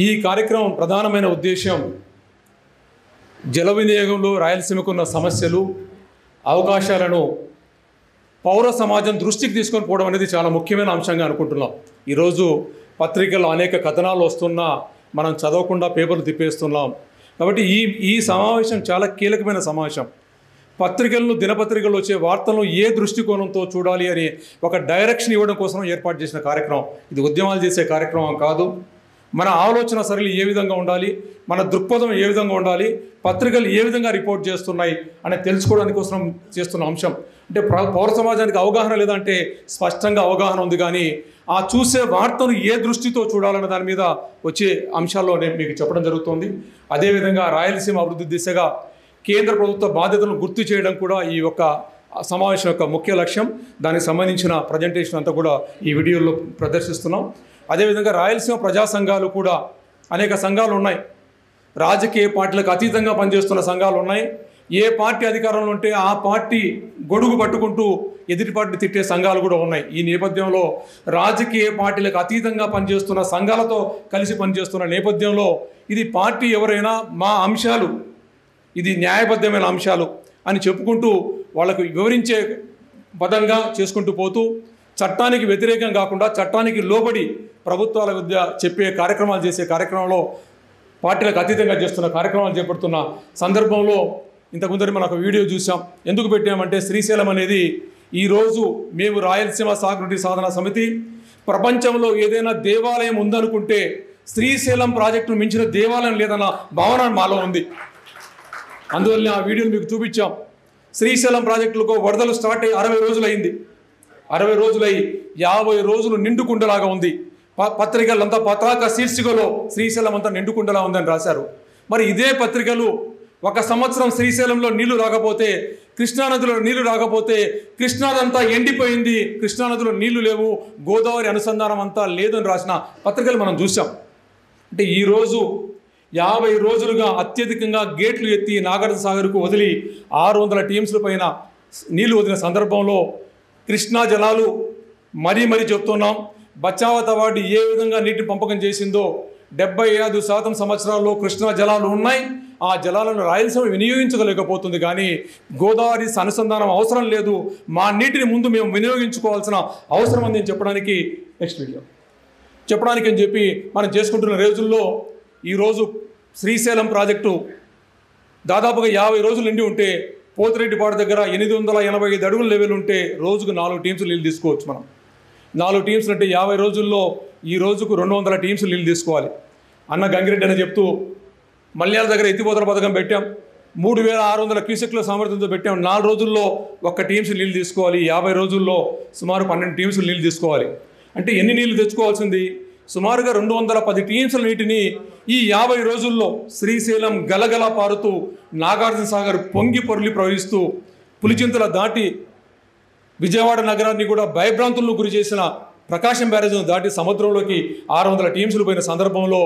ఈ కార్యక్రమం ప్రధానమైన ఉద్దేశం జల వినియోగంలో రాయలసీమకు ఉన్న సమస్యలు అవకాశాలను పౌర సమాజం దృష్టికి తీసుకొని పోవడం అనేది చాలా ముఖ్యమైన అంశంగా అనుకుంటున్నాం. ఈరోజు పత్రికల్లో అనేక కథనాలు వస్తున్నా మనం చదవకుండా పేపర్లు తిప్పేస్తున్నాం. కాబట్టి ఈ సమావేశం చాలా కీలకమైన సమావేశం. పత్రికలను దినపత్రికల్లో వచ్చే వార్తలను ఏ దృష్టికోణంతో చూడాలి అని ఒక డైరెక్షన్ ఇవ్వడం కోసం ఏర్పాటు చేసిన కార్యక్రమం. ఇది ఉద్యమాలు చేసే కార్యక్రమం కాదు. మన ఆలోచన సరళి ఏ విధంగా ఉండాలి, మన దృక్పథం ఏ విధంగా ఉండాలి, పత్రికలు ఏ విధంగా రిపోర్ట్ చేస్తున్నాయి అని తెలుసుకోవడానికి కోసం చేస్తున్న అంశం. అంటే పౌర సమాజానికి అవగాహన లేదంటే స్పష్టంగా అవగాహన ఉంది, కానీ ఆ చూసే వార్తను ఏ దృష్టితో చూడాలన్న దాని మీద వచ్చే అంశాల్లో నేను మీకు చెప్పడం జరుగుతుంది. అదేవిధంగా రాయలసీమ అభివృద్ధి దిశగా కేంద్ర ప్రభుత్వ బాధ్యతలను గుర్తు చేయడం కూడా ఈ యొక్క సమావేశం యొక్క ముఖ్య లక్ష్యం. దానికి సంబంధించిన ప్రజెంటేషన్ అంతా కూడా ఈ వీడియోలో ప్రదర్శిస్తున్నాం. అదేవిధంగా రాయలసీమ ప్రజా సంఘాలు కూడా అనేక సంఘాలు ఉన్నాయి. రాజకీయ పార్టీలకు అతీతంగా పనిచేస్తున్న సంఘాలు ఉన్నాయి. ఏ పార్టీ అధికారంలో ఉంటే ఆ పార్టీ గొడుగు పట్టుకుంటూ ఎదుటి పార్టీ తిట్టే సంఘాలు కూడా ఉన్నాయి. ఈ నేపథ్యంలో రాజకీయ పార్టీలకు అతీతంగా పనిచేస్తున్న సంఘాలతో కలిసి పనిచేస్తున్న నేపథ్యంలో ఇది పార్టీ ఎవరైనా మా అంశాలు, ఇది న్యాయబద్ధమైన అంశాలు అని చెప్పుకుంటూ వాళ్ళకు వివరించే పదంగా చేసుకుంటూ పోతూ చట్టానికి వ్యతిరేకం కాకుండా చట్టానికి లోబడి ప్రభుత్వాల మధ్య చెప్పే కార్యక్రమాలు చేసే కార్యక్రమంలో పార్టీలకు అతీతంగా చేస్తున్న కార్యక్రమాలు చేపడుతున్న సందర్భంలో ఇంతకుముందరి మనం ఒక వీడియో చూసాం. ఎందుకు పెట్టామంటే శ్రీశైలం అనేది ఈరోజు మేము రాయలసీమ సాగునీటి సాధన సమితి ప్రపంచంలో ఏదైనా దేవాలయం ఉందనుకుంటే శ్రీశైలం ప్రాజెక్టును మించిన దేవాలయం లేదన్న భావన మాలో ఉంది. అందువల్ల ఆ వీడియోని మీకు చూపించాం. శ్రీశైలం ప్రాజెక్టులకు వరదలు స్టార్ట్ అయ్యి 60 రోజులు అయింది. 60 రోజులై 50 రోజులు నిండుకుండలాగా ఉంది. పత్రికలంతా పతాక శీర్షికలో శ్రీశైలం అంతా నిండుకుండలా ఉందని రాశారు. మరి ఇదే పత్రికలు 1 సంవత్సరం శ్రీశైలంలో నీళ్లు రాకపోతే, కృష్ణానదిలో నీళ్లు రాకపోతే కృష్ణాదంతా ఎండిపోయింది, కృష్ణానదిలో నీళ్లు లేవు, గోదావరి అనుసంధానం అంతా లేదని రాసిన పత్రికలు మనం చూసాం. అంటే ఈరోజు 50 రోజులుగా అత్యధికంగా గేట్లు ఎత్తి నాగార్జున సాగర్కు వదిలి 600 టీమ్స్ల పైన నీళ్లు వదిలిన సందర్భంలో కృష్ణా జలాలు మరీ చెప్తున్నాం. బచావత్ అవార్డు ఏ విధంగా నీటిని పంపకం చేసిందో 75% సంవత్సరాల్లో కృష్ణా జలాలు ఉన్నాయి. ఆ జలాలను రాయలసీమ వినియోగించగలేకపోతుంది, కానీ గోదావరి అనుసంధానం అవసరం లేదు, మా నీటిని ముందు మేము వినియోగించుకోవాల్సిన అవసరం ఉందని చెప్పడానికి నెక్స్ట్ వీడియో చెప్పడానికి అని చెప్పి మనం చేసుకుంటున్న రోజుల్లో ఈరోజు శ్రీశైలం ప్రాజెక్టు దాదాపుగా 50 రోజులు నిండి ఉంటే పోతిరెడ్డిపాడు దగ్గర 885 అడుగుల లెవెల్ ఉంటే రోజుకు 4 టీమ్స్ నీళ్ళు తీసుకోవచ్చు. మనం 4 టీమ్స్ అంటే 50 రోజుల్లో ఈ రోజుకు 200 టీమ్స్ నీళ్ళు తీసుకోవాలి. అన్న గంగిరెడ్డి అని చెప్తూ మల్యాల దగ్గర ఎత్తిపోతల పథకం పెట్టాం, 3600 క్యూసెక్ల సామర్థ్యంతో పెట్టాం. 4 రోజుల్లో 1 టీమ్స్ నీళ్ళు తీసుకోవాలి. 50 రోజుల్లో సుమారు 12 టీమ్స్ నీళ్ళు తీసుకోవాలి. అంటే ఎన్ని నీళ్లు తెచ్చుకోవాల్సింది? సుమారుగా 210 టీమ్స్ల నీటిని ఈ 50 రోజుల్లో శ్రీశైలం గలగల పారుతూ నాగార్జున సాగర్ పొంగి పొర్లి ప్రవహిస్తూ పులిచింతల దాటి విజయవాడ నగరాన్ని కూడా భయభ్రాంతులను గురి చేసిన ప్రకాశం బ్యారేజ్ను దాటి సముద్రంలోకి 600 టీమ్స్లు పోయిన సందర్భంలో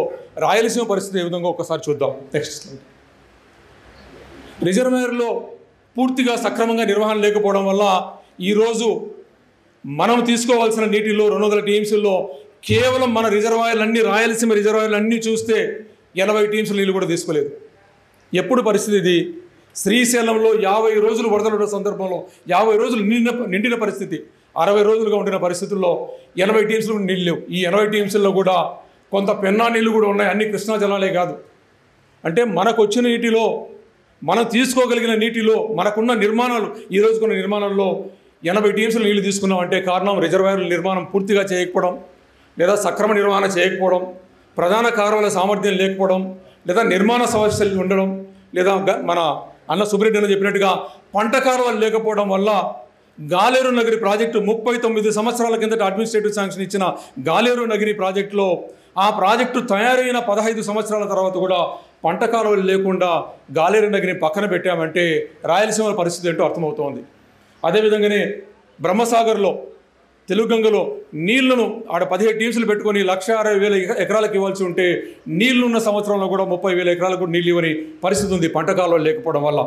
రాయలసీమ పరిస్థితి ఏ విధంగా ఒకసారి చూద్దాం. Next slide. రిజర్వాయర్లో పూర్తిగా సక్రమంగా నిర్వహణ లేకపోవడం వల్ల ఈరోజు మనం తీసుకోవాల్సిన నీటిలో 200 టీమ్స్లో కేవలం మన రిజర్వాయర్లన్నీ, రాయలసీమ రిజర్వాయర్లన్నీ చూస్తే 80 టీమ్స్ నీళ్ళు కూడా తీసుకోలేదు. ఎప్పుడు పరిస్థితి ఇది? శ్రీశైలంలో 50 రోజులు వరదలు ఉన్న సందర్భంలో 50 రోజులు నిండిన పరిస్థితి, 60 రోజులుగా ఉండిన పరిస్థితుల్లో 80 టీమ్స్లో నీళ్ళు లేవు. ఈ 80 టీమ్స్లో కూడా కొంత పెన్నా నీళ్ళు కూడా ఉన్నాయి, అన్ని కృష్ణా జలాలే కాదు. అంటే మనకు వచ్చిన నీటిలో, మనం తీసుకోగలిగిన నీటిలో, మనకున్న నిర్మాణాలు, ఈ రోజుకున్న నిర్మాణాల్లో 80 టీమ్స్లో నీళ్ళు తీసుకున్నాం. అంటే కారణం రిజర్వాయర్ల నిర్మాణం పూర్తిగా చేయకపోవడం, లేదా సక్రమ నిర్వహణ చేయకపోవడం, ప్రధాన కాలువల సామర్థ్యం లేకపోవడం, లేదా నిర్మాణ సమస్యలు ఉండడం, లేదా మన అన్న సుబ్రెడ్డి అని చెప్పినట్టుగా పంట కాలువలు లేకపోవడం వల్ల గాలేరు నగరి ప్రాజెక్టు 39 సంవత్సరాల కిందట అడ్మినిస్ట్రేటివ్ శాంక్షన్ ఇచ్చిన గాలేరు నగరి ప్రాజెక్టులో ఆ ప్రాజెక్టు తయారైన 15 సంవత్సరాల తర్వాత కూడా పంట కాలువలు లేకుండా గాలేరు నగరిని పక్కన పెట్టామంటే రాయలసీమ పరిస్థితి ఏంటో అర్థమవుతోంది. అదేవిధంగానే బ్రహ్మసాగర్లో, తెలుగంగలో నీళ్లను ఆడ 17 టీమ్స్లు పెట్టుకొని 1,60,000 ఎకరాలకు ఇవ్వాల్సి ఉంటే నీళ్లున్న సంవత్సరంలో కూడా 30,000 ఎకరాలకు నీళ్ళు ఇవ్వని పరిస్థితి ఉంది పంట కాలువలు లేకపోవడం వల్ల.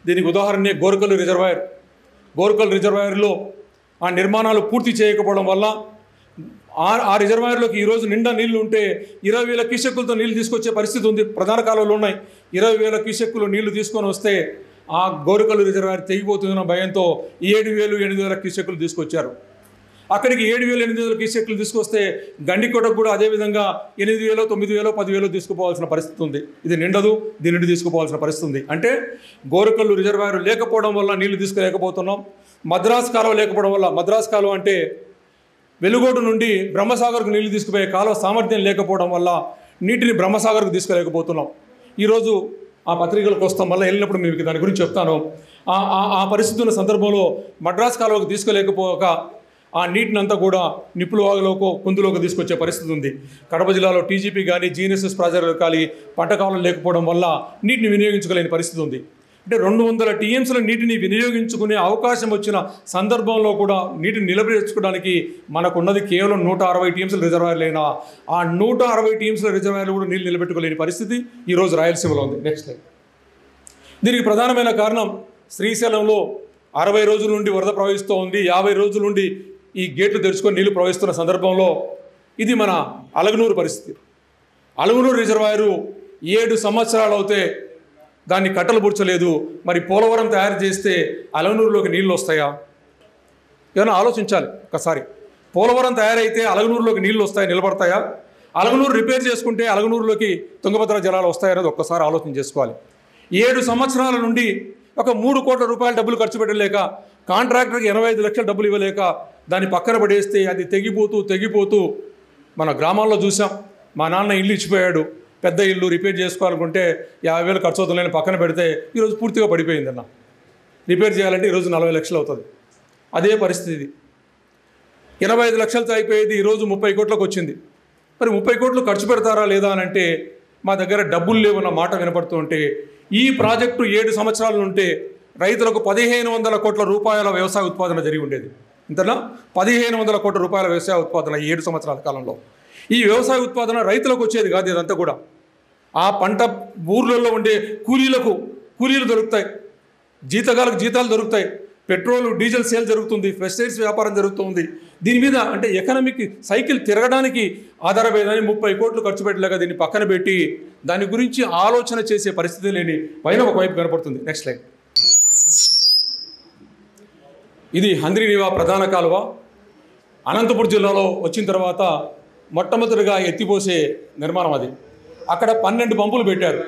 దీనికి ఉదాహరణే గోర్కల్ రిజర్వాయర్. గోర్కల్ రిజర్వాయర్లో ఆ నిర్మాణాలు పూర్తి చేయకపోవడం వల్ల ఆ రిజర్వాయర్లోకి ఈరోజు నిండా నీళ్లు ఉంటే 20,000 క్యూసెక్కులతో నీళ్లు తీసుకొచ్చే పరిస్థితి ఉంది. ప్రధాన కాలువలు ఉన్నాయి. 20,000 క్యూసెక్కులు నీళ్లు తీసుకొని వస్తే ఆ గోరుకల్లు రిజర్వాయర్ తెగిపోతుందన్న భయంతో 7,000-8,000 క్యూసెక్కులు తీసుకొచ్చారు. అక్కడికి 7,000-8,000 క్యూసెక్కులు తీసుకొస్తే గండికోటకు కూడా అదేవిధంగా 8,000, 9,000, 10,000 తీసుకుపోవాల్సిన పరిస్థితి ఉంది. ఇది నిండదు, దీని నుండి తీసుకుపోవాల్సిన పరిస్థితి ఉంది. అంటే గోరుకల్లు రిజర్వాయర్ లేకపోవడం వల్ల నీళ్లు తీసుకోలేకపోతున్నాం. మద్రాసు కాలువ లేకపోవడం వల్ల, మద్రాసు కాలువ అంటే వెలుగోటు నుండి బ్రహ్మసాగర్కు నీళ్లు తీసుకుపోయే కాలువ సామర్థ్యం లేకపోవడం వల్ల నీటిని బ్రహ్మసాగర్కు తీసుకులేకపోతున్నాం. ఈరోజు ఆ పత్రికలకు వస్తాం, మళ్ళీ వెళ్ళినప్పుడు మీకు దాని గురించి చెప్తాను. ఆ పరిస్థితి ఉన్న సందర్భంలో మద్రాసు కాలువకు తీసుకోలేకపోక ఆ నీటిని అంతా కూడా నిప్పుల వాగులోకో కుందులోకి తీసుకొచ్చే పరిస్థితి ఉంది. కడప జిల్లాలో టీజీపీ కానీ జీఎన్ఎస్ఎస్ ప్రాజెక్టులు కానీ పంట కాలం లేకపోవడం వల్ల నీటిని వినియోగించుకోలేని పరిస్థితి ఉంది. అంటే 200 టీఎంసీల నీటిని వినియోగించుకునే అవకాశం వచ్చిన సందర్భంలో కూడా నీటిని నిలబెట్టుకోవడానికి మనకున్నది కేవలం 160 టీఎంసీల రిజర్వాయర్లైనా ఆ 160 టీఎంసీల రిజర్వాయర్లు కూడా నీళ్ళు నిలబెట్టుకోలేని పరిస్థితి ఈరోజు రాయలసీమలో ఉంది. Next line. దీనికి ప్రధానమైన కారణం శ్రీశైలంలో 60 రోజుల నుండి వరద ప్రవహిస్తూ ఉంది. 50 రోజుల నుండి ఈ గేట్లు తెరుచుకొని నీళ్లు ప్రవహిస్తున్న సందర్భంలో ఇది మన అలగనూరు పరిస్థితి. అలగనూరు రిజర్వాయరు 7 సంవత్సరాలు అవుతే దాన్ని కట్టలు పుడ్చలేదు. మరి పోలవరం తయారు చేస్తే అలగనూరులోకి నీళ్ళు వస్తాయా? ఏమైనా ఆలోచించాలి ఒకసారి. పోలవరం తయారైతే అలగనూరులోకి నీళ్ళు వస్తాయా, నిలబడతాయా? అలగనూరు రిపేర్ చేసుకుంటే అలగనూరులోకి తుంగభద్ర జలాలు వస్తాయనేది ఒక్కసారి ఆలోచన చేసుకోవాలి. 7 సంవత్సరాల నుండి ఒక 3 కోట్ల రూపాయల డబ్బులు ఖర్చు పెట్టలేక, కాంట్రాక్టర్కి 85 లక్షల డబ్బులు ఇవ్వలేక దాన్ని పక్కన పడేస్తే అది తెగిపోతూ మన గ్రామాల్లో చూసాం. మా నాన్న ఇల్లు ఇచ్చిపోయాడు, పెద్ద ఇల్లు రిపేర్ చేసుకోవాలనుకుంటే 50,000 ఖర్చు అవుతుందని పక్కన పెడితే ఈరోజు పూర్తిగా పడిపోయిందన్న. రిపేర్ చేయాలంటే ఈరోజు 40 లక్షలు అవుతుంది. అదే పరిస్థితి. 85 లక్షలతో అయిపోయేది ఈరోజు 30 కోట్లకు వచ్చింది. మరి 30 కోట్లు ఖర్చు పెడతారా లేదా అని అంటే మా దగ్గర డబ్బులు లేవన్న మాట వినపడుతూ ఉంటే, ఈ ప్రాజెక్టు 7 సంవత్సరాలు ఉంటే రైతులకు 1,500 కోట్ల రూపాయల వ్యవసాయ ఉత్పాదన జరిగి ఉండేది. ఇంతనా 1,500 కోట్ల రూపాయల వ్యవసాయ ఉత్పాదన 7 సంవత్సరాల కాలంలో. ఈ వ్యవసాయ ఉత్పాదన రైతులకు వచ్చేది కాదు. ఇదంతా కూడా ఆ పంట ఊర్లలో ఉండే కూలీలు దొరుకుతాయి, జీతగాలకు జీతాలు దొరుకుతాయి, పెట్రోల్ డీజిల్ సేల్ జరుగుతుంది, పెస్టిసైడ్స్ వ్యాపారం జరుగుతుంది. దీని మీద అంటే ఎకనామిక్ సైకిల్ తిరగడానికి ఆధారపడేదని 30 కోట్లు ఖర్చు పెట్టలేక దీన్ని పక్కన పెట్టి దాని గురించి ఆలోచన చేసే పరిస్థితి లేని పైన ఒకవైపు కనపడుతుంది. Next line. ఇది హంద్రీనీవా ప్రధాన కాలువ. అనంతపురం జిల్లాలో వచ్చిన తర్వాత మొట్టమొదటిగా ఎత్తిపోసే నిర్మాణం అది. అక్కడ 12 పంపులు పెట్టారు.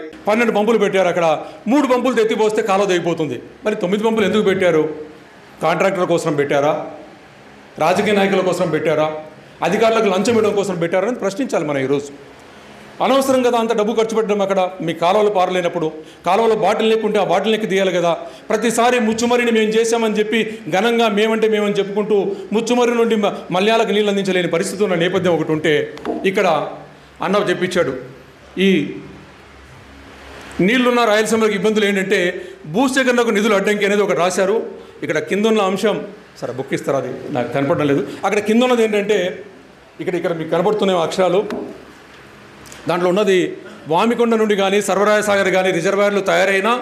అక్కడ 3 పంపులు ఎత్తిపోస్తే కాలువ తెగిపోతుంది. మరి 9 పంపులు ఎందుకు పెట్టారు? కాంట్రాక్టర్ల కోసం పెట్టారా? రాజకీయ నాయకుల కోసం పెట్టారా? అధికారులకు లంచం ఇవ్వడం కోసం పెట్టారని ప్రశ్నించాలి మనం ఈరోజు. అనవసరం కదా అంత డబ్బు ఖర్చు పెట్టడం. అక్కడ మీ కాలువలు పారలేనప్పుడు కాలువలో బాటిల్ లేకుంటే ఆ బాటిల్ నెక్కి తీయాలి కదా. ప్రతిసారి ముచ్చుమరిని మేము చేశామని చెప్పి ఘనంగా మేమని చెప్పుకుంటూ ముచ్చుమరి నుండి మల్యాలకు నీళ్ళు అందించలేని పరిస్థితి ఉన్న నేపథ్యం ఒకటి ఉంటే ఇక్కడ అన్న చెప్పించాడు. ఈ నీళ్లున్న రాయలసీమలకు ఇబ్బందులు ఏంటంటే భూసేకరణకు నిధులు అడ్డంకి అనేది ఒకటి రాశారు. ఇక్కడ కింద ఉన్న అంశం సరే బుక్ ఇస్తారు, అది నాకు కనపడడం లేదు. అక్కడ కింద ఉన్నది ఏంటంటే ఇక్కడ మీకు కనపడుతున్న అక్షరాలు, దాంట్లో ఉన్నది వామికొండ నుండి కానీ సర్వరాయ సాగర్ కానీ రిజర్వాయర్లు తయారైనా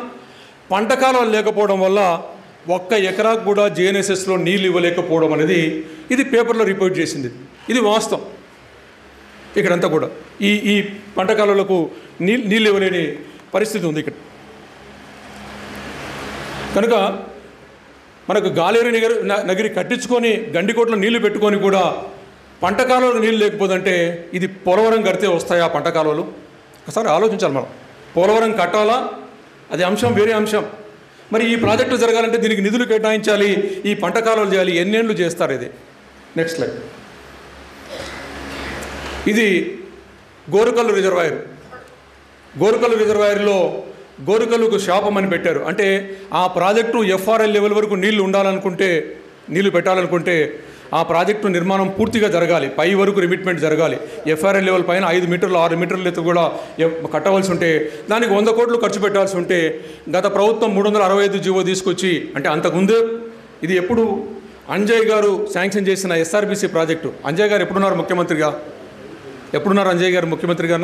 పంట కాలాలు లేకపోవడం వల్ల 1 ఎకరాకు కూడా జేఎన్ఎస్ఎస్లో నీళ్ళు ఇవ్వలేకపోవడం అనేది ఇది పేపర్లో రిపోర్ట్ చేసింది. ఇది వాస్తవం. ఇక్కడంతా కూడా ఈ పంట కాలాలకు నీళ్ళు ఇవ్వలేని పరిస్థితి ఉంది ఇక్కడ. కనుక మనకు గాలేరు నగిరి కట్టించుకొని గండికోట్లో నీళ్లు పెట్టుకొని కూడా పంట కాలువలో నీళ్ళు లేకపోదంటే ఇది పోలవరం కడితే వస్తాయా పంట కాలువలు? ఒకసారి ఆలోచించాలి మనం. పోలవరం కట్టాలా, అది అంశం, వేరే అంశం. మరి ఈ ప్రాజెక్టు జరగాలంటే దీనికి నిధులు కేటాయించాలి, ఈ పంట కాలువలు చేయాలి. ఎన్నేళ్ళు చేస్తారు ఇది? Next line. ఇది గోరుకల్లు రిజర్వాయర్లో గోరుకల్లుకు శాపం అని పెట్టారు. అంటే ఆ ప్రాజెక్టు FRL లెవెల్ వరకు నీళ్లు పెట్టాలనుకుంటే ఆ ప్రాజెక్టు నిర్మాణం పూర్తిగా జరగాలి, పై వరకు రిమిట్మెంట్ జరగాలి. FRL లెవెల్ పైన 5 మీటర్లు 6 మీటర్ల ఎత్తు కూడా కట్టవలసి ఉంటే దానికి 100 కోట్లు ఖర్చు పెట్టాల్సి ఉంటే గత ప్రభుత్వం 365 జీవో తీసుకొచ్చి, అంటే అంతకుముందే ఇది ఎప్పుడు అంజయ్ గారు శాంక్షన్ చేసిన SRBC ప్రాజెక్టు. అంజయ్ గారు ఎప్పుడున్నారు ముఖ్యమంత్రిగా? అంజయ్ గారు ముఖ్యమంత్రిగా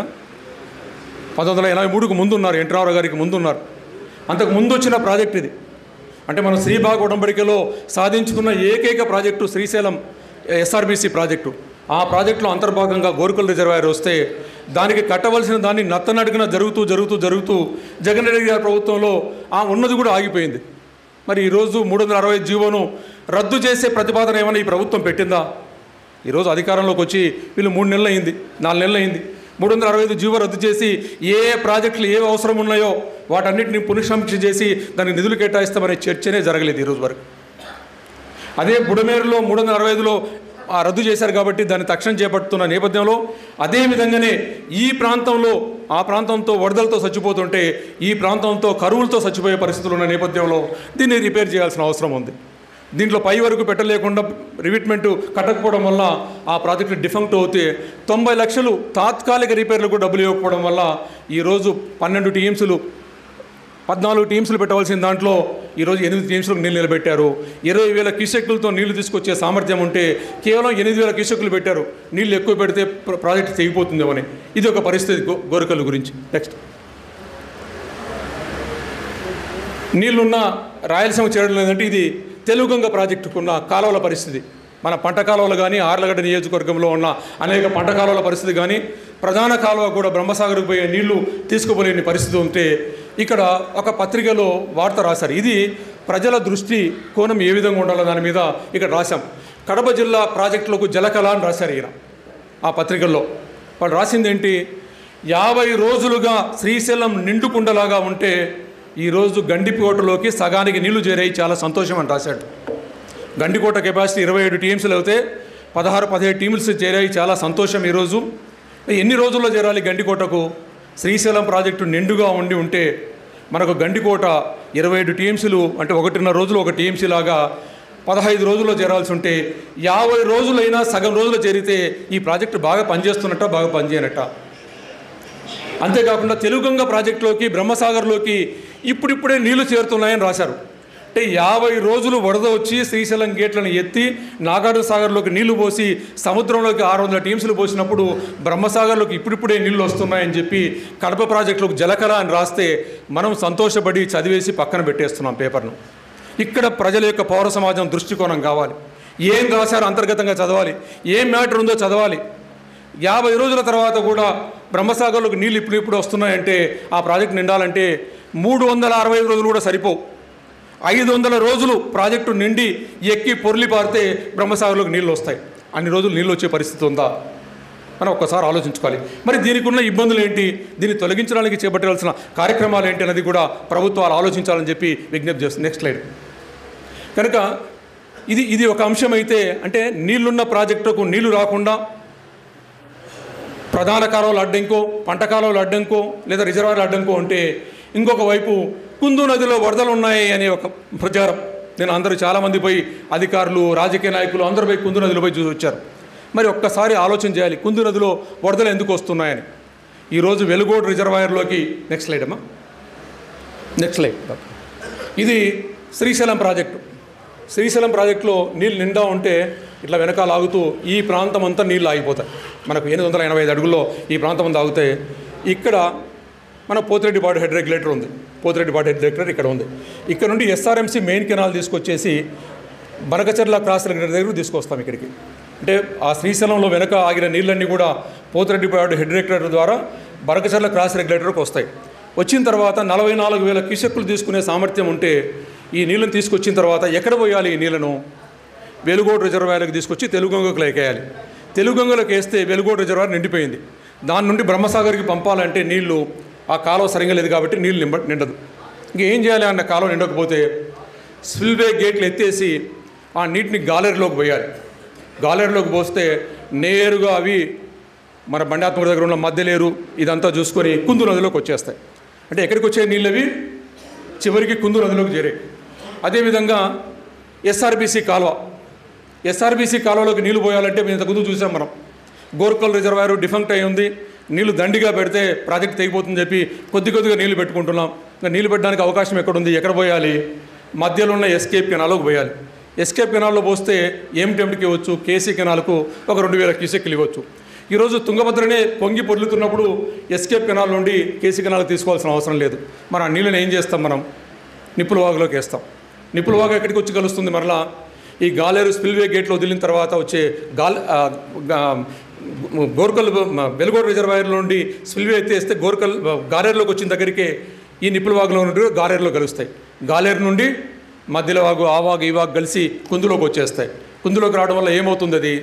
1983కు ముందు ఉన్నారు, ఎన్టీ రామారావు గారికి ముందు ఉన్నారు. అంతకు ముందు వచ్చిన ప్రాజెక్ట్ ఇది. అంటే మనం శ్రీబాగ్ ఉడంబడికలో సాధించుకున్న ఏకైక ప్రాజెక్టు శ్రీశైలం SRBC ప్రాజెక్టు. ఆ ప్రాజెక్టులో అంతర్భాగంగా గోరుకల్ రిజర్వాయర్ వస్తే దానికి కట్టవలసిన దాన్ని నత్తనడుగున జరుగుతూ జగన్ రెడ్డి గారి ప్రభుత్వంలో ఉన్నది కూడా ఆగిపోయింది. మరి ఈరోజు 365 జీవోను రద్దు చేసే ప్రతిపాదన ఏమైనా ఈ ప్రభుత్వం పెట్టిందా? ఈరోజు అధికారంలోకి వచ్చి వీళ్ళు 3 నెలలు అయింది, 4 నెలలు అయింది. 365 జీవో రద్దు చేసి ఏ ప్రాజెక్టులు ఏ అవసరం ఉన్నాయో వాటన్నిటిని పునఃసమీక్ష చేసి దానికి నిధులు కేటాయిస్తామనే చర్చనే జరగలేదు ఈరోజు వరకు. అదే బుడమేరులో 365లో రద్దు చేశారు కాబట్టి దాన్ని తక్షణం చేపడుతున్న నేపథ్యంలో అదే విధంగానే ఈ ప్రాంతంలో ఆ ప్రాంతంతో వరదలతో చచ్చిపోతుంటే ఈ ప్రాంతంతో కరువులతో చచ్చిపోయే పరిస్థితులు ఉన్న నేపథ్యంలో దీన్ని రిపేర్ చేయాల్సిన అవసరం ఉంది. దీంట్లో పై వరకు పెట్టలేకుండా రివిట్మెంట్ కట్టకపోవడం వల్ల ఆ ప్రాజెక్టు డిఫంక్ట్ అవుతే 90 లక్షలు తాత్కాలిక రిపేర్లకు డబ్బులు ఇవ్వకపోవడం వల్ల ఈరోజు 12 టీమ్స్లు 14 టీమ్స్లు పెట్టవలసిన దాంట్లో ఈరోజు 8 టీమ్స్లకు నీళ్ళు నిలబెట్టారు. 20,000 క్యూసెక్కులతో నీళ్లు తీసుకొచ్చే సామర్థ్యం ఉంటే కేవలం 8,000 క్యూసెక్కులు పెట్టారు. నీళ్ళు ఎక్కువ పెడితే ప్రాజెక్టు తెగిపోతుందేమని. ఇది ఒక పరిస్థితి గోరుకల్ గురించి. నెక్స్ట్, నీళ్లున్న రాయలసీమ చేరడం లేదంటే ఇది తెలుగుగంగ ప్రాజెక్టుకున్న కాలువల పరిస్థితి. మన పంట కాలువలు కానీ ఆర్లగడ్డ నియోజకవర్గంలో ఉన్న అనేక పంట కాలువల పరిస్థితి కానీ ప్రధాన కాలువ కూడా బ్రహ్మసాగర్కు పోయే నీళ్లు తీసుకుపోలేని పరిస్థితి ఉంటే ఇక్కడ ఒక పత్రికలో వార్త రాశారు. ఇది ప్రజల దృష్టి కోణం ఏ విధంగా ఉండాలో దాని మీద ఇక్కడ రాశాం. కడప జిల్లా ప్రాజెక్టులకు జలకళ అని రాశారు ఈయన ఆ పత్రికల్లో. వాళ్ళు రాసింది ఏంటి, 50 రోజులుగా శ్రీశైలం నిండుకుండలాగా ఉంటే ఈరోజు గండికోటలోకి సగానికి నీళ్లు చేరాయి, చాలా సంతోషం అని రాశాడు. గండికోట కెపాసిటీ 27 టీఎంసీలు అయితే 16-17 టీమ్స్ చేరాయి, చాలా సంతోషం. ఈరోజు ఎన్ని రోజుల్లో చేరాలి గండికోటకు? శ్రీశైలం ప్రాజెక్టు నిండుగా ఉంటే మనకు గండికోట 27 టీఎంసీలు అంటే 1.5 రోజులు 1 టీఎంసీ లాగా 15 రోజుల్లో చేరాల్సి ఉంటే 50 రోజులైనా సగం రోజులు చేరితే ఈ ప్రాజెక్టు బాగా పనిచేస్తున్నట్ట బాగా పనిచేయనట్ట. అంతేకాకుండా తెలుగుగంగ ప్రాజెక్టులోకి బ్రహ్మసాగర్లోకి ఇప్పుడిప్పుడే నీళ్లు చేరుతున్నాయని రాశారు. అంటే 50 రోజులు వరద వచ్చి శ్రీశైలం గేట్లను ఎత్తి నాగార్జున సాగర్లోకి నీళ్లు పోసి సముద్రంలోకి 600 టీమ్స్లు పోసినప్పుడు బ్రహ్మసాగర్లోకి ఇప్పుడిప్పుడే నీళ్లు వస్తున్నాయని చెప్పి కడప ప్రాజెక్టులకు జలకళ అని రాస్తే మనం సంతోషపడి చదివేసి పక్కన పెట్టేస్తున్నాం పేపర్ను. ఇక్కడ ప్రజల యొక్క పౌర సమాజం దృష్టికోణం కావాలి. ఏం రాశారో అంతర్గతంగా చదవాలి, ఏం మ్యాటర్ ఉందో చదవాలి. 50 రోజుల తర్వాత కూడా బ్రహ్మసాగర్లోకి నీళ్ళు ఇప్పుడు వస్తున్నాయంటే ఆ ప్రాజెక్టు నిండాలంటే 365 రోజులు కూడా సరిపోవు. 500 రోజులు ప్రాజెక్టు నిండి ఎక్కి పొర్లి పారితే బ్రహ్మసాగర్లోకి నీళ్ళు వస్తాయి. అన్ని రోజులు నీళ్ళు వచ్చే పరిస్థితి ఉందా మనం ఒక్కసారి ఆలోచించుకోవాలి. మరి దీనికి ఉన్న ఇబ్బందులు ఏంటి, దీన్ని తొలగించడానికి చేపట్టాల్సిన కార్యక్రమాలు ఏంటి అనేది కూడా ప్రభుత్వాలు ఆలోచించాలని చెప్పి విజ్ఞప్తి చేస్తుంది. Next slide. కనుక ఇది ఒక అంశం అయితే, అంటే నీళ్లున్న ప్రాజెక్టుకు నీళ్లు రాకుండా ప్రధాన కాలువలు అడ్డంకో పంట కాలువలు అడ్డంకో లేదా రిజర్వాయర్లు అడ్డంకో ఉంటే ఇంకొక వైపు కుందు నదిలో వరదలు ఉన్నాయి అనే ఒక ప్రచారం. నేను అందరూ చాలామంది పోయి అధికారులు రాజకీయ నాయకులు అందరూ పోయి కుందు నదిలో పోయి చూసి వచ్చారు. మరి ఒక్కసారి ఆలోచన చేయాలి, కుందు నదిలో వరదలు ఎందుకు వస్తున్నాయని. ఈరోజు వెలుగోడు రిజర్వాయర్లోకి నెక్స్ట్ స్లైడ్ అమ్మా, నెక్స్ట్ స్లైడ్. ఇది శ్రీశైలం ప్రాజెక్టు. శ్రీశైలం ప్రాజెక్టులో నీళ్ళు నిండా ఉంటే ఇట్లా వెనకాల ఆగుతూ ఈ ప్రాంతం అంతా నీళ్ళు ఆగిపోతాయి. మనకు 885 అడుగుల్లో ఈ ప్రాంతం అంతా ఆగితే ఇక్కడ మన పోతిరెడ్డిపాడు హెడ్ రెగ్యులేటర్ ఉంది. పోతిరెడ్డిపాడు హెడ్ రెగ్యులేటర్ ఇక్కడ ఉంది. ఇక్కడ నుండి ఎస్ఆర్ఎంసీ మెయిన్ కెనాల్ తీసుకొచ్చేసి బనకచెర్ల క్రాస్ రెగ్యులేటర్ దగ్గర తీసుకొస్తాం ఇక్కడికి. అంటే ఆ శ్రీశైలంలో వెనక ఆగిన నీళ్ళన్నీ కూడా పోతిరెడ్డిపాడు హెడ్ రెగ్యులేటర్ ద్వారా బనకచెర్ల క్రాస్ రెగ్యులేటర్కి వస్తాయి. వచ్చిన తర్వాత 44,000 క్యూసెక్కులు తీసుకునే సామర్థ్యం ఉంటే ఈ నీళ్ళని తీసుకొచ్చిన తర్వాత ఎక్కడ పోయాలి? ఈ నీళ్ళను వెలుగోడు రిజర్వాయర్కి తీసుకొచ్చి తెలుగుగంగకు లేకేయాలి. తెలుగుగంగలోకి వేస్తే వెలుగోడు రిజర్వాయర్ నిండిపోయింది. దాని నుండి బ్రహ్మసాగర్కి పంపాలంటే నీళ్లు ఆ కాలువ సరిగా లేదు కాబట్టి నీళ్ళు నిండదు. ఇంకేం చేయాలి అన్న కాలువ నిండకపోతే స్పిల్వే గేట్లు ఎత్తేసి ఆ నీటిని గాలేరులోకి పోయాలి. గాలేరులోకి పోస్తే నేరుగా అవి మన బండాత్మూరు దగ్గర ఉన్న మధ్యలేరు ఇదంతా చూసుకొని కుందు నదిలోకి వచ్చేస్తాయి. అంటే ఎక్కడికి వచ్చే నీళ్ళు అవి చివరికి కుందు నదిలోకి చేరాయి. అదేవిధంగా ఎస్ఆర్బీసీ కాలువలోకి నీళ్లు పోయాలంటే మేము ఇంతకుముందు చూసాం. మనం గోరుకల్ రిజర్వాయర్ డిఫంక్ట్ అయి ఉంది, నీళ్లు దండిగా పెడితే ప్రాజెక్ట్ తెగిపోతుందని చెప్పి కొద్దిగా నీళ్లు పెట్టుకుంటున్నాం. ఇంకా నీళ్లు పెట్టడానికి అవకాశం ఎక్కడుంది? ఎక్కడ పోయాలి? మధ్యలో ఉన్న ఎస్కేప్ కెనాల్లోకి పోయాలి. ఎస్కేప్ కెనాల్లో పోస్తే ఏమిటెంటికి ఇవ్వచ్చు, కేసీ కెనాల్కు ఒక 2,000 క్యూసెక్లు ఇవ్వచ్చు. ఈరోజు తుంగభద్రనే పొంగి పొర్లుతున్నప్పుడు ఎస్కేప్ కెనాల్ నుండి కేసీ కెనాల్కి తీసుకోవాల్సిన అవసరం లేదు. మరి ఆ నీళ్ళని ఏం చేస్తాం? మనం నిప్పుల వాగులోకి వేస్తాం. నిప్పుల వాగు ఎక్కడికి వచ్చి కలుస్తుంది? మరలా ఈ గాలేరు స్పిల్వే గేట్లో వదిలిన తర్వాత వచ్చే గోర్కల్ వెలుగోడు రిజర్వాయర్ నుండి స్పిల్వే ఎత్తేస్తే గాలేరులోకి వచ్చిన దగ్గరికే ఈ నిప్పుల వాగులో నుండి గాలేరులో కలుస్తాయి. గాలేరు నుండి మధ్యలో వాగు, ఆ వాగు, ఈ వాగు కలిసి కుందులోకి వచ్చేస్తాయి. కుందులోకి రావడం వల్ల ఏమవుతుంది, అది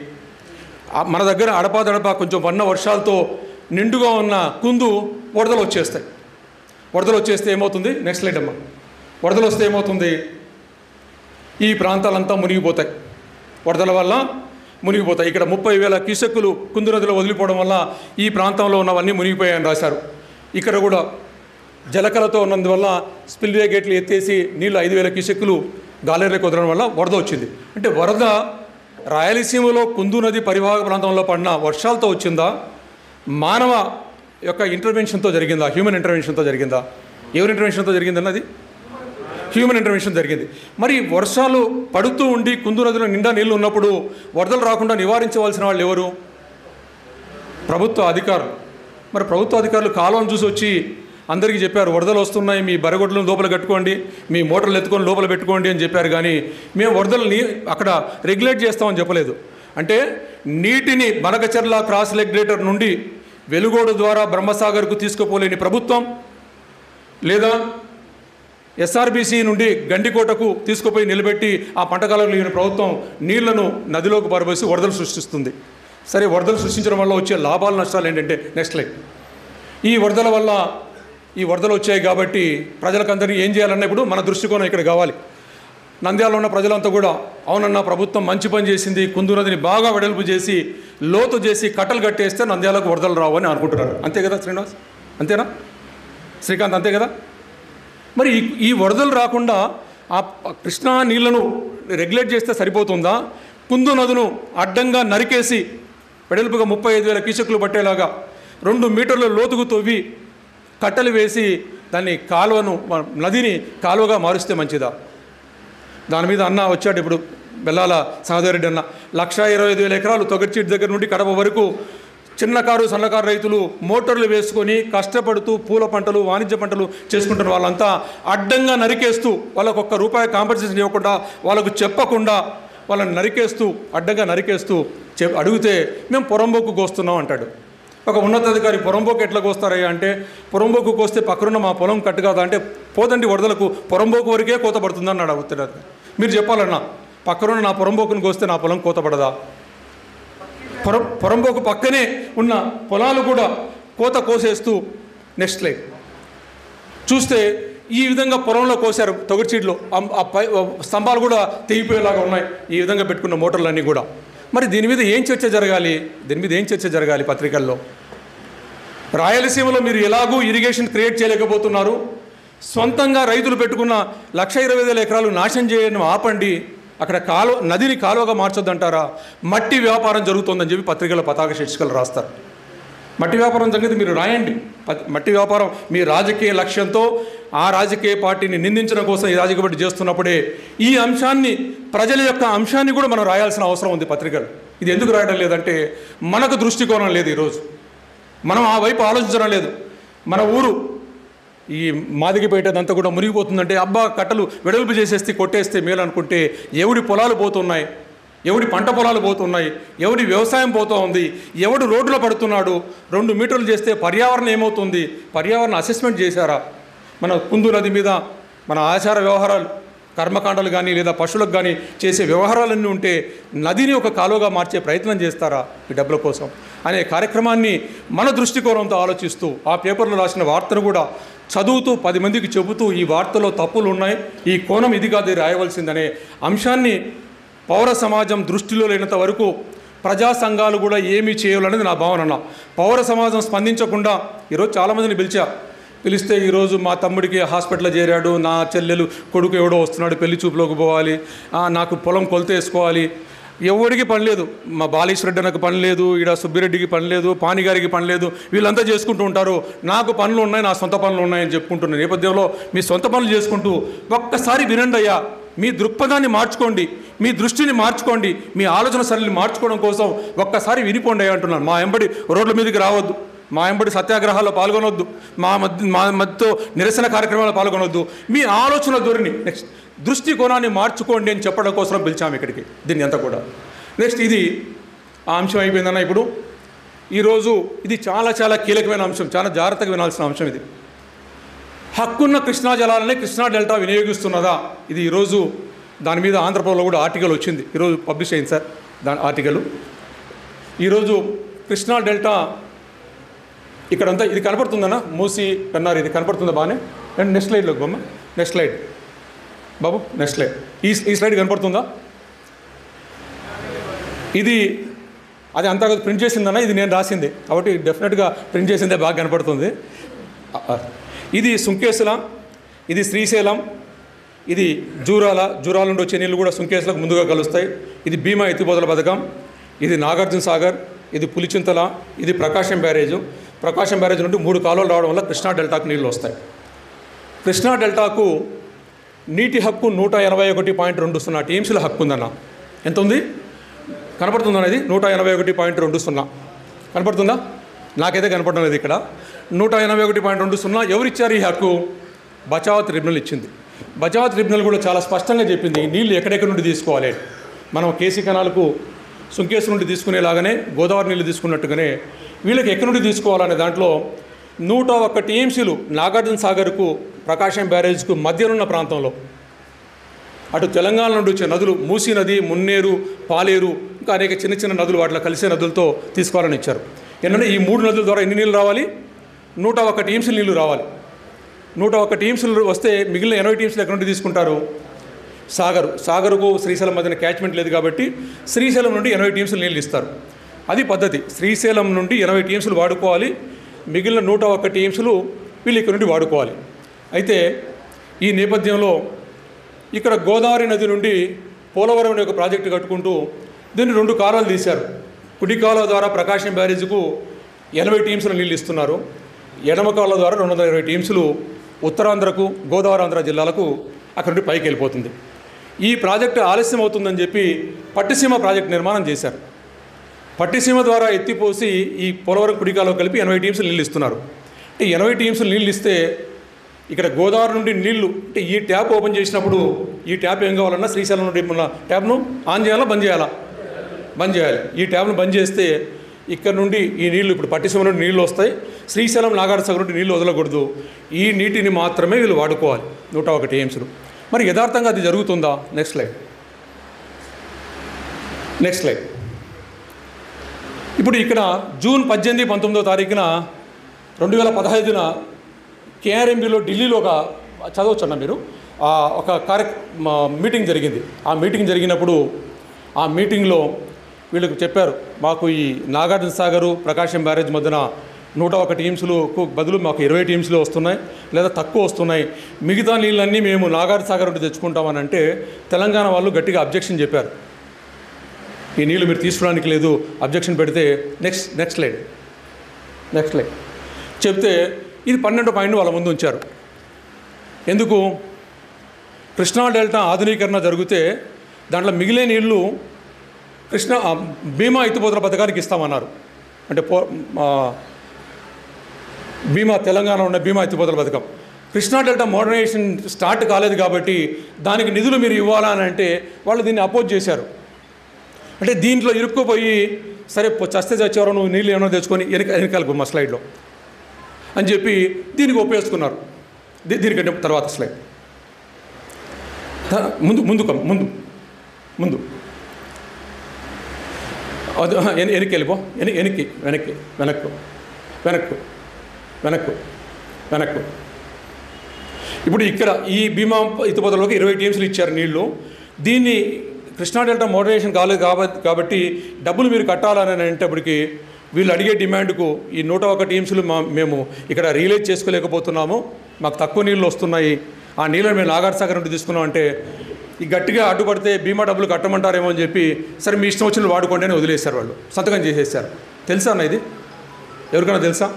మన దగ్గర అడపాదడపా కొంచెం వర్షాలతో నిండుగా ఉన్న కుందు వరదలు వచ్చేస్తాయి. వరదలు వచ్చేస్తే ఏమవుతుంది, నెక్స్ట్ లైట్ అమ్మ, వరదలు వస్తే ఏమవుతుంది, ఈ ప్రాంతాలంతా మునిగిపోతాయి. వరదల వల్ల మునిగిపోతాయి. ఇక్కడ 30,000 క్యూసెక్కులు కుందు నదిలో వదిలిపోవడం వల్ల ఈ ప్రాంతంలో ఉన్నవన్నీ మునిగిపోయాయని రాశారు. ఇక్కడ కూడా జలకలతో ఉన్నందువల్ల స్పిల్వే గేట్లు ఎత్తేసి నీళ్ళు 5,000 క్యూసెక్కులు గాలేరులోకి వదలడం వల్ల వరద వచ్చింది. అంటే వరద రాయలసీమలో కుందు నది పరివాహక ప్రాంతంలో పడిన వర్షాలతో వచ్చిందా, మానవ యొక్క ఇంటర్వెన్షన్తో జరిగిందా, హ్యూమన్ ఇంటర్వెన్షన్తో జరిగిందా? ఎవరి ఇంటర్వెన్షన్తో జరిగిందన్నది హ్యూమన్ ఇంటర్వెన్షన్ జరిగింది. మరి వర్షాలు పడుతూ ఉండి కుందు నదిలో నిండా నీళ్ళు ఉన్నప్పుడు వరదలు రాకుండా నివారించవలసిన వాళ్ళు ఎవరు? ప్రభుత్వ అధికారులు. మరి ప్రభుత్వ అధికారులు కాలువను చూసి వచ్చి అందరికీ చెప్పారు, వరదలు వస్తున్నాయి, మీ బరగొడ్లను లోపల కట్టుకోండి, మీ మోటార్లు ఎత్తుకొని లోపల పెట్టుకోండి అని చెప్పారు. కానీ మేము వరదలని అక్కడ రెగ్యులేట్ చేస్తామని చెప్పలేదు. అంటే నీటిని బనకచెర్ల క్రాస్ రెగ్యులేటర్ నుండి వెలుగోడు ద్వారా బ్రహ్మసాగర్కు తీసుకుపోలేని ప్రభుత్వం, లేదా ఎస్ఆర్బీసీ నుండి గండికోటకు తీసుకుపోయి నిలబెట్టి ఆ పంటకాలంలో లేని ప్రభుత్వం నీళ్లను నదిలోకి పారబోసి వరదలు సృష్టిస్తుంది. సరే, వరదలు సృష్టించడం వల్ల వచ్చే లాభాలు నష్టాలు ఏంటంటే నెక్స్ట్ లైక్, ఈ వరదల వల్ల ఈ వరదలు వచ్చాయి కాబట్టి ప్రజలకందరినీ ఏం చేయాలన్నా ఇప్పుడు మన దృష్టికోణం ఇక్కడ కావాలి. నంద్యాలలో ఉన్న ప్రజలంతా కూడా అవునన్నా ప్రభుత్వం మంచి పని చేసింది, కుందు నదిని బాగా వెడల్పు చేసి లోతు చేసి కట్టలు కట్టేస్తే నంద్యాలకు వరదలు రావు అని అనుకుంటున్నారు. అంతే కదా శ్రీనివాస్? అంతేనా శ్రీకాంత్? అంతే కదా. మరి ఈ వరదలు రాకుండా ఆ కృష్ణా నీళ్లను రెగ్యులేట్ చేస్తే సరిపోతుందా? కుందు నదును అడ్డంగా నరికేసి వెడల్పుగా 35,000 క్యూసెక్కులు పట్టేలాగా 2 మీటర్ల లోతుకు తవ్వి కట్టలు వేసి దాన్ని నదిని కాలువగా మారుస్తే మంచిదా? దాని మీద అన్న వచ్చాడు ఇప్పుడు, బెల్లాల సహోదరెడ్డి అన్న. 1,25,000 ఎకరాలు తొగర్చీటి దగ్గర నుండి కడప వరకు చిన్నకారు సన్నకారు రైతులు మోటార్లు వేసుకొని కష్టపడుతూ పూల పంటలు, వాణిజ్య పంటలు చేసుకుంటున్న వాళ్ళంతా అడ్డంగా నరికేస్తూ, వాళ్ళకు ₹1 కాంపెన్సేషన్ ఇవ్వకుండా, వాళ్ళకు చెప్పకుండా వాళ్ళని నరికేస్తూ, అడ్డంగా నరికేస్తూ అడిగితే మేము పొరంబోకు కోస్తున్నాం అంటాడు. ఒక ఉన్నతాధికారి పొరంబోకు ఎట్లా కోస్తారయ్యా అంటే, పొరంబోకు కోస్తే పక్కనున్న మా పొలం కట్టు కాదా అంటే, పోదండి వరదలకు పొరంబోకు వరకే కోత పడుతుందని అన్నాడు అడుగుతున్నాడు. మీరు చెప్పాలన్నా, పక్కనున్న నా పొరంబోకుని కోస్తే నా పొలం కోత పడదా? పొరంబోకు పక్కనే ఉన్న పొలాలు కూడా కోత కోసేస్తూ నెక్స్ట్ లైన్ చూస్తే ఈ విధంగా పొలంలో కోసారు. తొగర్చీట్లో స్తంభాలు కూడా తెగిపోయేలాగా ఉన్నాయి ఈ విధంగా పెట్టుకున్న మోటార్లన్నీ కూడా. మరి దీని మీద ఏం చర్చ జరగాలి? పత్రికల్లో రాయలసీమలో మీరు ఎలాగూ ఇరిగేషన్ క్రియేట్ చేయలేకపోతున్నారు, సొంతంగా రైతులు పెట్టుకున్న 1,20,000 ఎకరాలు నాశనం చేయడం ఆపండి, అక్కడ నదిని కాలువగా మార్చొద్దంటారా? మట్టి వ్యాపారం జరుగుతుందని చెప్పి పత్రికల పతాక శీర్షికలు రాస్తారు. మట్టి వ్యాపారం సంగతి మీరు రాయండి. మట్టి వ్యాపారం మీ రాజకీయ లక్ష్యంతో ఆ రాజకీయ పార్టీని నిందించడం కోసం ఈ రాజకీయ పార్టీ చేస్తున్నప్పుడే ఈ అంశాన్ని, ప్రజల యొక్క అంశాన్ని కూడా మనం రాయాల్సిన అవసరం ఉంది పత్రికలు. ఇది ఎందుకు రాయడం లేదంటే మనకు దృష్టికోణం లేదు. ఈరోజు మనం ఆ వైపు ఆలోచించడం లేదు. మన ఊరు ఈ మాదిగిపేటదంతా కూడా మునిగిపోతుందంటే అబ్బా కట్టలు వెడల్పు చేసేస్తే కొట్టేస్తే మేలు అనుకుంటే ఎవడి పొలాలు పోతున్నాయి, ఎవడి పంట పొలాలు పోతున్నాయి, ఎవడి వ్యవసాయం పోతూ ఉంది, ఎవడు రోడ్లో పడుతున్నాడు. 2 మీటర్లు చేస్తే పర్యావరణం ఏమవుతుంది? పర్యావరణ అసెస్మెంట్ చేశారా? మన కుందు నది మీద మన ఆచార వ్యవహారాలు, కర్మకాండలు కానీ లేదా పశువులకు కానీ చేసే వ్యవహారాలన్నీ ఉంటే నదిని ఒక కాలువగా మార్చే ప్రయత్నం చేస్తారా ఈ డబ్బుల కోసం అనే కార్యక్రమాన్ని మన దృష్టికోణంతో ఆలోచిస్తూ ఆ పేపర్లో రాసిన వార్తను కూడా చదువుతూ 10 మందికి చెబుతూ ఈ వార్తలో తప్పులు ఉన్నాయి, ఈ కోణం ఇది కాదు రాయవలసిందనే అంశాన్ని పౌర సమాజం దృష్టిలో లేనంత వరకు ప్రజా సంఘాలు కూడా ఏమీ చేయాలనేది నా భావన. పౌర సమాజం స్పందించకుండా ఈరోజు చాలామందిని పిలిస్తే ఈరోజు మా తమ్ముడికి హాస్పిటల్లో చేరాడు, నా చెల్లెలు కొడుకు ఎవడో వస్తున్నాడు, పెళ్లి చూపులోకి పోవాలి, నాకు పొలం కొలత వేసుకోవాలి, ఎవరికి పని లేదు. మా బాలీశ్వరెడ్డి నాకు పని లేదు, ఈడ సుబ్బిరెడ్డికి పని లేదు, పానిగారికి పని లేదు, వీళ్ళంతా చేసుకుంటూ ఉంటారు. నాకు పనులు ఉన్నాయి, నా సొంత పనులు ఉన్నాయని చెప్పుకుంటున్న నేపథ్యంలో మీ సొంత పనులు చేసుకుంటూ ఒక్కసారి వినండి అయ్యా, మీ దృక్పథాన్ని మార్చుకోండి, మీ దృష్టిని మార్చుకోండి, మీ ఆలోచన సరళిని మార్చుకోవడం కోసం ఒక్కసారి వినిపోండి అయ్యా అంటున్నాను. మా ఎంబడి రోడ్ల మీదకి రావద్దు, మా ఎంబడి సత్యాగ్రహాల్లో పాల్గొనవద్దు, మా మధ్యతో నిరసన కార్యక్రమాల్లో పాల్గొనవద్దు, మీ ఆలోచన ధోరణి నెక్స్ట్ దృష్టికోణాన్ని మార్చుకోండి అని చెప్పడం కోసం పిలిచాము ఇక్కడికి దీన్ని అంతా కూడా. నెక్స్ట్ ఇది ఆ అంశం అయిపోయిందన్న. ఇప్పుడు ఈరోజు ఇది చాలా చాలా కీలకమైన అంశం, చాలా జాగ్రత్తగా వినాల్సిన అంశం ఇది. హక్కున్న కృష్ణా జలాలని కృష్ణా డెల్టా వినియోగిస్తున్నదా? ఇది ఈరోజు దాని మీద ఆంధ్రప్రదేశ్లో కూడా ఆర్టికల్ వచ్చింది, ఈరోజు పబ్లిష్ అయింది సార్ దాని ఆర్టికల్. ఈరోజు కృష్ణా డెల్టా ఇక్కడంతా ఇది కనపడుతుందన్న, మూసి పెన్నారు, ఇది కనపడుతుందా బాగానే? అండ్ నెక్స్ట్ స్లైడ్లోకి బొమ్మ, నెక్స్ట్ స్లైడ్ బాబు, నెక్స్ట్ స్లైడ్. ఈ స్లైడ్ కనపడుతుందా? ఇది అది అంతా ప్రింట్ చేసిందన్న, ఇది నేను రాసింది కాబట్టి డెఫినెట్గా ప్రింట్ చేసిందే బాగా కనపడుతుంది. ఇది సుంకేసుల, ఇది శ్రీశైలం, ఇది జూరాల నుండి వచ్చే నీళ్ళు కూడా సుంకేసులకు ముందుగా కలుస్తాయి. ఇది భీమా ఎత్తిపోతల పథకం, ఇది నాగార్జున సాగర్, ఇది పులిచింతల, ఇది ప్రకాశం బ్యారేజు. ప్రకాశం బ్యారేజ్ నుండి 3 కాలువలు రావడం వల్ల కృష్ణా డెల్టాకు నీళ్ళు వస్తాయి. కృష్ణా డెల్టాకు నీటి హక్కు 181.20 టీఎంసీల హక్కు ఉందన్న. ఎంత ఉంది కనపడుతుందన్న? ఇది 181.20 కనపడుతుందా? నాకైతే కనపడడం లేదు ఇక్కడ. 181.20 ఎవరిచ్చారు ఈ హక్కు? బచావ్ ట్రిబ్యునల్ ఇచ్చింది. బచావ్ ట్రిబ్యునల్ కూడా చాలా స్పష్టంగా చెప్పింది నీళ్ళు ఎక్కడెక్కడి నుండి తీసుకోవాలి. మనం కేసీ కెనాల్కు సుంకేసు నుండి తీసుకునేలాగానే గోదావరి నీళ్ళు తీసుకున్నట్టుగానే వీళ్ళకి ఎక్కడి నుండి తీసుకోవాలనే దాంట్లో 101 టీఎంసీలు నాగార్జున సాగర్కు ప్రకాశం బ్యారేజ్కు మధ్యనున్న ప్రాంతంలో అటు తెలంగాణ నుండి వచ్చే నదులు మూసీ నది, మున్నేరు, పాలేరు, ఇంకా అనేక చిన్న చిన్న నదులు వాటిలో కలిసే నదులతో తీసుకోవాలని ఇచ్చారు. ఏంటంటే ఈ 3 నదుల ద్వారా ఎన్ని నీళ్ళు రావాలి? 101 టీఎంసీలు నీళ్ళు రావాలి. 101 టీఎంసీలు వస్తే మిగిలిన 80 టీఎంసీలు ఎక్కడి నుండి తీసుకుంటారు? సాగరుకు శ్రీశైలం మధ్యన క్యాచ్మెంట్ లేదు కాబట్టి శ్రీశైలం నుండి 80 టీఎంసీలు నీళ్ళు ఇస్తారు. అది పద్ధతి. శ్రీశైలం నుండి 80 టీఎంసీలు వాడుకోవాలి, మిగిలిన 101 టీఎంసీలు వీళ్ళు ఇక్కడ నుండి వాడుకోవాలి. అయితే ఈ నేపథ్యంలో ఇక్కడ గోదావరి నది నుండి పోలవరం అనే ఒక ప్రాజెక్టు కట్టుకుంటూ దీన్ని 2 కాలువలు తీశారు. కుడి కాలువ ద్వారా ప్రకాశం బ్యారేజ్కు 80 టీఎంసీలు నీళ్ళు ఇస్తున్నారు. ఎడమ కాలువ ద్వారా 220 టీఎంసీలు ఉత్తరాంధ్రకు, గోదావరి ఆంధ్ర జిల్లాలకు అక్కడ నుండి పైకి వెళ్ళిపోతుంది. ఈ ప్రాజెక్టు ఆలస్యం అవుతుందని చెప్పి పట్టిసీమ ప్రాజెక్టు నిర్మాణం చేశారు. పట్టిసీమ ద్వారా ఎత్తిపోసి ఈ పోలవరం కుడికాలో కలిపి 80 టీఎంసీలు నీళ్ళు ఇస్తున్నారు. అంటే 80 టీఎంసీలు నీళ్ళు ఇస్తే ఇక్కడ గోదావరి నుండి నీళ్లు అంటే ఈ ట్యాప్ ఓపెన్ చేసినప్పుడు ఈ ట్యాప్ ఏం కావాలన్నా శ్రీశైలం నుండి ఉన్న ట్యాప్ను ఆన్ చేయాలా, బంద్ చేయాలా? బంద్ చేయాలి. ఈ ట్యాప్ను బంద్ చేస్తే ఇక్కడ నుండి ఈ నీళ్లు ఇప్పుడు పట్టిసీమ నుండి నీళ్ళు వస్తాయి. శ్రీశైలం నాగార్జున సాగర్ నుండి నీళ్ళు వదలకూడదు. ఈ నీటిని మాత్రమే వీళ్ళు వాడుకోవాలి 101 టీఎంసీలు. మరి యథార్థంగా అది జరుగుతుందా? Next slide. ఇప్పుడు ఇక్కడ జూన్ 18, 19వ తారీఖున 2015న కేఆర్ఎంబీలో ఢిల్లీలో ఒక చదవచ్చన్న మీరు ఒక మీటింగ్ జరిగింది. ఆ మీటింగ్ జరిగినప్పుడు ఆ మీటింగ్లో వీళ్ళకి చెప్పారు, మాకు ఈ నాగార్జున సాగరు ప్రకాశం బ్యారేజ్ మధ్యన 101 టీఎంసీలకు బదులు మాకు 20 టీఎంసీలు వస్తున్నాయి లేదా తక్కువ వస్తున్నాయి, మిగతా నీళ్ళన్నీ మేము నాగార్జున సాగర్ నుండి తెచ్చుకుంటామని అంటే తెలంగాణ వాళ్ళు గట్టిగా అబ్జెక్షన్ చెప్పారు. ఈ నీళ్ళు మీరు తీసుకోవడానికి లేదు, అబ్జెక్షన్ పెడితే నెక్స్ట్ స్లైడ్ చెప్తే ఇది 12 పాయింట్ వాళ్ళ ముందు ఉంచారు. ఎందుకు? కృష్ణా డెల్టా ఆధునీకరణ జరిగితే దాంట్లో మిగిలే నీళ్లు భీమా ఎత్తిపోతల పథకానికి ఇస్తామన్నారు. అంటే భీమా తెలంగాణ ఉన్న భీమా ఎత్తిపోతల పథకం కృష్ణా డెల్టా మోడర్నైజేషన్ స్టార్ట్ కాలేదు కాబట్టి దానికి నిధులు మీరు ఇవ్వాలని అంటే వాళ్ళు దీన్ని అపోజ్ చేశారు. అంటే దీంట్లో ఇరుక్కుపోయి సరే చస్తే చచ్చేవారు నువ్వు నీళ్ళు ఏమైనా తెచ్చుకొని వెనకాలకు మా స్లైడ్లో అని చెప్పి దీనికి ఒప్పేసుకున్నారు. దీనికంటే తర్వాత స్లైడ్ ముందు అది వెనక్కి వెళ్ళిపో, వెనక్కు. ఇప్పుడు ఇక్కడ ఈ భీమా ఎత్తిపోతలలోకి 20 టీఎంసీలు ఇచ్చారు నీళ్లు. దీన్ని కృష్ణా డెల్టా మోడరేషన్ కాలేదు కాబట్టి డబ్బులు మీరు కట్టాలని అనేటప్పటికి వీళ్ళు అడిగే డిమాండ్కు ఈ 101 టీఎంసీలు మేము ఇక్కడ రియలైజ్ చేసుకోలేకపోతున్నాము, మాకు తక్కువ నీళ్ళు వస్తున్నాయి, ఆ నీళ్ళని మేము నాగార్జున సాగర్ నుండి తీసుకున్నాం అంటే ఈ గట్టిగా అడ్డుపడితే భీమా డబ్బులు కట్టమంటారేమో అని చెప్పి సరే మీ ఇష్టం వచ్చిన వాడుకోండి అని వదిలేశారు. వాళ్ళు సంతకం చేసేసారు. తెలుసా అన్న ఇది? ఎవరికైనా తెలుసా?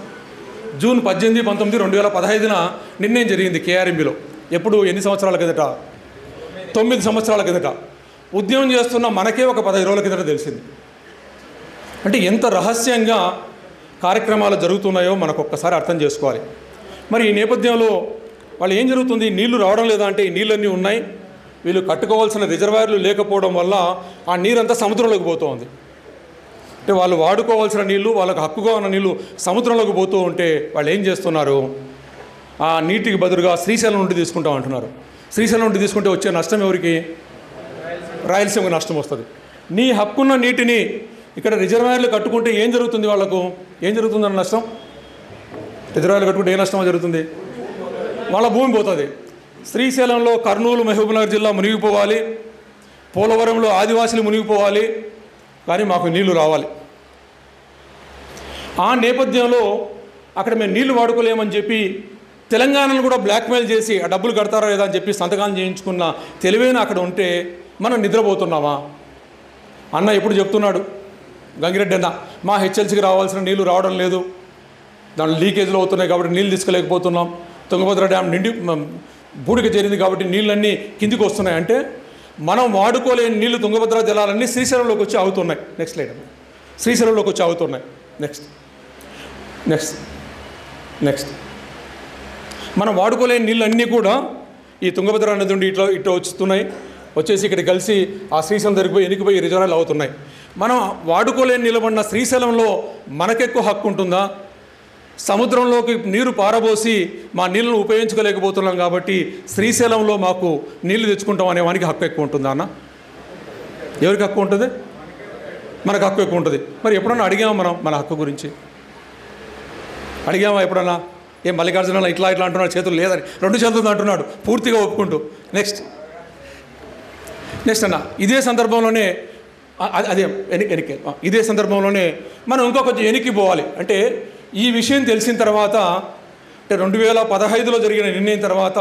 జూన్ 18, 19, 2015న నిర్ణయం జరిగింది కేఆర్ఎంబీలో. ఎప్పుడు? ఎన్ని సంవత్సరాల కిందట? 9 సంవత్సరాల కిందట. ఉద్యమం చేస్తున్న మనకే ఒక 15 రోజుల కిందట తెలిసింది. అంటే ఎంత రహస్యంగా కార్యక్రమాలు జరుగుతున్నాయో మనకు ఒక్కసారి అర్థం చేసుకోవాలి. మరి ఈ నేపథ్యంలో వాళ్ళు ఏం జరుగుతుంది, నీళ్లు రావడం లేదా అంటే ఈ నీళ్ళన్నీ ఉన్నాయి, వీళ్ళు కట్టుకోవాల్సిన రిజర్వాయర్లు లేకపోవడం వల్ల ఆ నీరంతా సముద్రంలోకి పోతూ ఉంది. అంటే వాళ్ళు వాడుకోవాల్సిన నీళ్లు, వాళ్ళకు హక్కుగా ఉన్న నీళ్లు సముద్రంలోకి పోతూ ఉంటే వాళ్ళు ఏం చేస్తున్నారు, ఆ నీటికి బదులుగా శ్రీశైలం నుండి తీసుకుంటాం అంటున్నారు. శ్రీశైలం నుండి తీసుకుంటే వచ్చే నష్టం ఎవరికి? రాయలసీమకు నష్టం వస్తుంది. నీ హక్కున్న నీటిని ఇక్కడ రిజర్వాయర్లు కట్టుకుంటే ఏం జరుగుతుంది, వాళ్ళకు ఏం జరుగుతుందన్న నష్టం? రిజర్వాయర్లు కట్టుకుంటే ఏ నష్టమో జరుగుతుంది, వాళ్ళ భూమి పోతుంది. శ్రీశైలంలో కర్నూలు, మహబూబ్నగర్ జిల్లా మునిగిపోవాలి, పోలవరంలో ఆదివాసులు మునిగిపోవాలి, కానీ మాకు నీళ్లు రావాలి. ఆ నేపథ్యంలో అక్కడ మేము నీళ్లు వాడుకోలేమని చెప్పి తెలంగాణను కూడా బ్లాక్మెయిల్ చేసి ఆ డబ్బులు కడతారా లేదా అని చెప్పి సంతకాలు చేయించుకున్న తెలివైన అక్కడ ఉంటే మనం నిద్రపోతున్నామా? అన్న ఎప్పుడు చెప్తున్నాడు, గంగిరెడ్డి అన్న, మా హెచ్ఎల్సీకి రావాల్సిన నీళ్లు రావడం లేదు, దాంట్లో లీకేజ్లు అవుతున్నాయి కాబట్టి నీళ్ళు తీసుకోలేకపోతున్నాం, తుంగభద్ర డ్యామ్ నిండి బూడిక చేరింది కాబట్టి నీళ్ళన్నీ కిందికి వస్తున్నాయి. అంటే మనం వాడుకోలేని నీళ్లు తుంగభద్ర జలాలన్నీ శ్రీశైలంలోకి వచ్చి అవుతున్నాయి. నెక్స్ట్ లైట్, శ్రీశైలంలోకి వచ్చి అవుతున్నాయి. నెక్స్ట్ నెక్స్ట్ నెక్స్ట్ మనం వాడుకోలేని నీళ్ళు అన్నీ కూడా ఈ తుంగభద్ర నది నుండి ఇట్లా వస్తున్నాయి, వచ్చేసి ఇక్కడ కలిసి ఆ శ్రీశైలం దగ్గరికి ఎనికిపోయి రిజర్వాయర్లు అవుతున్నాయి. మనం వాడుకోలేని నిలబడిన శ్రీశైలంలో మనకెక్కువ హక్కు ఉంటుందా? సముద్రంలోకి నీరు పారబోసి మా నీళ్ళను ఉపయోగించుకోలేకపోతున్నాం కాబట్టి శ్రీశైలంలో మాకు నీళ్లు తెచ్చుకుంటాం అనే వానికి హక్కు ఎక్కువ ఉంటుందా అన్న? ఎవరికి హక్కు ఉంటుంది? మనకు హక్కు ఎక్కువ ఉంటుంది. మరి ఎప్పుడన్నా అడిగామా మనం మన హక్కు గురించి? అడిగామా ఎప్పుడన్నా? ఏం మల్లికార్జున ఇట్లా అంటున్నాడు, చేతులు లేదని 2 చేతులు అంటున్నాడు పూర్తిగా ఒప్పుకుంటూ. నెక్స్ట్ అన్న ఇదే సందర్భంలోనే అదే వెనక్కి ఇదే సందర్భంలోనే మనం ఇంకా కొంచెం వెనక్కి పోవాలి. అంటే ఈ విషయం తెలిసిన తర్వాత, అంటే 2015లో జరిగిన నిర్ణయం తర్వాత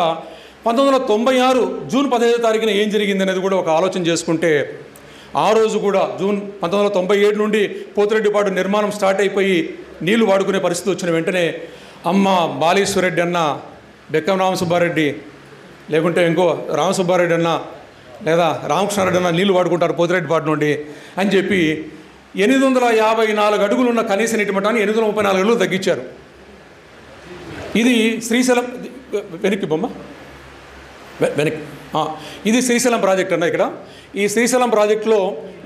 1996 జూన్ 15వ తారీఖున ఏం జరిగింది అనేది కూడా ఒక ఆలోచన చేసుకుంటే, ఆ రోజు కూడా జూన్ 1997 నుండి పోతిరెడ్డిపాడు నిర్మాణం స్టార్ట్ అయిపోయి నీళ్లు వాడుకునే పరిస్థితి వచ్చిన వెంటనే అమ్మ బాలీశ్వరెడ్డి అన్న, బెక్కం రామసుబ్బారెడ్డి, లేకుంటే ఇంకో రామసుబ్బారెడ్డి అన్న లేదా రామకృష్ణారెడ్డి అన్న నీళ్లు వాడుకుంటారు పోతిరెడ్డిపాడు నుండి అని చెప్పి 854 అడుగులు ఉన్న కనీస నీటి మట్టాన్ని 834 అడుగులు తగ్గించారు. ఇది శ్రీశైలం వెనక్కి బొమ్మ వెనక్కి ఇది శ్రీశైలం ప్రాజెక్ట్ అన్న. ఇక్కడ ఈ శ్రీశైలం ప్రాజెక్టులో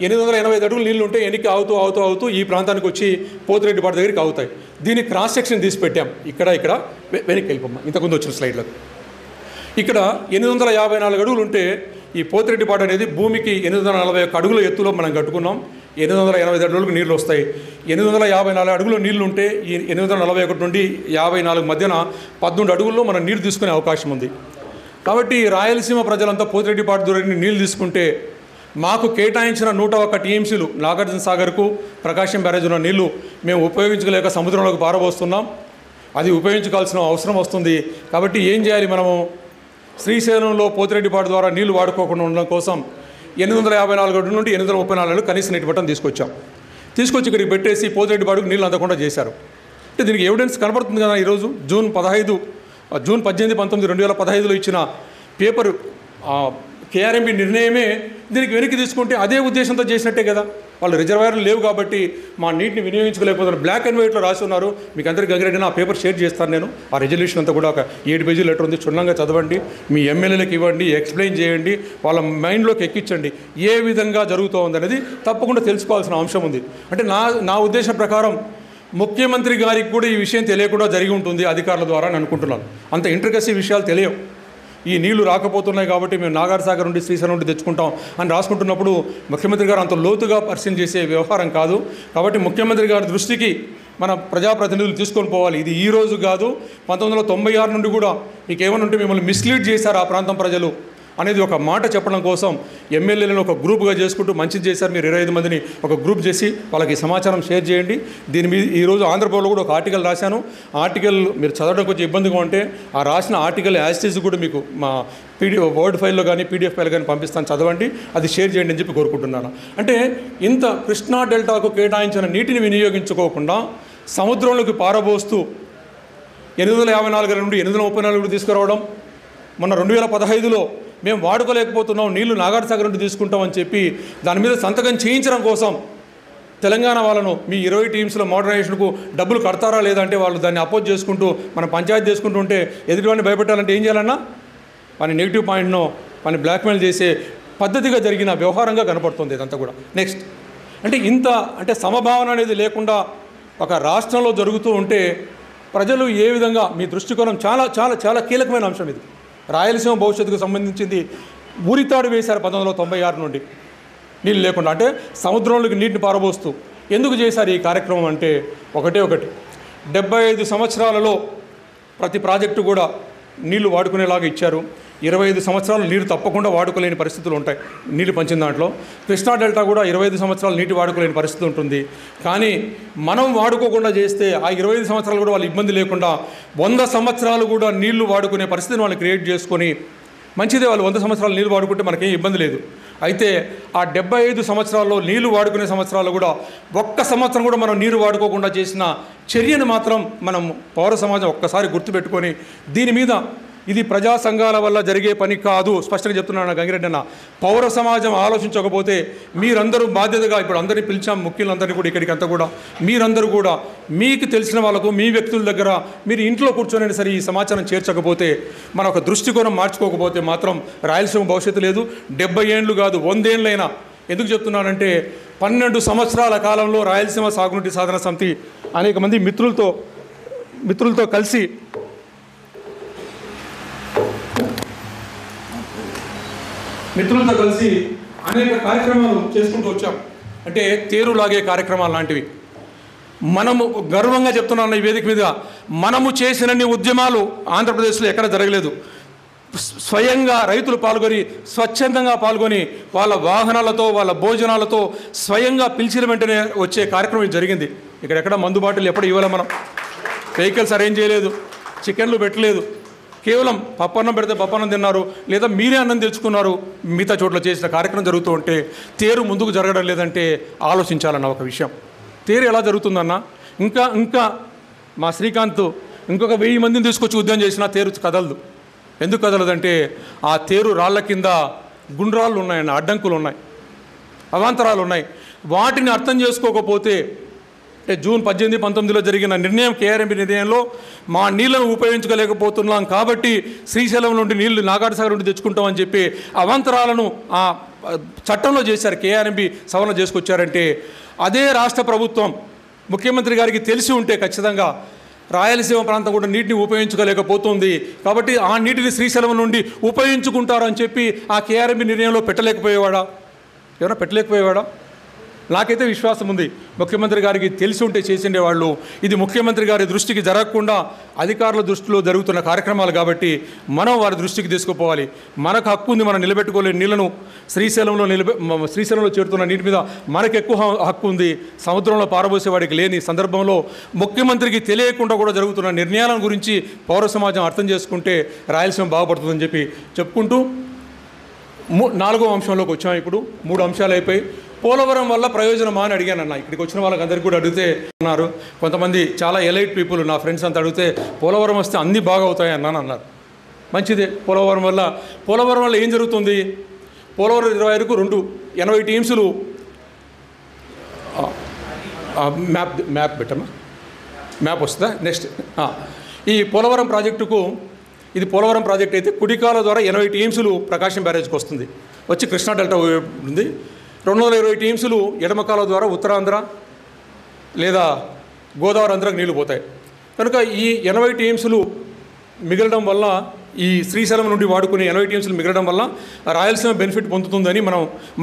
885 అడుగులు నీళ్ళు ఉంటే వెనక్కి అవుతూ ఈ ప్రాంతానికి వచ్చి పోతిరెడ్డిపాడు దగ్గరికి అవుతాయి. దీన్ని క్రాస్ సెక్షన్ తీసి పెట్టాం. ఇక్కడ వెనక్కి వెళ్ళిపోమ్మ, ఇంతకుముందు వచ్చిన స్లైడ్లో. ఇక్కడ 854 అడుగులు ఉంటే ఈ పోతిరెడ్డిపాడు అనేది భూమికి 841 అడుగుల ఎత్తులో మనం కట్టుకున్నాం. 885 అడుగులకు నీళ్ళు వస్తాయి. 854 అడుగులు నీళ్లు ఉంటే ఈ 841 నుండి 54 మధ్యన 12 అడుగుల్లో మనం నీరు తీసుకునే అవకాశం ఉంది. కాబట్టి రాయలసీమ ప్రజలంతా పోతిరెడ్డిపాడు దూరం నీళ్ళు తీసుకుంటే మాకు కేటాయించిన 101 టీఎంసీలు నాగార్జున సాగర్కు, ప్రకాశం బ్యారేజ్ ఉన్న నీళ్లు మేము ఉపయోగించుకోలేక సముద్రంలోకి పారబోస్తున్నాం. అది ఉపయోగించుకోవాల్సిన అవసరం వస్తుంది. కాబట్టి ఏం చేయాలి మనము? శ్రీశైలంలో పోతిరెడ్డిపాడు ద్వారా నీళ్లు వాడుకోకుండా ఉండడం కోసం 854 నుండి 834 కనీస నీటి మట్టం తీసుకొచ్చి ఇక్కడికి పెట్టేసి పోతిరెడ్డిపాడుకు నీళ్ళు అందకుండా చేశారు. అంటే దీనికి ఎవిడెన్స్ కనబడుతుంది కదా. ఈరోజు జూన్ 18, 19, 2015లో ఇచ్చిన పేపర్ కేఆర్ఎంబీ నిర్ణయమే దీనికి వెనక్కి తీసుకుంటే అదే ఉద్దేశంతో చేసినట్టే కదా. వాళ్ళు రిజర్వాయర్లు లేవు కాబట్టి మా నీటిని వినియోగించుకోలేకపోతున్నారు. బ్లాక్ అండ్ వైట్లో రాసి ఉన్నారు. మీకు అందరికీ గంగిరెడ్డి ఆ పేపర్ షేర్ చేస్తాను నేను. ఆ రెజల్యూషన్ అంతా కూడా ఒక 7 పేజీ లెటర్ ఉంది. క్షుణ్ణంగా చదవండి, మీ ఎమ్మెల్యేలకు ఇవ్వండి, ఎక్స్ప్లెయిన్ చేయండి, వాళ్ళ మైండ్లోకి ఎక్కించండి ఏ విధంగా జరుగుతూ ఉందనేది తప్పకుండా తెలుసుకోవాల్సిన అంశం ఉంది. అంటే నా ఉద్దేశం ప్రకారం ముఖ్యమంత్రి గారికి కూడా ఈ విషయం తెలియకుండా జరిగి ఉంటుంది అధికారుల ద్వారా అని అనుకుంటున్నాను. అంత ఇంట్రికసీ విషయాలు తెలియవు. ఈ నీళ్లు రాకపోతున్నాయి కాబట్టి మేము నాగార్జున నుండి శ్రీశైలం నుండి తెచ్చుకుంటాం అని రాసుకుంటున్నప్పుడు ముఖ్యమంత్రి గారు అంత లోతుగా పరిశీలన చేసే వ్యవహారం కాదు. కాబట్టి ముఖ్యమంత్రి గారి దృష్టికి మన ప్రజాప్రతినిధులు తీసుకొని పోవాలి. ఇది ఈ రోజు కాదు, 1996 నుండి కూడా మీకు ఏమైనా ఉంటే మిమ్మల్ని మిస్లీడ్ చేశారు ఆ ప్రాంతం ప్రజలు అనేది ఒక మాట చెప్పడం కోసం ఎమ్మెల్యేలను ఒక గ్రూప్గా చేసుకుంటూ మంచిది చేశారు. మీరు 25 మందిని ఒక గ్రూప్ చేసి వాళ్ళకి సమాచారం షేర్ చేయండి. దీని మీద ఈరోజు ఆంధ్రప్రభలో కూడా ఒక ఆర్టికల్ రాశాను. ఆర్టికల్ మీరు చదవడం కొంచెం ఇబ్బందిగా ఉంటే ఆ రాసిన ఆర్టికల్ యాజిటీస్ కూడా మీకు మా వర్డ్ ఫైల్లో కానీ PDF ఫైల్ కానీ పంపిస్తాను, చదవండి, అది షేర్ చేయండి అని చెప్పి కోరుకుంటున్నాను. అంటే ఇంత కృష్ణా డెల్టాకు కేటాయించిన నీటిని వినియోగించుకోకుండా సముద్రంలోకి పారబోస్తూ 854 నుండి 834 తీసుకురావడం, మొన్న 2015లో మేము వాడుకోలేకపోతున్నాం, నీళ్లు నాగార్జున నుండి తీసుకుంటామని చెప్పి దాని మీద సంతకం చేయించడం కోసం తెలంగాణ వాళ్ళను మీ 20 టీమ్స్లో మోడర్నైజేషన్కు డబ్బులు కడతారా లేదా అంటే వాళ్ళు దాన్ని అపోజ్ చేసుకుంటూ మనం పంచాయతీ చేసుకుంటూ ఉంటే ఎదుటివాడిని భయపెట్టాలంటే ఏం చేయాలన్నా వాని నెగిటివ్ పాయింట్ను వాని బ్లాక్మెయిల్ చేసే పద్ధతిగా జరిగిన వ్యవహారంగా కనపడుతుంది ఇదంతా కూడా. నెక్స్ట్ అంటే ఇంత అంటే సమభావన అనేది లేకుండా ఒక రాష్ట్రంలో జరుగుతూ ఉంటే ప్రజలు ఏ విధంగా మీ దృష్టికోణం చాలా చాలా చాలా కీలకమైన అంశం ఇది. రాయలసీమ భవిష్యత్తుకు సంబంధించింది ఊరితాడు వేశారు 1996 నుండి నీళ్ళు లేకుండా, అంటే సముద్రంలోకి నీటిని పారబోస్తూ. ఎందుకు చేశారు ఈ కార్యక్రమం అంటే ఒకటి 75 సంవత్సరాలలో ప్రతి ప్రాజెక్టు కూడా నీళ్లు వాడుకునేలాగా ఇచ్చారు. 25 సంవత్సరాలు నీరు తప్పకుండా వాడుకోలేని పరిస్థితులు ఉంటాయి నీళ్ళు పంచిన దాంట్లో. కృష్ణా డెల్టా కూడా 25 సంవత్సరాలు నీటి వాడుకోలేని పరిస్థితి ఉంటుంది. కానీ మనం వాడుకోకుండా చేస్తే ఆ 25 సంవత్సరాలు కూడా వాళ్ళు ఇబ్బంది లేకుండా 100 సంవత్సరాలు కూడా నీళ్లు వాడుకునే పరిస్థితిని వాళ్ళు క్రియేట్ చేసుకొని మంచిదే. వాళ్ళు 100 సంవత్సరాలు నీళ్ళు వాడుకుంటే మనకేం ఇబ్బంది లేదు. అయితే ఆ 75 సంవత్సరాల్లో నీళ్లు వాడుకునే సంవత్సరాలు కూడా ఒక్క సంవత్సరం కూడా మనం నీరు వాడుకోకుండా చేసిన చర్యను మాత్రం మనం పౌర సమాజం ఒక్కసారి గుర్తుపెట్టుకొని దీని మీద ఇది ప్రజా సంఘాల వల్ల జరిగే పని కాదు, స్పష్టంగా చెప్తున్నాను గంగిరెడ్డి అన్న. పౌర సమాజం ఆలోచించకపోతే మీరందరూ బాధ్యతగా ఇప్పుడు అందరినీ పిలిచాం, ముఖ్యులందరినీ కూడా ఇక్కడికి అంతా కూడా మీరందరూ కూడా మీకు తెలిసిన వాళ్ళకు మీ వ్యక్తుల దగ్గర మీరు ఇంట్లో కూర్చొని సరే ఈ సమాచారం చేర్చకపోతే మన ఒక దృష్టికోణం మార్చుకోకపోతే మాత్రం రాయలసీమ భవిష్యత్తు లేదు. 70 ఏళ్ళు కాదు 100 ఏళ్ళైనా. ఎందుకు చెప్తున్నానంటే 12 సంవత్సరాల కాలంలో రాయలసీమ సాగునీటి సాధన సమితి అనేక మంది మిత్రులతో కలిసి అనేక కార్యక్రమాలు చేసుకుంటూ వచ్చాం. అంటే తేరు లాగే కార్యక్రమాలు లాంటివి. మనము గర్వంగా చెప్తున్నాను ఈ వేదిక మీద, మనము చేసినన్ని ఉద్యమాలు ఆంధ్రప్రదేశ్లో ఎక్కడ జరగలేదు. స్వయంగా రైతులు పాల్గొని స్వచ్ఛందంగా పాల్గొని వాళ్ళ వాహనాలతో వాళ్ళ భోజనాలతో స్వయంగా పిలిచిన వెంటనే వచ్చే కార్యక్రమం జరిగింది. ఇక్కడెక్కడ మందు బాటిల్ ఎప్పుడు ఇవ్వాలి, మనం వెహికల్స్ అరేంజ్ చేయలేదు, చికెన్లు పెట్టలేదు, కేవలం పప్పన్నం పెడితే పప్పన్నం తిన్నారు, లేదా మీరే అన్నం తెచ్చుకున్నారు. మిగతా చోట్ల చేసిన కార్యక్రమం జరుగుతూ ఉంటే తేరు ముందుకు జరగడం లేదంటే ఆలోచించాలన్న ఒక విషయం. తేరు ఎలా జరుగుతుందన్న, ఇంకా మా శ్రీకాంత్ ఇంకొక 1000 మందిని తీసుకొచ్చి ఉద్యమం చేసినా తేరు కదలదు. ఎందుకు కదలదంటే ఆ తేరు రాళ్ల కింద గుండ్రాళ్ళు ఉన్నాయన్న, అడ్డంకులు ఉన్నాయి, అవాంతరాలు ఉన్నాయి. వాటిని అర్థం చేసుకోకపోతే జూన్ 18, 19లో జరిగిన నిర్ణయం, కేఆర్ఎంబీ నిర్ణయంలో మా నీళ్లను ఉపయోగించుకోలేకపోతున్నాం కాబట్టి శ్రీశైలం నుండి నీళ్లు నాగార్జునసాగర్ నుండి తెచ్చుకుంటామని చెప్పి అవాంతరాలను ఆ చట్టంలో చేశారు. కేఆర్ఎంబీ సవరణ చేసుకొచ్చారంటే అదే రాష్ట్ర ప్రభుత్వం ముఖ్యమంత్రి గారికి తెలిసి ఉంటే ఖచ్చితంగా రాయలసీమ ప్రాంతం కూడా నీటిని ఉపయోగించుకోలేకపోతుంది కాబట్టి ఆ నీటిని శ్రీశైలం నుండి ఉపయోగించుకుంటారని చెప్పి ఆ కేఆర్ఎంబీ నిర్ణయంలో పెట్టలేకపోయేవాడా? ఏమైనా పెట్టలేకపోయేవాడా? నాకైతే విశ్వాసం ఉంది ముఖ్యమంత్రి గారికి తెలిసి ఉంటే చేసిండేవాళ్ళు. ఇది ముఖ్యమంత్రి గారి దృష్టికి జరగకుండా అధికారుల దృష్టిలో జరుగుతున్న కార్యక్రమాలు కాబట్టి మనం వారి దృష్టికి తీసుకుపోవాలి. మనకు హక్కు ఉంది, మనం నిలబెట్టుకోలేని నీళ్లను శ్రీశైలంలో చేరుతున్న నీటి మీద మనకు ఎక్కువ హక్కు ఉంది. సముద్రంలో పారబోసేవాడికి లేని సందర్భంలో ముఖ్యమంత్రికి తెలియకుండా కూడా జరుగుతున్న నిర్ణయాల గురించి పౌర సమాజం అర్థం చేసుకుంటే రాయలసీమ బాగుపడుతుందని చెప్పి చెప్పుకుంటూ 4వ అంశంలోకి వచ్చాం. ఇప్పుడు 3 అంశాలు అయిపోయి పోలవరం వల్ల ప్రయోజనమా అని అడిగానన్న. ఇక్కడికి వచ్చిన వాళ్ళకి అందరికీ కూడా అడిగితే అన్నారు, కొంతమంది చాలా ఎలైట్ పీపుల్ నా ఫ్రెండ్స్ అంతా అడిగితే పోలవరం వస్తే అన్నీ బాగా అవుతాయి అన్నాను అన్నారు. మంచిదే. పోలవరం వల్ల ఏం జరుగుతుంది? పోలవరం 25కు 80 టీమ్స్లు మ్యాప్ పెట్టమ్మా, మ్యాప్ వస్తుందా? నెక్స్ట్ ఈ పోలవరం ప్రాజెక్టుకు, ఇది పోలవరం ప్రాజెక్ట్ అయితే కుడికాల ద్వారా 80 టీమ్స్లు ప్రకాశం బ్యారేజ్కి వస్తుంది, వచ్చి కృష్ణా డెల్టా ఉంది. 220 టీమ్స్లు ఎడమకాల ద్వారా ఉత్తరాంధ్ర లేదా గోదావరి ఆంధ్రకు నీళ్లు పోతాయి. కనుక ఈ 80 టీమ్స్లు మిగలడం వల్ల, ఈ శ్రీశైలం నుండి వాడుకునే 80 టీమ్స్లు మిగలడం వల్ల రాయలసీమ బెనిఫిట్ పొందుతుందని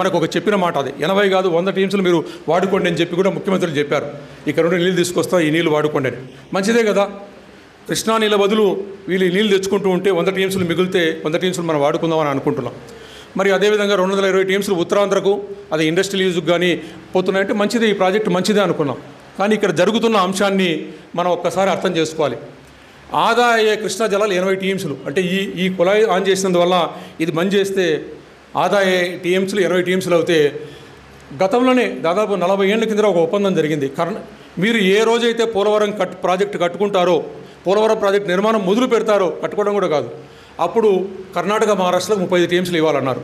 మనకు ఒక చెప్పిన మాట. అది 80 కాదు 100 టీమ్స్లు మీరు వాడుకోండి అని చెప్పి కూడా ముఖ్యమంత్రి చెప్పారు. ఇక్కడ నుండి నీళ్ళు తీసుకొస్తాం, ఈ నీళ్ళు వాడుకోండి అని. మంచిదే కదా. కృష్ణా నీళ్ళ బదులు వీళ్ళు నీళ్ళు తెచ్చుకుంటూ ఉంటే 100 టీమ్స్లు మిగిలితే 100 టీమ్స్లు మనం వాడుకుందామని అనుకుంటున్నాం. మరి అదేవిధంగా 220 టీమ్స్లు ఉత్తరాంధ్రకు, అది ఇండస్ట్రియల్ యూజ్కి కానీ పోతున్నాయంటే మంచిదే, ఈ ప్రాజెక్టు మంచిదే అనుకున్నాం. కానీ ఇక్కడ జరుగుతున్న అంశాన్ని మనం ఒక్కసారి అర్థం చేసుకోవాలి. ఆదా అయ్యే కృష్ణా జలాలు 80 టీమ్స్లు, అంటే ఈ కుళాయి ఆన్ చేసినందువల్ల ఇది బంద్ చేస్తే ఆదా అయ్యే టీమ్స్లు 80 టీమ్స్లు అవుతే, గతంలోనే దాదాపు 40 ఏళ్ల కింద ఒక ఒప్పందం జరిగింది. మీరు ఏ రోజైతే పోలవరం ప్రాజెక్టు కట్టుకుంటారో, పోలవరం ప్రాజెక్టు నిర్మాణం మొదలు పెడతారో, కట్టుకోవడం కూడా కాదు, అప్పుడు కర్ణాటక మహారాష్ట్రలో 35 టీమ్స్లు ఇవ్వాలన్నారు.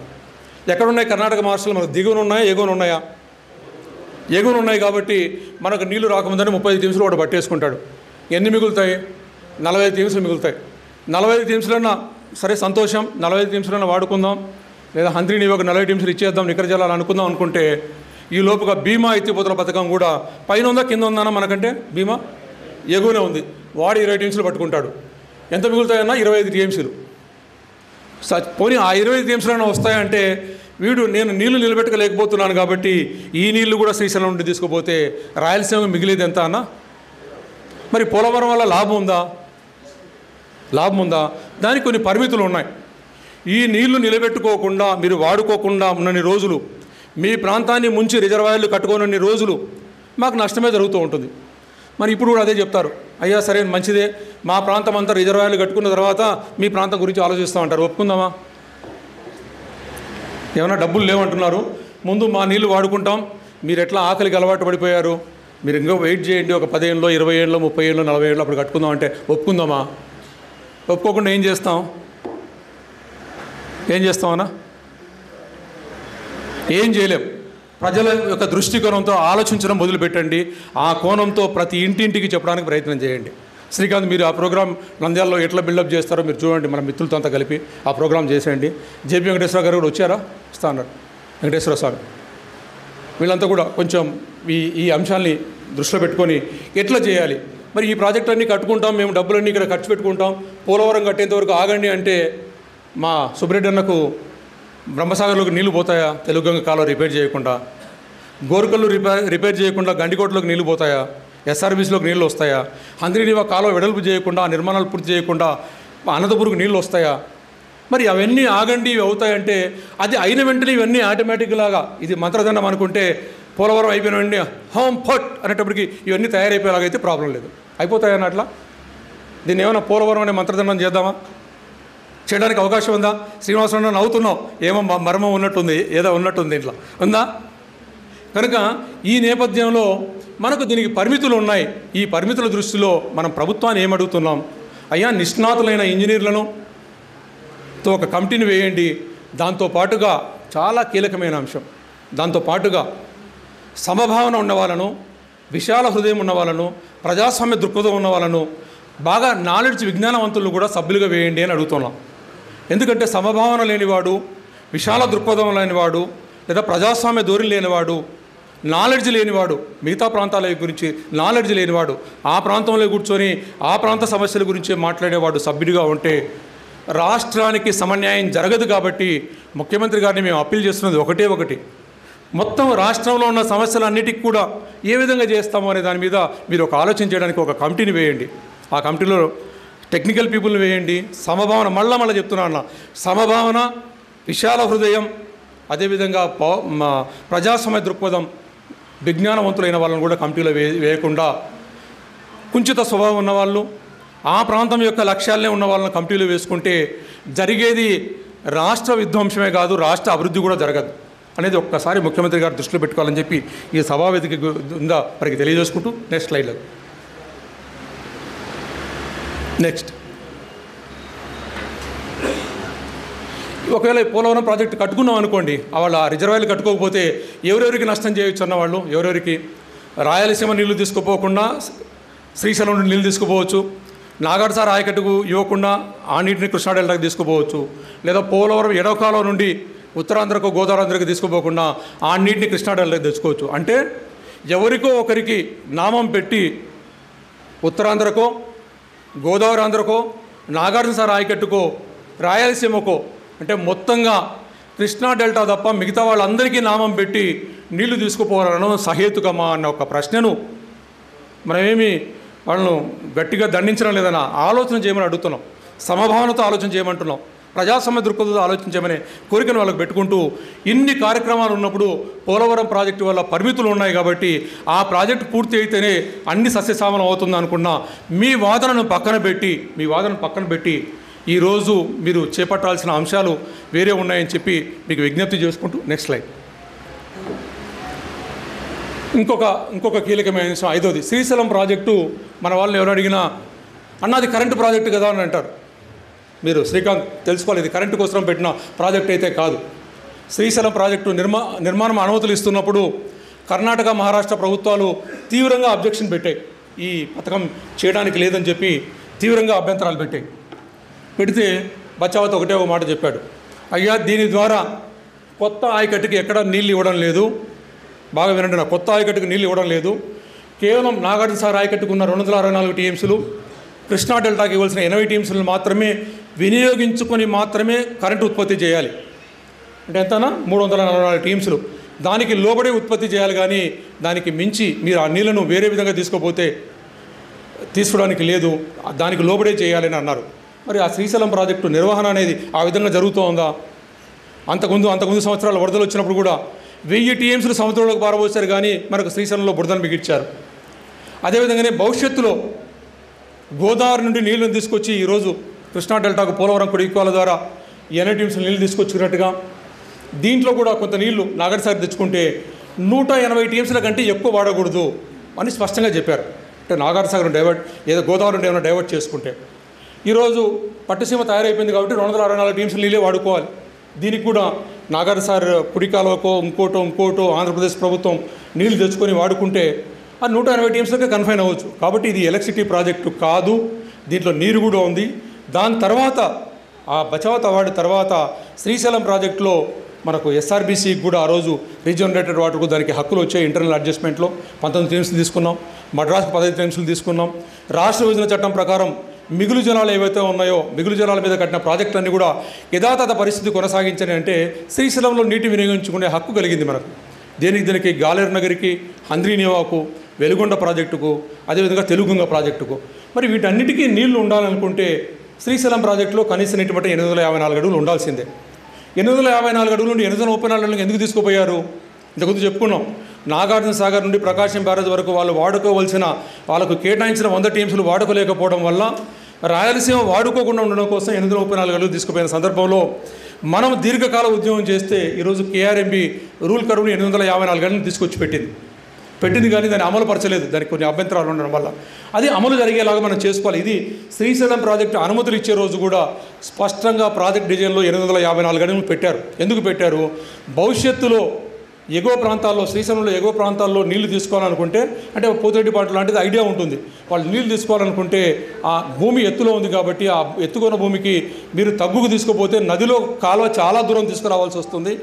ఎక్కడున్నాయి కర్ణాటక మహారాష్ట్రలో? మనకు దిగువన ఉన్నాయా, ఎగువన ఉన్నాయా? ఎగువన ఉన్నాయి కాబట్టి మనకు నీళ్లు రాకముందని 35 టీమ్స్లో వాడు పట్టేసుకుంటాడు. ఎన్ని మిగులుతాయి? 45 టీమ్స్లు మిగులుతాయి. 45 టీమ్స్లన్నా సరే సంతోషం, 45 టీమ్స్లన్నా వాడుకుందాం, లేదా హంద్రీని ఒక 40 టీమ్స్లు ఇచ్చేద్దాం నికర జలాలు అనుకుందాం అనుకుంటే ఈ లోపుగా బీమా ఎత్తిపోతల పథకం కూడా పైన ఉందా కింద ఉందా మనకంటే బీమా ఎగువనే ఉంది. వాడు 20 టీమ్స్లు పట్టుకుంటాడు. ఎంత మిగులుతాయన్నా 25 టీఎంసీలు. పోనీ ఆ 25 టీఎంసీలైనా వస్తాయంటే వీడు నేను నీళ్లు నిలబెట్టలేకపోతున్నాను కాబట్టి ఈ నీళ్లు కూడా శ్రీశైలం నుండి తీసుకుపోతే రాయలసీమ మిగిలేది ఎంత అన్న? మరి పోలవరం వల్ల లాభం ఉందా? దానికి కొన్ని పరిమితులు ఉన్నాయి. ఈ నీళ్లు నిలబెట్టుకోకుండా మీరు వాడుకోకుండా ఉన్నన్ని రోజులు, మీ ప్రాంతాన్ని ముంచి రిజర్వాయర్లు కట్టుకోనన్ని రోజులు మాకు నష్టమే జరుగుతూ ఉంటుంది. మరి ఇప్పుడు కూడా అదే చెప్తారు, అయ్యా సరే మంచిదే, మా ప్రాంతం అంతా రిజర్వాయర్లు కట్టుకున్న తర్వాత మీ ప్రాంతం గురించి ఆలోచిస్తామంటారు. ఒప్పుకుందామా? ఏమైనా డబ్బులు లేవంటున్నారు, ముందు మా నీళ్లు వాడుకుంటాం, మీరు ఎట్లా ఆకలికి అలవాటు పడిపోయారు, మీరు ఇంకా వెయిట్ చేయండి, ఒక 10 ఏళ్ళలో 20 ఏళ్ళలో 30 ఏళ్ళలో 40 ఏళ్ళలో అప్పుడు కట్టుకుందాం అంటే ఒప్పుకుందామా? ఒప్పుకోకుండా ఏం చేస్తామన్నా? ఏం చేయలేం. ప్రజల యొక్క దృష్టికోణంతో ఆలోచించడం మొదలుపెట్టండి. ఆ కోణంతో ప్రతి ఇంటింటికి చెప్పడానికి ప్రయత్నం చేయండి. శ్రీకాంత్, మీరు ఆ ప్రోగ్రాం నంద్యాలలో ఎట్లా బిల్డప్ చేస్తారో మీరు చూడండి, మన మిత్రులతో అంతా కలిపి ఆ ప్రోగ్రాం చేసేయండి. జేపీ వెంకటేశ్వర గారు కూడా వచ్చారా? వస్తా అన్నారు వెంకటేశ్వర స్వామి. వీళ్ళంతా కూడా కొంచెం ఈ అంశాన్ని దృష్టిలో పెట్టుకొని ఎట్లా చేయాలి, మరి ఈ ప్రాజెక్టులన్నీ కట్టుకుంటాం, మేము డబ్బులన్నీ ఇక్కడ ఖర్చు పెట్టుకుంటాం, పోలవరం కట్టేంతవరకు ఆగండి అంటే మా సుబ్రెడ్డి అన్నకు బ్రహ్మసాగర్లోకి నీళ్లు పోతాయా? తెలుగుగంగ కాలువ రిపేర్ చేయకుండా, గోరుకల్లు రిపేర్ చేయకుండా గండికోటలోకి నీళ్లు పోతాయా? ఎస్ఆర్బీసీలోకి నీళ్ళు వస్తాయా? హంద్రీనివా కాలువ వెడల్పు చేయకుండా, నిర్మాణాలు పూర్తి చేయకుండా అనంతపురకు నీళ్ళు వస్తాయా? మరి అవన్నీ ఆగండి ఇవి అవుతాయంటే అది అయిన వెంటనే ఇవన్నీ ఆటోమేటిక్లాగా ఇది మంత్రదండం అనుకుంటే పోలవరం అయిపోయిన వెంటనే హోమ్ ఫట్ అనేటప్పటికి ఇవన్నీ తయారైపోయేలాగైతే ప్రాబ్లం లేదు. అయిపోతాయని అట్లా దీన్ని ఏమైనా పోలవరం అనే మంత్రదండం చేద్దామా? చేయడానికి అవకాశం ఉందా? శ్రీనివాసరావు నవ్వుతున్నావు, ఏమో మర్మం ఉన్నట్టుంది, ఏదో ఉన్నట్టుంది ఇంట్లో ఉందా? కనుక ఈ నేపథ్యంలో మనకు దీనికి పరిమితులు ఉన్నాయి. ఈ పరిమితుల దృష్టిలో మనం ప్రభుత్వాన్ని ఏమడుగుతున్నాం? అయ్యా నిష్ణాతులైన ఇంజనీర్లను తో ఒక కమిటీని వేయండి. దాంతోపాటుగా చాలా కీలకమైన అంశం, దాంతోపాటుగా సమభావన ఉన్న వాళ్ళను, విశాల హృదయం ఉన్న వాళ్ళను, ప్రజాస్వామ్య దృక్పథం ఉన్న వాళ్ళను, బాగా నాలెడ్జ్ విజ్ఞానవంతులను కూడా సభ్యులుగా వేయండి అని అడుగుతున్నాం. ఎందుకంటే సమభావన లేనివాడు, విశాల దృక్పథం లేనివాడు, లేదా ప్రజాస్వామ్య ధోరణి లేనివాడు, నాలెడ్జ్ లేనివాడు, మిగతా ప్రాంతాల గురించి నాలెడ్జ్ లేనివాడు, ఆ ప్రాంతంలో కూర్చొని ఆ ప్రాంత సమస్యల గురించి మాట్లాడేవాడు సభ్యుడిగా ఉంటే రాష్ట్రానికి సమన్యాయం జరగదు. కాబట్టి ముఖ్యమంత్రి గారిని మేము అప్పీల్ చేస్తున్నది ఒకటి, మొత్తం రాష్ట్రంలో ఉన్న సమస్యలన్నిటికీ కూడా ఏ విధంగా చేస్తామో అనే దాని మీద మీరు ఒక ఆలోచన చేయడానికి ఒక కమిటీని వేయండి. ఆ కమిటీలో టెక్నికల్ పీపుల్ని వేయండి. సమభావన, మళ్ళా చెప్తున్నా, సమభావన, విశాల హృదయం, అదేవిధంగా ప్రజాస్వామ్య దృక్పథం, విజ్ఞానవంతులైన వాళ్ళని కూడా కమిటీలో వేయకుండా కుంచిత స్వభావం ఉన్నవాళ్ళు, ఆ ప్రాంతం యొక్క లక్ష్యాలనే ఉన్న వాళ్ళని కమిటీలో వేసుకుంటే జరిగేది రాష్ట్ర విధ్వంసమే కాదు, రాష్ట్ర అభివృద్ధి కూడా జరగదు అనేది ఒక్కసారి ముఖ్యమంత్రి గారు దృష్టిలో పెట్టుకోవాలని చెప్పి ఈ సభావేదిక ఉందా మనకి తెలియజేసుకుంటూ నెక్స్ట్ స్లైడ్లో నెక్స్ట్ ఒకవేళ పోలవరం ప్రాజెక్టు కట్టుకున్నాం అనుకోండి, వాళ్ళ రిజర్వాయర్లు కట్టుకోకపోతే ఎవరెవరికి నష్టం చేయొచ్చు అన్నవాళ్ళు, ఎవరెవరికి రాయలసీమ నీళ్లు తీసుకుపోకుండా శ్రీశైలం నుండి నీళ్ళు తీసుకుపోవచ్చు, నాగార్జున ఆయకట్టుకు ఇవ్వకుండా ఆ నీటిని కృష్ణా డెల్టాకి తీసుకుపోవచ్చు, లేదా పోలవరం ఎడవకాలం నుండి ఉత్తరాంధ్రకు గోదావరి తీసుకుపోకుండా ఆ నీటిని కృష్ణా డెల్టాకి తెచ్చుకోవచ్చు. అంటే ఎవరికో ఒకరికి నామం పెట్టి ఉత్తరాంధ్రకో, గోదావరి ఆంధ్రకో, నాగార్జున ఆయకట్టుకో, రాయలసీమకో, అంటే మొత్తంగా కృష్ణా డెల్టా తప్ప మిగతా వాళ్ళందరికీ నామం పెట్టి నీళ్లు తీసుకుపోవాలనడం సహేతుకమా అన్న ఒక ప్రశ్నను మనమేమి వాళ్ళను గట్టిగా దండించడం లేదన్న ఆలోచన చేయమని అడుగుతున్నాం. సమభావనతో ఆలోచన చేయమంటున్నాం. ప్రజాస్వామ్య దృక్పథంతో ఆలోచన చేయమనే కోరికను వాళ్ళకు పెట్టుకుంటూ ఇన్ని కార్యక్రమాలు ఉన్నప్పుడు పోలవరం ప్రాజెక్టు వల్ల పరిమితులు ఉన్నాయి కాబట్టి ఆ ప్రాజెక్టు పూర్తి అయితేనే అన్ని సస్యశ్యామలం అవుతుంది అనుకున్నా మీ వాదనను పక్కన పెట్టి ఈరోజు మీరు చేపట్టాల్సిన అంశాలు వేరే ఉన్నాయని చెప్పి మీకు విజ్ఞప్తి చేసుకుంటూ నెక్స్ట్ స్లైడ్. ఇంకొక కీలకమైన అంశం ఐదోది, శ్రీశైలం ప్రాజెక్టు మన వాళ్ళని ఎవరు అడిగినా అన్నది కరెంటు ప్రాజెక్టు కదా అని అంటారు. మీరు శ్రీకాంత్ తెలుసుకోవాలి, ఇది కరెంటు కోసం పెట్టిన ప్రాజెక్ట్ అయితే కాదు. శ్రీశైలం ప్రాజెక్టు నిర్మాణం అనుమతులు ఇస్తున్నప్పుడు కర్ణాటక మహారాష్ట్ర ప్రభుత్వాలు తీవ్రంగా అబ్జెక్షన్ పెట్టాయి. ఈ పథకం చేయడానికి లేదని చెప్పి తీవ్రంగా అభ్యంతరాలు పెట్టాయి. పెడితే బచావత్ ఒకటే ఒక మాట చెప్పాడు, అయ్యా దీని ద్వారా కొత్త ఆయకట్టుకి ఎక్కడ నీళ్ళు ఇవ్వడం లేదు, బాగా వినండి, నా కొత్త ఆయకట్టుకు నీళ్ళు ఇవ్వడం లేదు, కేవలం నాగార్జున సాగర్ ఆయకట్టుకు ఉన్న 264 టీఎంసీలు, కృష్ణా డెల్టాకి ఇవ్వాల్సిన 80 టీఎంసీలు మాత్రమే వినియోగించుకొని మాత్రమే కరెంటు ఉత్పత్తి చేయాలి. అంటే ఎంతనా 344 టీఎంసీలు, దానికి లోబడే ఉత్పత్తి చేయాలి, కానీ దానికి మించి మీరు ఆ నీళ్లను వేరే విధంగా తీసుకోవడానికి లేదు, దానికి లోబడే చేయాలని అన్నారు. మరి ఆ శ్రీశైలం ప్రాజెక్టు నిర్వహణ అనేది ఆ విధంగా జరుగుతూ ఉందా? అంతకుముందు సంవత్సరాలు వరదలు వచ్చినప్పుడు కూడా 1000 టీఎంసీలు సముద్రంలోకి పారబోసారు, కానీ మనకు శ్రీశైలంలో బురదను మిగిల్చారు. అదేవిధంగానే భవిష్యత్తులో గోదావరి నుండి నీళ్లను తీసుకొచ్చి ఈరోజు కృష్ణా డెల్టాకు పోలవరం కుడికాల ద్వారా 80 టీఎంసీలు నీళ్లు తీసుకొచ్చినట్టుగా దీంట్లో కూడా కొంత నీళ్లు నాగార్జున సాగర్ తెచ్చుకుంటే 180 టీఎంసీల కంటే ఎక్కువ వాడకూడదు అని స్పష్టంగా చెప్పారు. అంటే నాగార్జున సాగర్ డైవర్ట్ ఏదో గోదావరి నుండి ఏమైనా డైవర్ట్ చేసుకుంటే ఈరోజు పట్టుసీమ తయారైపోయింది కాబట్టి 264 టీఎంసీలు నీళ్ళే వాడుకోవాలి. దీనికి కూడా నాగార్జున సాగర్ కుడికాలవకో ఇంకోటో ఆంధ్రప్రదేశ్ ప్రభుత్వం నీళ్లు తెచ్చుకొని వాడుకుంటే ఆ 180 టీఎంసీలకే కన్ఫైన్ అవ్వచ్చు. కాబట్టి ఇది ఎలక్ట్రిసిటీ ప్రాజెక్టు కాదు, దీంట్లో నీరు కూడా ఉంది. దాని తర్వాత ఆ బచావత్ అవార్డు తర్వాత శ్రీశైలం ప్రాజెక్టులో మనకు ఎస్ఆర్బీసీకి కూడా ఆ రోజు రీజనరేటెడ్ వాటర్కు దానికి హక్కులు వచ్చాయి. ఇంటర్నల్ అడ్జస్ట్మెంట్లో 19 టీఎంసీలు తీసుకున్నాం, మద్రాసుకు 15 టీఎంసీలు తీసుకున్నాం. రాష్ట్ర విభజన చట్టం ప్రకారం మిగులు జలాలు ఏవైతే ఉన్నాయో మిగులు జలాల మీద కట్టిన ప్రాజెక్టులన్నీ కూడా యథాతథ పరిస్థితి కొనసాగించని అంటే శ్రీశైలంలో నీటి వినియోగించుకునే హక్కు కలిగింది మనకు. దీనికి గాలేరు నగరికి, హంద్రీనేవాకు, వెలుగొండ ప్రాజెక్టుకు, అదేవిధంగా తెలుగుగంగ ప్రాజెక్టుకు. మరి వీటన్నిటికీ నీళ్లు ఉండాలనుకుంటే శ్రీశైలం ప్రాజెక్టులో కనీస నీటి మట్టం 854 అడుగులు ఉండాల్సిందే. 854 అడుగుల నుండి 834 అడుగులు ఎందుకు తీసుకుపోయారు? ఇంతకుముందు చెప్పుకున్నాం, నాగార్జున సాగర్ నుండి ప్రకాశం బ్యారేజ్ వరకు వాళ్ళు వాడుకోవాల్సిన వాళ్ళకు కేటాయించిన 100 టీఎంసీలు వాడుకోలేకపోవడం వల్ల రాయలసీమ వాడుకోకుండా ఉండడం కోసం 834 అడుగులు తీసుకుపోయిన సందర్భంలో మనం దీర్ఘకాల ఉద్యమం చేస్తే ఈరోజు కేఆర్ఎంబి రూల్ కరువుని 854 అడుగులను తీసుకొచ్చి పెట్టింది కానీ దాన్ని అమలు పరచలేదు. దానికి కొన్ని అభ్యంతరాలు ఉండడం వల్ల అది అమలు జరిగేలాగా మనం చేసుకోవాలి. ఇది శ్రీశైలం ప్రాజెక్టు అనుమతులు ఇచ్చే రోజు కూడా స్పష్టంగా ప్రాజెక్ట్ డిజైన్లో 854 అడుగులు పెట్టారు. ఎందుకు పెట్టారు? భవిష్యత్తులో ఎగువ ప్రాంతాల్లో, శ్రీశైలంలో ఎగువ ప్రాంతాల్లో నీళ్లు తీసుకోవాలనుకుంటే, అంటే పోతిరెడ్డి పాట లాంటిది ఐడియా ఉంటుంది, వాళ్ళు నీళ్లు తీసుకోవాలనుకుంటే ఆ భూమి ఎత్తులో ఉంది కాబట్టి ఆ ఎత్తుకున్న భూమికి మీరు తగ్గుకు తీసుకుపోతే నదిలో కాలువ చాలా దూరం తీసుకురావాల్సి వస్తుంది.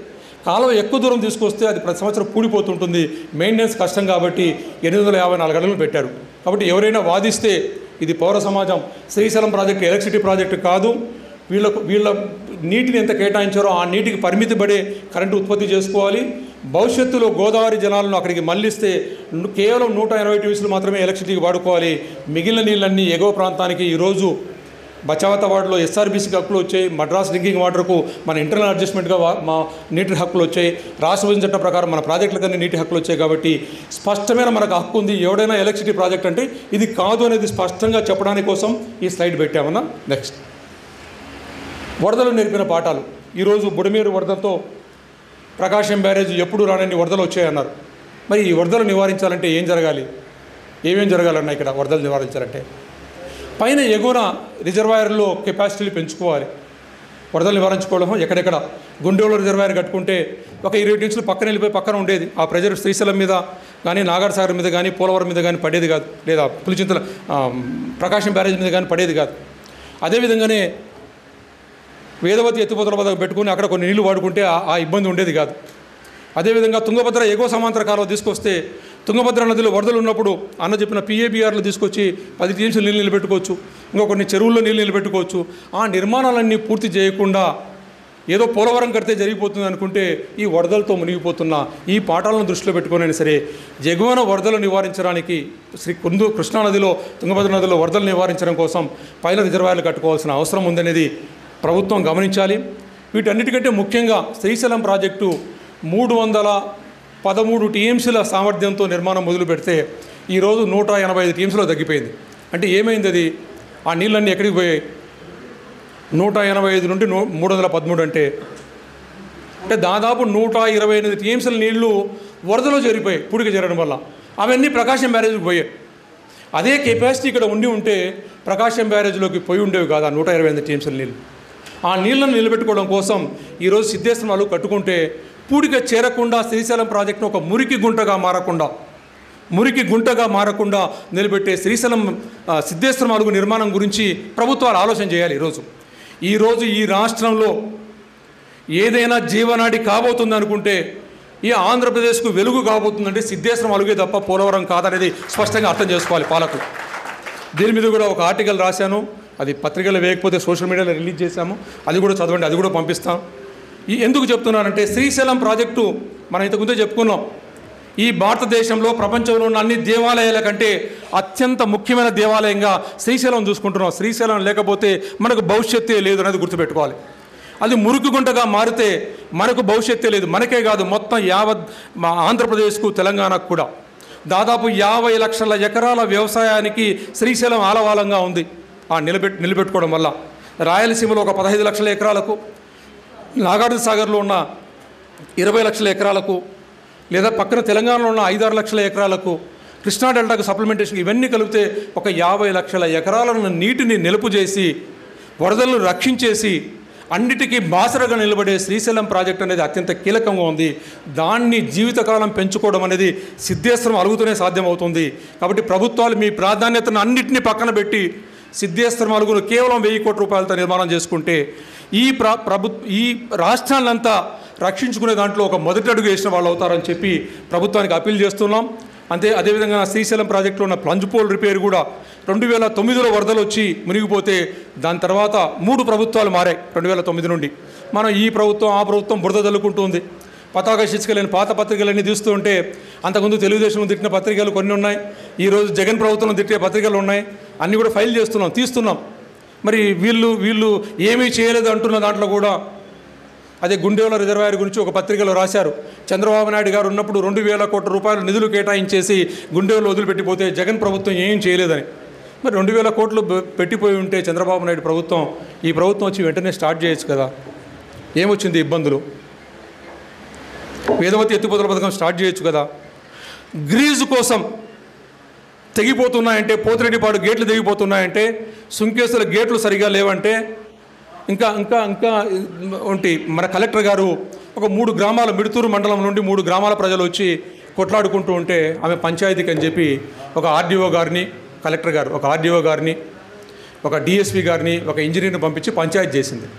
కాలువ ఎక్కువ దూరం తీసుకొస్తే అది ప్రతి సంవత్సరం పూడిపోతుంటుంది, మెయింటెనెన్స్ కష్టం కాబట్టి 854 అడుగులు పెట్టారు. కాబట్టి ఎవరైనా వాదిస్తే ఇది పౌర సమాజం, శ్రీశైలం ప్రాజెక్టు ఎలక్ట్రిసిటీ ప్రాజెక్టు కాదు, వీళ్ళ నీటిని ఎంత కేటాయించారో ఆ నీటికి పరిమితి పడే కరెంటు ఉత్పత్తి చేసుకోవాలి. భవిష్యత్తులో గోదావరి జలాలను అక్కడికి మళ్లిస్తే కేవలం 180 టీఎంసీలు మాత్రమే ఎలక్ట్రిసిటీకి వాడుకోవాలి. మిగిలిన నీళ్ళన్నీ ఎగువ ప్రాంతానికి ఈరోజు బచావత్ అవార్డులో ఎస్ఆర్బీసీకి హక్కులు వచ్చాయి, మద్రాస్ డ్రింకింగ్ వాటర్కు మన ఇంటర్నల్ అడ్జస్ట్మెంట్గా మా నీటి హక్కులు వచ్చాయి, రాష్ట్ర విభజన చట్టం ప్రకారం మన ప్రాజెక్టులకన్నీ నీటి హక్కులు వచ్చాయి. కాబట్టి స్పష్టమైన మనకు హక్కు ఉంది. ఎవడైనా ఎలక్ట్రిసిటీ ప్రాజెక్ట్ అంటే ఇది కాదు అనేది స్పష్టంగా చెప్పడానికి కోసం ఈ స్లైడ్ పెట్టామన్నా. నెక్స్ట్, వరదలు నేర్పిన పాఠాలు. ఈరోజు బుడమేరు వరదలతో ప్రకాశం బ్యారేజ్ ఎప్పుడు రానని వరదలు వచ్చాయన్నారు. మరి ఈ వరదలు నివారించాలంటే ఏం జరగాలి? ఏమేం జరగాలన్నా ఇక్కడ వరదలు నివారించాలంటే పైన ఎగువన రిజర్వాయర్లో కెపాసిటీలు పెంచుకోవాలి. వరదలు నివారించుకోవడం ఎక్కడెక్కడ గుండెలో రిజర్వాయర్ కట్టుకుంటే ఒక 20 టీఎంసీలు పక్కన వెళ్ళిపోయి పక్కన ఉండేది. ఆ ప్రెజర్ శ్రీశైలం మీద కానీ, నాగార్జున సాగర్ మీద కానీ, పోలవరం మీద కానీ పడేది కాదు, లేదా పులిచింతల ప్రకాశం బ్యారేజ్ మీద కానీ పడేది కాదు. అదేవిధంగానే వేదవతి ఎత్తిపోతల వద్ద పెట్టుకుని అక్కడ కొన్ని నీళ్లు వాడుకుంటే ఆ ఇబ్బంది ఉండేది కాదు. అదేవిధంగా తుంగభద్ర ఎగువ సమాంతర కాలువ తీసుకొస్తే తుంగభద్ర నదిలో వరదలు ఉన్నప్పుడు అన్న చెప్పిన పిఏబిఆర్లు తీసుకొచ్చి 10 టీఎంసీలు నీళ్ళు నిలబెట్టుకోవచ్చు, ఇంకా కొన్ని చెరువుల్లో నీళ్ళు నిలబెట్టుకోవచ్చు. ఆ నిర్మాణాలన్నీ పూర్తి చేయకుండా ఏదో పోలవరం కడితే జరిగిపోతుంది అనుకుంటే ఈ వరదలతో మునిగిపోతున్న ఈ పాఠాలను దృష్టిలో పెట్టుకునైనా సరే ఎగువన వరదలు నివారించడానికి కృష్ణానదిలో, తుంగభద్ర నదిలో వరదలు నివారించడం కోసం పైన రిజర్వాయర్లు కట్టుకోవాల్సిన అవసరం ఉందనేది ప్రభుత్వం గమనించాలి. వీటన్నిటికంటే ముఖ్యంగా శ్రీశైలం ప్రాజెక్టు 313 టీఎంసీల సామర్థ్యంతో నిర్మాణం మొదలు పెడితే ఈరోజు 185 టీఎంసీలో తగ్గిపోయింది. అంటే ఏమైంది? అది ఆ నీళ్ళన్నీ ఎక్కడికి పోయాయి? 185 నుండి 313 అంటే దాదాపు 128 టీఎంసీల నీళ్లు వరదలో చేరిపోయాయి పూడిక చేరడం వల్ల. అవన్నీ ప్రకాశం బ్యారేజ్కి పోయాయి. అదే కెపాసిటీ ఇక్కడ ఉంటే ప్రకాశం బ్యారేజ్లోకి పోయి ఉండేవి కాదు ఆ 128 టీఎంసీల నీళ్ళు. ఆ నీళ్లను నిలబెట్టుకోవడం కోసం ఈరోజు సిద్ధేశ్వరాలు కట్టుకుంటే పూడిక చేరకుండా శ్రీశైలం ప్రాజెక్టును ఒక మురికి గుంటగా మారకుండా నిలబెట్టే శ్రీశైలం సిద్ధేశ్వర అలుగు నిర్మాణం గురించి ప్రభుత్వాలు ఆలోచన చేయాలి. ఈరోజు ఈ రాష్ట్రంలో ఏదైనా జీవనాడి కాబోతుంది అనుకుంటే ఈ ఆంధ్రప్రదేశ్కు వెలుగు కాబోతుందంటే సిద్ధేశ్వరం అలుగే తప్ప పోలవరం కాదనేది స్పష్టంగా అర్థం చేసుకోవాలి పాలకులు. దీని మీద కూడా ఒక ఆర్టికల్ రాశాను, అది పత్రికలు వేయకపోతే సోషల్ మీడియాలో రిలీజ్ చేశాము, అది కూడా చదవండి, అది కూడా పంపిస్తాం. ఎందుకు చెప్తున్నానంటే శ్రీశైలం ప్రాజెక్టు మనం ఇంతకుముందే చెప్పుకున్నాం, ఈ భారతదేశంలో ప్రపంచంలో ఉన్న అన్ని దేవాలయాల కంటే అత్యంత ముఖ్యమైన దేవాలయంగా శ్రీశైలం చూసుకుంటున్నాం. శ్రీశైలం లేకపోతే మనకు భవిష్యత్తే లేదు అనేది గుర్తుపెట్టుకోవాలి. అది మురికి గుంటగా మారితే మనకు భవిష్యత్తే లేదు. మనకే కాదు, మొత్తం యావత్ ఆంధ్రప్రదేశ్కు తెలంగాణకు కూడా. దాదాపు 50 లక్షల ఎకరాల వ్యవసాయానికి శ్రీశైలం ఆలవాలంగా ఉంది. నిలబెట్టుకోవడం వల్ల రాయలసీమలో ఒక 15 లక్షల ఎకరాలకు, నాగార్జున సాగర్లో ఉన్న 20 లక్షల ఎకరాలకు, లేదా పక్కన తెలంగాణలో ఉన్న 5-6 లక్షల ఎకరాలకు, కృష్ణా డెల్టాకు సప్లిమెంటేషన్, ఇవన్నీ కలిపితే ఒక 50 లక్షల ఎకరాలను నీటిని నిలుపు చేసి వరదలను రక్షించేసి అన్నిటికీ బాసరగా నిలబడే శ్రీశైలం ప్రాజెక్ట్ అనేది అత్యంత కీలకంగా ఉంది. దాన్ని జీవితకాలం పెంచుకోవడం అనేది సిద్ధేశ్వరం అలుగుతూనే సాధ్యమవుతుంది. కాబట్టి ప్రభుత్వాలు మీ ప్రాధాన్యతను అన్నింటినీ పక్కన పెట్టి సిద్ధేశ్వరం అలుగును కేవలం 1000 కోట్ల రూపాయలతో నిర్మాణం చేసుకుంటే ఈ రాష్ట్రాలంతా రక్షించుకునే దాంట్లో ఒక మొదటి అడుగు వేసిన వాళ్ళు అవుతారని చెప్పి ప్రభుత్వానికి అప్పీల్ చేస్తున్నాం. అదేవిధంగా శ్రీశైలం ప్రాజెక్టులో ఉన్న ప్లంజ్ పోల్ రిపేర్ కూడా 2009లో వరదలు వచ్చి మునిగిపోతే దాని తర్వాత 3 ప్రభుత్వాలు మారాయి 2009 నుండి. మనం ఈ ప్రభుత్వం ఆ ప్రభుత్వం బురద తల్లుకుంటూ ఉంది. పతాక శీర్షికలేని పాత పత్రికలన్నీ చూస్తూ ఉంటే అంతకుముందు తెలుగుదేశం తిట్టిన పత్రికలు కొన్ని ఉన్నాయి, ఈరోజు జగన్ ప్రభుత్వం తిట్టే పత్రికలు ఉన్నాయి. అన్నీ కూడా ఫైల్ చేస్తున్నాం, తీస్తున్నాం. మరి వీళ్ళు ఏమీ చేయలేదు అంటున్న దాంట్లో కూడా అదే గుండెల రిజర్వాయర్ గురించి ఒక పత్రికలో రాశారు. చంద్రబాబు నాయుడు గారు ఉన్నప్పుడు 2000 కోట్ల రూపాయలు నిధులు కేటాయించేసి గుండెలు వదిలిపెట్టిపోతే జగన్ ప్రభుత్వం ఏం చేయలేదని. మరి 2000 కోట్లు పెట్టిపోయి ఉంటే చంద్రబాబు నాయుడు ప్రభుత్వం, ఈ ప్రభుత్వం వచ్చి వెంటనే స్టార్ట్ చేయొచ్చు కదా. ఏమొచ్చింది ఇబ్బందులు? వేదవతి ఎత్తిపోతల పథకం స్టార్ట్ చేయొచ్చు కదా. గ్రీజు కోసం తెగిపోతున్నాయంటే, పోతిరెడ్డిపాడు గేట్లు తెగిపోతున్నాయంటే, సుంకేసుల గేట్లు సరిగా లేవంటే, ఇంకా ఇంకా ఇంకా ఉంటి మన కలెక్టర్ గారు ఒక 3 గ్రామాల మిడుతూరు మండలం నుండి 3 గ్రామాల ప్రజలు వచ్చి కొట్లాడుకుంటూ ఉంటే ఆమె పంచాయతీకి అని చెప్పి ఒక ఆర్డీఓ గారిని, కలెక్టర్ గారు ఒక ఆర్డీఓ గారిని, ఒక డిఎస్పీ గారిని, ఒక ఇంజనీర్ని పంపించి పంచాయతీ చేసింది.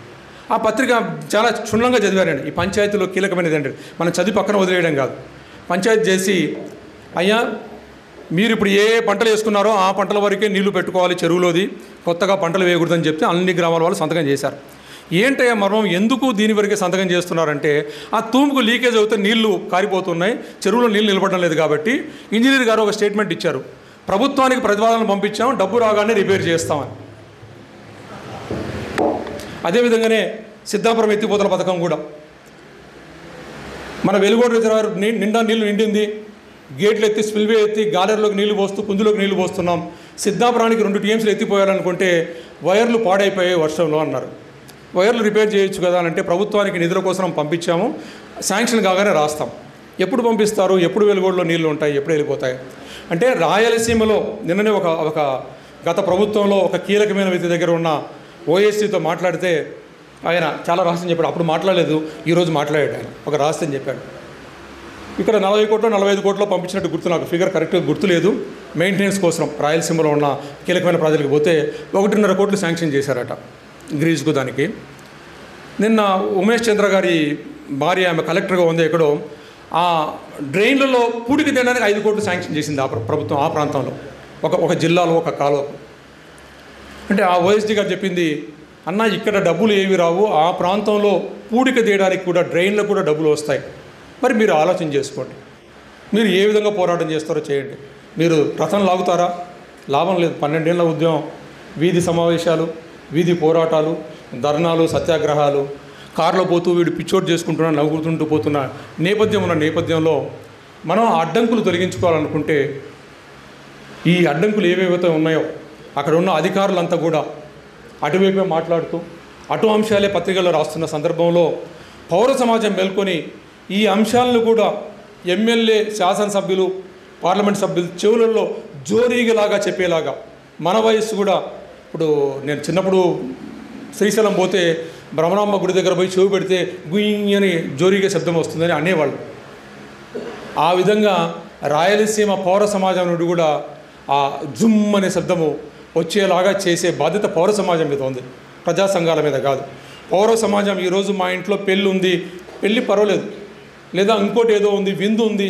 ఆ పత్రిక చాలా క్షుణ్ణంగా చదివానండి. ఈ పంచాయతీలో కీలకమైనది అంటే మనం చదివి పక్కన వదిలేయడం కాదు. పంచాయతీ చేసి, అయ్యా మీరు ఇప్పుడు ఏ పంటలు వేసుకున్నారో ఆ పంటల వరకే నీళ్లు పెట్టుకోవాలి చెరువులోది, కొత్తగా పంటలు వేయకూడదని చెప్తే అన్ని గ్రామాల వాళ్ళు సంతకం చేశారు. ఏంటయ్యా మర్మం, ఎందుకు దీని వరకే సంతకం చేస్తున్నారంటే ఆ తూముకు లీకేజ్ అవుతే నీళ్లు కారిపోతున్నాయి, చెరువులో నీళ్ళు నిలబడడం లేదు కాబట్టి ఇంజనీర్ గారు ఒక స్టేట్మెంట్ ఇచ్చారు, ప్రభుత్వానికి ప్రతిపాదనలు పంపించాం, డబ్బు రాగానే రిపేర్ చేస్తామని. అదేవిధంగానే సిద్ధాపురం ఎత్తిపోతల పథకం కూడా మన వెలుగోడు రిజర్వాయర్ నిండా నీళ్లు నిండింది, గేట్లు ఎత్తి స్పిల్వే ఎత్తి గాలర్లోకి నీళ్లు పోస్తూ పుంజులోకి నీళ్లు పోస్తున్నాం. సిద్ధాపురానికి 2 టీఎంసీలు ఎత్తిపోయాలనుకుంటే వైర్లు పాడైపోయాయి వర్షంలో అన్నారు. వైర్లు రిపేర్ చేయొచ్చు కదా అంటే ప్రభుత్వానికి నిధుల కోసం పంపించాము, శాంక్షన్ కాగానే రాస్తాం. ఎప్పుడు పంపిస్తారు, ఎప్పుడు వెలుగోడులో నీళ్లు ఉంటాయి, ఎప్పుడు వెళ్ళిపోతాయి అంటే రాయలసీమలో నిన్ననే ఒక గత ప్రభుత్వంలో ఒక కీలకమైన వ్యక్తి దగ్గర ఉన్న ఓఎస్సీతో మాట్లాడితే ఆయన చాలా రహస్యం చెప్పాడు. అప్పుడు మాట్లాడలేదు, ఈరోజు మాట్లాడాడు. ఆయన ఒక రహస్యం చెప్పాడు. ఇక్కడ 40 కోట్లు 45 కోట్లు పంపించినట్టు గుర్తు, నాకు ఫిగర్ కరెక్ట్గా గుర్తులేదు. మెయింటెనెన్స్ కోసం రాయలసీమలో ఉన్న కీలకమైన ప్రాజెక్టుకి పోతే 1.5 కోట్లు శాంక్షన్ చేశారట గ్రీజ్కు. దానికి నిన్న ఉమేష్ చంద్ర గారి భార్య, ఆమె కలెక్టర్గా ఉంది ఎక్కడో, ఆ డ్రైన్లలో పూడికి తినడానికి 5 కోట్లు శాంక్షన్ చేసింది ఆ ప్రభుత్వం ఆ ప్రాంతంలో, ఒక జిల్లాలో ఒక కాలువ. అంటే ఆ ఓఎస్డీ గారు చెప్పింది, అన్న ఇక్కడ డబ్బులు ఏవి రావు, ఆ ప్రాంతంలో పూడిక తీయడానికి కూడా డ్రైన్లకు కూడా డబ్బులు వస్తాయి. మరి మీరు ఆలోచన చేసుకోండి, మీరు ఏ విధంగా పోరాటం చేస్తారో చేయండి. మీరు రథం లాగుతారా? లాభం లేదు. 12 ఏళ్ల ఉద్యమం, వీధి సమావేశాలు, వీధి పోరాటాలు, ధర్నాలు, సత్యాగ్రహాలు, కారులో పోతూ వీడు పిచ్చోటు చేసుకుంటున్నా నవ్వుతుంటూ పోతున్న నేపథ్యంలో మనం అడ్డంకులు తొలగించుకోవాలనుకుంటే ఈ అడ్డంకులు ఏవేవైతే ఉన్నాయో అక్కడ ఉన్న అధికారులంతా కూడా అటువైపే మాట్లాడుతూ అటు అంశాలే పత్రికల్లో రాస్తున్న సందర్భంలో పౌర సమాజం మేల్కొని ఈ అంశాలను కూడా ఎమ్మెల్యే, శాసనసభ్యులు, పార్లమెంట్ సభ్యులు చెవులలో జోరీగలాగా చెప్పేలాగా మన వయస్సు కూడా. ఇప్పుడు నేను చిన్నప్పుడు శ్రీశైలం పోతే బ్రహ్మరాంబ గుడి దగ్గర పోయి చెవి పెడితే గుయ్యి అని జోరీగా శబ్దం వస్తుందని అనేవాళ్ళు. ఆ విధంగా రాయలసీమ పౌర సమాజం నుండి కూడా ఆ జుమ్ అనే శబ్దము వచ్చేలాగా చేసే బాధ్యత పౌర సమాజం మీద ఉంది, ప్రజా సంఘాల మీద కాదు. పౌర సమాజం ఈరోజు మా ఇంట్లో పెళ్ళి ఉంది, పెళ్ళి పర్వాలేదు, లేదా ఇంకోటి ఏదో ఉంది, విందు ఉంది,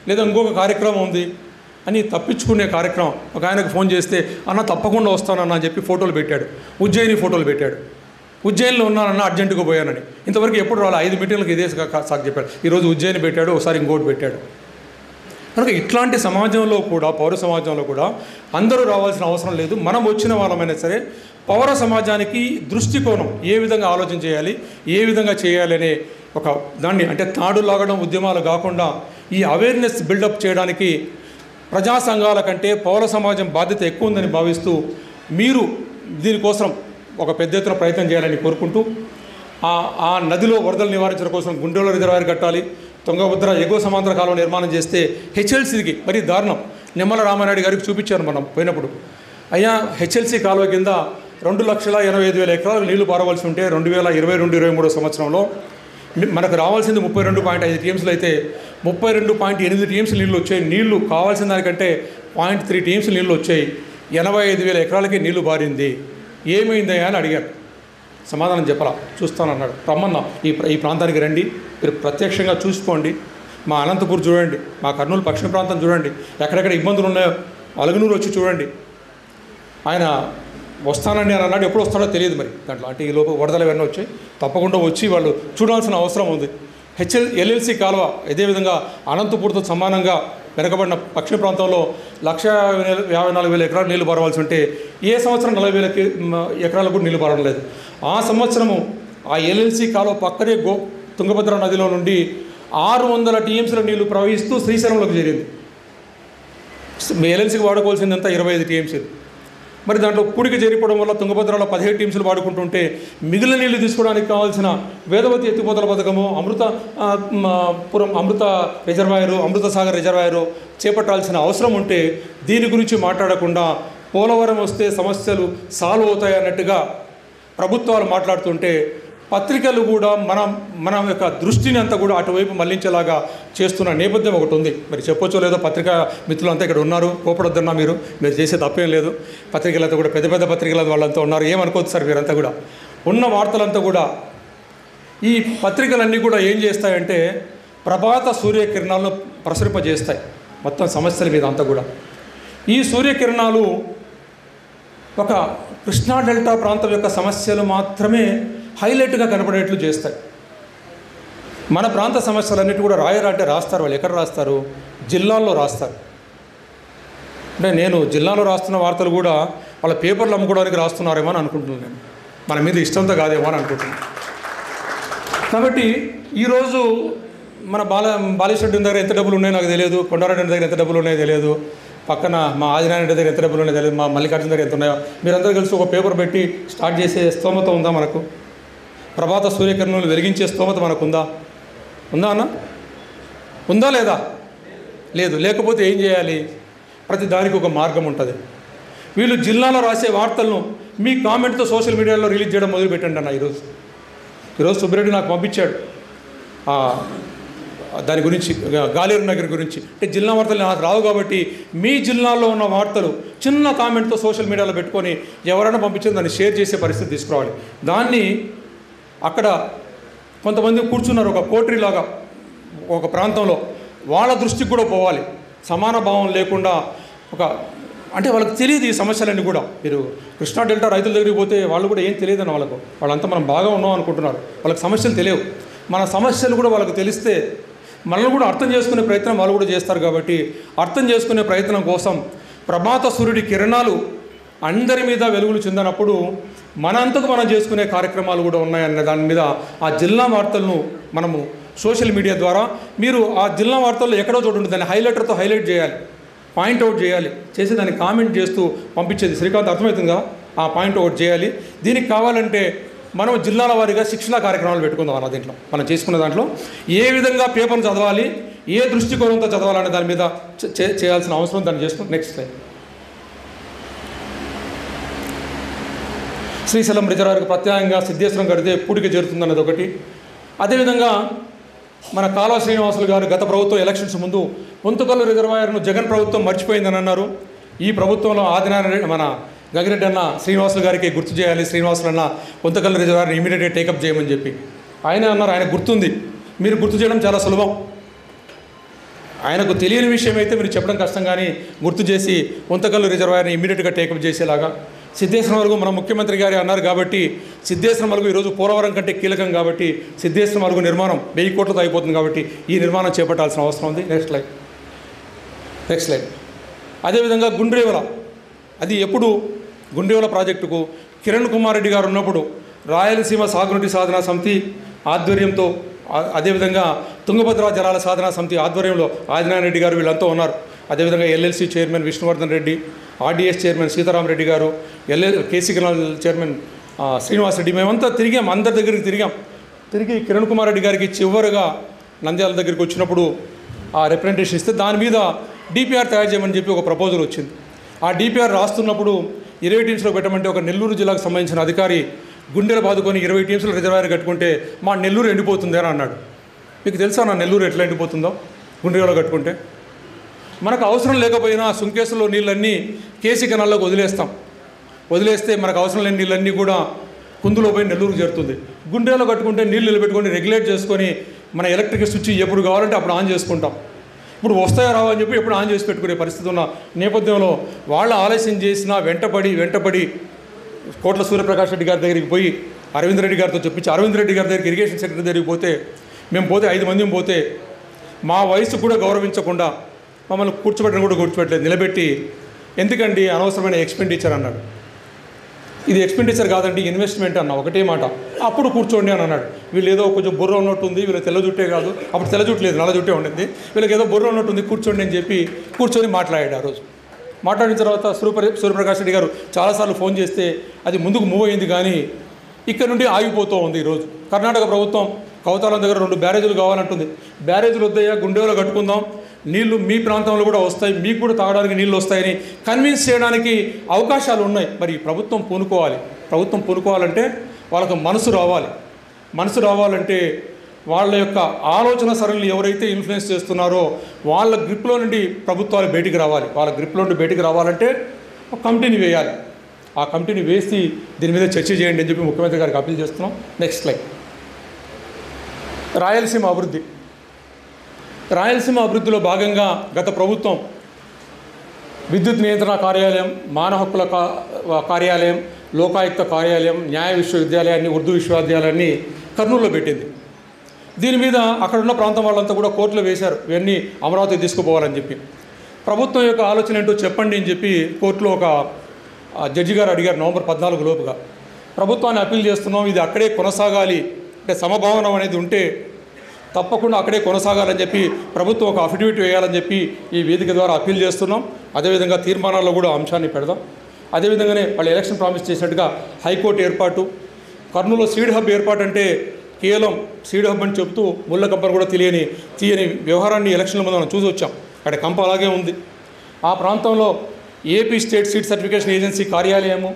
లేదా ఇంకొక కార్యక్రమం ఉంది అని తప్పించుకునే కార్యక్రమం. ఒక ఆయనకు ఫోన్ చేస్తే అన్న తప్పకుండా వస్తానన్న అని చెప్పి ఫోటోలు పెట్టాడు, ఉజ్జయిని ఫోటోలు పెట్టాడు. ఉజ్జయినిలో ఉన్నానన్న అర్జెంటుగా పోయానని. ఇంతవరకు ఎప్పుడు రాలే, 5 మీటింగ్లకు ఇదే సాకు చెప్పాడు. ఈరోజు ఉజ్జయిని పెట్టాడు, ఒకసారి ఇంకోటి పెట్టాడు. కనుక ఇట్లాంటి సమాజంలో కూడా, పౌర సమాజంలో కూడా అందరూ రావాల్సిన అవసరం లేదు. మనం వచ్చిన వాళ్ళమైనా సరే పౌర సమాజానికి దృష్టికోణం ఏ విధంగా ఆలోచన చేయాలి, ఏ విధంగా చేయాలి అనే ఒక దాన్ని, అంటే తాడు లాగడం ఉద్యమాలు కాకుండా ఈ అవేర్నెస్ బిల్డప్ చేయడానికి ప్రజా సంఘాల కంటే పౌర సమాజం బాధ్యత ఎక్కువ ఉందని భావిస్తూ మీరు దీనికోసం ఒక పెద్ద ఎత్తున ప్రయత్నం చేయాలని కోరుకుంటూ, ఆ నదిలో వరదలు నివారించడం కోసం గుండెల రిజర్వాయర్ కట్టాలి, తుంగభద్ర ఎగువ సమాంతర కాలువ నిర్మాణం చేస్తే హెచ్ఎల్సీకి మరీ దారుణం. నిమ్మల రామానాయుడు గారికి చూపించాను మనం పోయినప్పుడు. అయ్యా హెచ్ఎల్సీ కాలువ కింద 2,85,000 ఎకరాలకు నీళ్లు పారవలసి ఉంటే 2022-23 సంవత్సరంలో మనకు రావాల్సింది 32.5 టీఎంసీలు అయితే 32.8 టీఎంసీ నీళ్ళు వచ్చాయి. నీళ్లు కావాల్సిన దానికంటే 0.3 టీఎంసీ నీళ్ళు వచ్చాయి. 85,000 ఎకరాలకి నీళ్లు బారింది. ఏమైందయ్యా అని అడిగారు. సమాధానం చెప్పరా, చూస్తానన్నాడు. రమ్మన్నా ఈ ప్రాంతానికి రండి, మీరు ప్రత్యక్షంగా చూసుకోండి. మా అనంతపూర్ చూడండి, మా కర్నూలు పశ్చిమ ప్రాంతం చూడండి, ఎక్కడెక్కడ ఇబ్బందులు ఉన్నాయో అలగనూరు వచ్చి చూడండి. ఆయన వస్తానండి అని అన్నాడు. ఎప్పుడు వస్తాడో తెలియదు మరి దాంట్లో. అంటే ఈ లోపు వరదలు ఇవన్నీ వచ్చాయి, తప్పకుండా వచ్చి వాళ్ళు చూడాల్సిన అవసరం ఉంది. ఎల్ఎల్సి కాలువ ఇదేవిధంగా అనంతపూర్తో సమానంగా వెనకబడిన పశ్చిమ ప్రాంతంలో 1,54,000 ఎకరాలు నీళ్లు పారవలసి ఉంటే ఏ సంవత్సరం 40,000 ఎకరాలకు కూడా నీళ్లు పారడం లేదు. ఆ సంవత్సరము ఆ ఎల్ఎల్సి కాలువ పక్కనే తుంగభద్ర నదిలో నుండి 600 టీఎంసీల నీళ్లు ప్రవహిస్తూ శ్రీశైలంలోకి చేరింది. ఎల్ఎల్సీకి వాడుకోవాల్సింది అంతా 25 టీఎంసీలు. మరి దాంట్లో పూడికి చేరిపోవడం వల్ల తుంగభద్రలో 17 టీఎంసీలు వాడుకుంటుంటే మిగిలిన నీళ్లు తీసుకోవడానికి కావాల్సిన వేదవతి ఎత్తిపోతల పథకము, అమృత రిజర్వాయరు, అమృత సాగర్ రిజర్వాయరు చేపట్టాల్సిన అవసరం ఉంటే దీని గురించి మాట్లాడకుండా పోలవరం వస్తే సమస్యలు సాల్వ్ అవుతాయి అన్నట్టుగా ప్రభుత్వాలు మాట్లాడుతుంటే పత్రికలు కూడా మన యొక్క దృష్టిని అంతా కూడా అటువైపు మళ్లించేలాగా చేస్తున్న నేపథ్యం ఒకటి ఉంది. మరి చెప్పొచ్చో లేదో, పత్రికా మిత్రులు అంతా ఇక్కడ ఉన్నారు, కోపడొద్దన్నా మీరు చేసే తప్పేం లేదు. పత్రికలతో కూడా పెద్ద పెద్ద పత్రికల వాళ్ళంతా ఉన్నారు, ఏమనుకోవచ్చు సార్ మీరంతా కూడా. ఉన్న వార్తలంతా కూడా ఈ పత్రికలన్నీ కూడా ఏం చేస్తాయంటే ప్రభాత సూర్యకిరణాలను ప్రసరింపజేస్తాయి మొత్తం సమస్యల మీద అంతా కూడా. ఈ సూర్యకిరణాలు ఒక కృష్ణా డెల్టా ప్రాంతం యొక్క సమస్యలు మాత్రమే హైలైట్గా కనపడేట్లు చేస్తాయి. మన ప్రాంత సమస్యలన్నిటి కూడా రాయరంటే రాస్తారు. వాళ్ళు ఎక్కడ రాస్తారు? జిల్లాల్లో రాస్తారు. అంటే నేను జిల్లాలో రాస్తున్న వార్తలు కూడా వాళ్ళ పేపర్లు అమ్ముకోవడానికి రాస్తున్నారేమో అని అనుకుంటున్నాను. నేను మన మీద ఇష్టంతో కాదేమో అని అనుకుంటున్నాను. కాబట్టి ఈరోజు మన బాలేశ్వరుడి దగ్గర ఎంత డబ్బులు ఉన్నాయో నాకు తెలియదు, కొండారెడ్డి దగ్గర ఎంత డబ్బులు ఉన్నాయో తెలియదు, పక్కన మా ఆదినారాయణ దగ్గర ఎంత డబ్బులు ఉన్నాయో తెలియదు, మా మల్లికార్జున దగ్గర ఎంత ఉన్నాయో. మీరందరూ కలిసి ఒక పేపర్ పెట్టి స్టార్ట్ చేసే స్తోమత ఉందా మనకు? ప్రభాత సూర్యకిరణాలు వెలిగించే స్తోమత మనకు ఉందా అన్న? ఉందా లేదా? లేదు. లేకపోతే ఏం చేయాలి? ప్రతి దానికి ఒక మార్గం ఉంటుంది. వీళ్ళు జిల్లాలో రాసే వార్తలను మీ కామెంట్తో సోషల్ మీడియాలో రిలీజ్ చేయడం మొదలుపెట్టండి అన్న. ఈరోజు సుబ్బిరెడ్డి నాకు పంపించాడు దాని గురించి, గాలేరు నగర్ గురించి. అంటే జిల్లా వార్తలు నాకు రావు కాబట్టి మీ జిల్లాలో ఉన్న వార్తలు చిన్న కామెంట్తో సోషల్ మీడియాలో పెట్టుకొని ఎవరైనా పంపించింది దాన్ని షేర్ చేసే పరిస్థితి తీసుకురావాలి. దాన్ని అక్కడ కొంతమంది కూర్చున్నారు ఒక కోటరీలాగా ఒక ప్రాంతంలో, వాళ్ళ దృష్టికి కూడా పోవాలి. సమాన భావం లేకుండా అంటే వాళ్ళకి తెలియదు ఈ సమస్యలన్నీ కూడా. మీరు కృష్ణా డెల్టా రైతుల దగ్గరికి పోతే వాళ్ళు కూడా ఏం తెలియదని వాళ్ళంతా మనం బాగా ఉన్నాం అనుకుంటున్నారు. వాళ్ళకి సమస్యలు తెలియవు. మన సమస్యలు కూడా వాళ్ళకు తెలిస్తే మనల్ని కూడా అర్థం చేసుకునే ప్రయత్నం వాళ్ళు కూడా చేస్తారు. కాబట్టి అర్థం చేసుకునే ప్రయత్నం కోసం ప్రభాత సూర్యుడి కిరణాలు అందరి మీద వెలుగులు చెందినప్పుడు మనంతకు మనం చేసుకునే కార్యక్రమాలు కూడా ఉన్నాయన్న దాని మీద ఆ జిల్లా వార్తలను మనము సోషల్ మీడియా ద్వారా మీరు ఆ జిల్లా వార్తల్లో ఎక్కడో చోటు ఉంటుంది, దాన్ని హైలైటర్తో హైలైట్ చేయాలి, పాయింట్అవుట్ చేయాలి, చేసి దాన్ని కామెంట్ చేస్తూ పంపించేది. శ్రీకాంత్ అర్థమవుతుందిగా? ఆ పాయింట్అవుట్ చేయాలి. దీనికి కావాలంటే మనం జిల్లాల వారీగా శిక్షణా కార్యక్రమాలు పెట్టుకుందాం అన్న. దీంట్లో మనం చేసుకున్న దాంట్లో ఏ విధంగా పేపర్ను చదవాలి, ఏ దృష్టికోణంతో చదవాలనే దాని మీద చేయాల్సిన అవసరం దాన్ని చేసుకుంటాం. Next slide. శ్రీశైలం రిజర్వాయర్కు ప్రత్యేకంగా సిద్ధేశ్వరం కడితే పూడిక చేరుతుందన్నది ఒకటి. అదేవిధంగా మన కాలువ శ్రీనివాసులు గారు గత ప్రభుత్వం ఎలక్షన్స్ ముందు పొంతుకల్లు రిజర్వాయర్ను జగన్ ప్రభుత్వం మర్చిపోయిందని అన్నారు. ఈ ప్రభుత్వంలో ఆదినారాయణ మన గంగిరెడ్డి అన్న శ్రీనివాసులు గారికి గుర్తు చేయాలి, శ్రీనివాసులు అన్న పొంతుకల్లు రిజర్వాయర్ని ఇమీడియట్గా టేకప్ చేయమని చెప్పి ఆయన అన్నారు. ఆయన గుర్తుంది, మీరు గుర్తు చేయడం చాలా సులభం. ఆయనకు తెలియని విషయం అయితే మీరు చెప్పడం కష్టం, కానీ గుర్తు చేసి పొంతుకల్లు రిజర్వాయర్ని ఇమీడియట్గా టేకప్ చేసేలాగా. సిద్ధేశ్వరం వరకు మన ముఖ్యమంత్రి గారు అన్నారు కాబట్టి సిద్ధేశ్వరం వరకు ఈరోజు పోలవరం కంటే కీలకం కాబట్టి సిద్ధేశ్వరం వరకు నిర్మాణం 1000 కోట్లతో అయిపోతుంది కాబట్టి ఈ నిర్మాణం చేపట్టాల్సిన అవసరం ఉంది. Next line. అదేవిధంగా గుండ్రేవల, అది ఎప్పుడు గుండ్రేవల ప్రాజెక్టుకు కిరణ్ కుమార్ రెడ్డి గారు ఉన్నప్పుడు రాయలసీమ సాగునీటి సాధనా సమితి ఆధ్వర్యంతో, అదేవిధంగా తుంగభద్ర జలాల సాధనా సమితి ఆధ్వర్యంలో ఆదినారాయణ రెడ్డి గారు వీళ్ళంతా ఉన్నారు. అదేవిధంగా LLC chairman Vishnuvardhan Reddy, RDS chairman Sitaramareddy గారు, KC canal chairman Srinivas Reddy, మేమంతా తిరిగాం, అందరి దగ్గరికి తిరిగి కిరణ్ కుమార్ రెడ్డి గారికి చివరిగా నంద్యాల దగ్గరికి వచ్చినప్పుడు ఆ రిప్రజెంటేషన్ ఇస్తే దాని మీద డిపిఆర్ తయారు చేయమని చెప్పి ఒక ప్రపోజల్ వచ్చింది. ఆ డిపిఆర్ రాస్తున్నప్పుడు 20 టీమ్స్లో పెట్టమంటే ఒక నెల్లూరు జిల్లాకు సంబంధించిన అధికారి గుండెలు బాదుకొని 20 టీమ్స్లో రిజర్వాయర్ కట్టుకుంటే మా నెల్లూరు ఎండిపోతుంది అని అన్నాడు. మీకు తెలుసా నా నెల్లూరు ఎట్లా ఎండిపోతుందో గుండెలో కట్టుకుంటే? మనకు అవసరం లేకపోయినా సుంకేసులో నీళ్ళన్నీ కేసీ కెనాల్లోకి వదిలేస్తే మనకు అవసరం లేని నీళ్ళన్నీ కూడా కుందులో పోయి నెల్లూరుకు చేరుతుంది. గుండెలో కట్టుకుంటే నీళ్ళు నిలబెట్టుకొని రెగ్యులేట్ చేసుకొని మన ఎలక్ట్రిక్ స్విచ్ ఎప్పుడు కావాలంటే అప్పుడు ఆన్ చేసుకుంటాం. ఇప్పుడు వస్తాయో రావని చెప్పి ఎప్పుడు ఆన్ చేసి పెట్టుకునే పరిస్థితి ఉన్న నేపథ్యంలో వాళ్ళు ఆలస్యం చేసినా వెంటపడి కోట్ల సూర్యప్రకాష్ రెడ్డి గారి దగ్గరికి పోయి అరవింద్ రెడ్డి గారితో చెప్పించి అరవింద్ రెడ్డి గారి దగ్గరికి ఇరిగేషన్ సెక్రటరీ దగ్గరికి పోతే మేము పోతే 5 మంది పోతే మా వయసు కూడా గౌరవించకుండా మమ్మల్ని కూర్చోబెట్టలేదు, నిలబెట్టి ఎందుకండి అనవసరమైన ఎక్స్పెండిచర్ అన్నాడు. ఇది ఎక్స్పెండిచర్ కాదండి ఇన్వెస్ట్మెంట్ అన్న, ఒకటే మాట. అప్పుడు కూర్చోండి అని అన్నాడు. వీళ్ళు ఏదో కొంచెం బుర్ర ఉన్నట్టుంది, వీళ్ళు తెల్ల జుట్టే కాదు, అప్పుడు తెల్ల జుట్టు లేదు నల్ల జుట్టే ఉండింది, వీళ్ళకి ఏదో బుర్ర ఉన్నట్టుంది కూర్చోండి అని చెప్పి కూర్చొని మాట్లాడాడు. ఆ రోజు మాట్లాడిన తర్వాత సూర్యప్రకాష్ రెడ్డి గారు చాలాసార్లు ఫోన్ చేస్తే అది ముందుకు మూవ్ అయింది, కానీ ఇక్కడ నుండి ఆగిపోతూ ఉంది. ఈరోజు కర్ణాటక ప్రభుత్వం కౌతాలం దగ్గర 2 బ్యారేజీలు కావాలంటుంది. బ్యారేజీలు వద్దయ్యా, గుండెలో కట్టుకుందాం, నీళ్లు మీ ప్రాంతంలో కూడా వస్తాయి, మీకు కూడా తాగడానికి నీళ్ళు వస్తాయని కన్విన్స్ చేయడానికి అవకాశాలు ఉన్నాయి. మరి ప్రభుత్వం పూనుకోవాలంటే వాళ్ళకు మనసు రావాలంటే వాళ్ళ యొక్క ఆలోచన సరళిని ఎవరైతే ఇన్ఫ్లుయెన్స్ చేస్తున్నారో వాళ్ళ గ్రిప్లో నుండి ప్రభుత్వాలు బయటికి రావాలి. వాళ్ళ గ్రిప్లో నుండి బయటికి రావాలంటే ఒక కమిటీని వేయాలి. ఆ కమిటీని వేసి దీని మీద చర్చ చేయండి అని చెప్పి ముఖ్యమంత్రి గారికి అప్పీల్ చేస్తున్నాం. Next line. రాయలసీమ అభివృద్ధిలో భాగంగా గత ప్రభుత్వం విద్యుత్ నియంత్రణ కార్యాలయం, మానవ హక్కుల కార్యాలయం, లోకాయుక్త కార్యాలయం, న్యాయ విశ్వవిద్యాలయాన్ని, ఉర్దూ విశ్వవిద్యాలయాన్ని కర్నూలులో పెట్టింది. దీని మీద అక్కడున్న ప్రాంతం వాళ్ళంతా కూడా కోర్టులో వేశారు, ఇవన్నీ అమరావతికి తీసుకుపోవాలని చెప్పి. ప్రభుత్వం యొక్క ఆలోచన ఏంటో చెప్పండి అని చెప్పి కోర్టులో ఒక జడ్జి గారు అడిగారు నవంబర్ 14 లోపుగా. ప్రభుత్వాన్ని అప్పీల్ చేస్తున్నాం, ఇది అక్కడే కొనసాగాలి, అంటే సమభావనం అనేది ఉంటే తప్పకుండా అక్కడే కొనసాగాలని చెప్పి ప్రభుత్వం ఒక అఫిడవిట్ వేయాలని చెప్పి ఈ వేదిక ద్వారా అప్పీల్ చేస్తున్నాం. అదేవిధంగా తీర్మానాల్లో కూడా అంశాన్ని పెడదాం. అదేవిధంగానే వాళ్ళు ఎలక్షన్ ప్రామిస్ చేసినట్టుగా హైకోర్టు ఏర్పాటు, కర్నూలులో సీడ్ హబ్ ఏర్పాటు అంటే కేవలం సీడ్ హబ్ అని చెప్తూ ముళ్ళ కంపను కూడా తీయని వ్యవహారాన్ని ఎలక్షన్ల ముందు మనం చూసి వచ్చాం. అక్కడ కంప అలాగే ఉంది. ఆ ప్రాంతంలో AP state seed certification agency కార్యాలయము,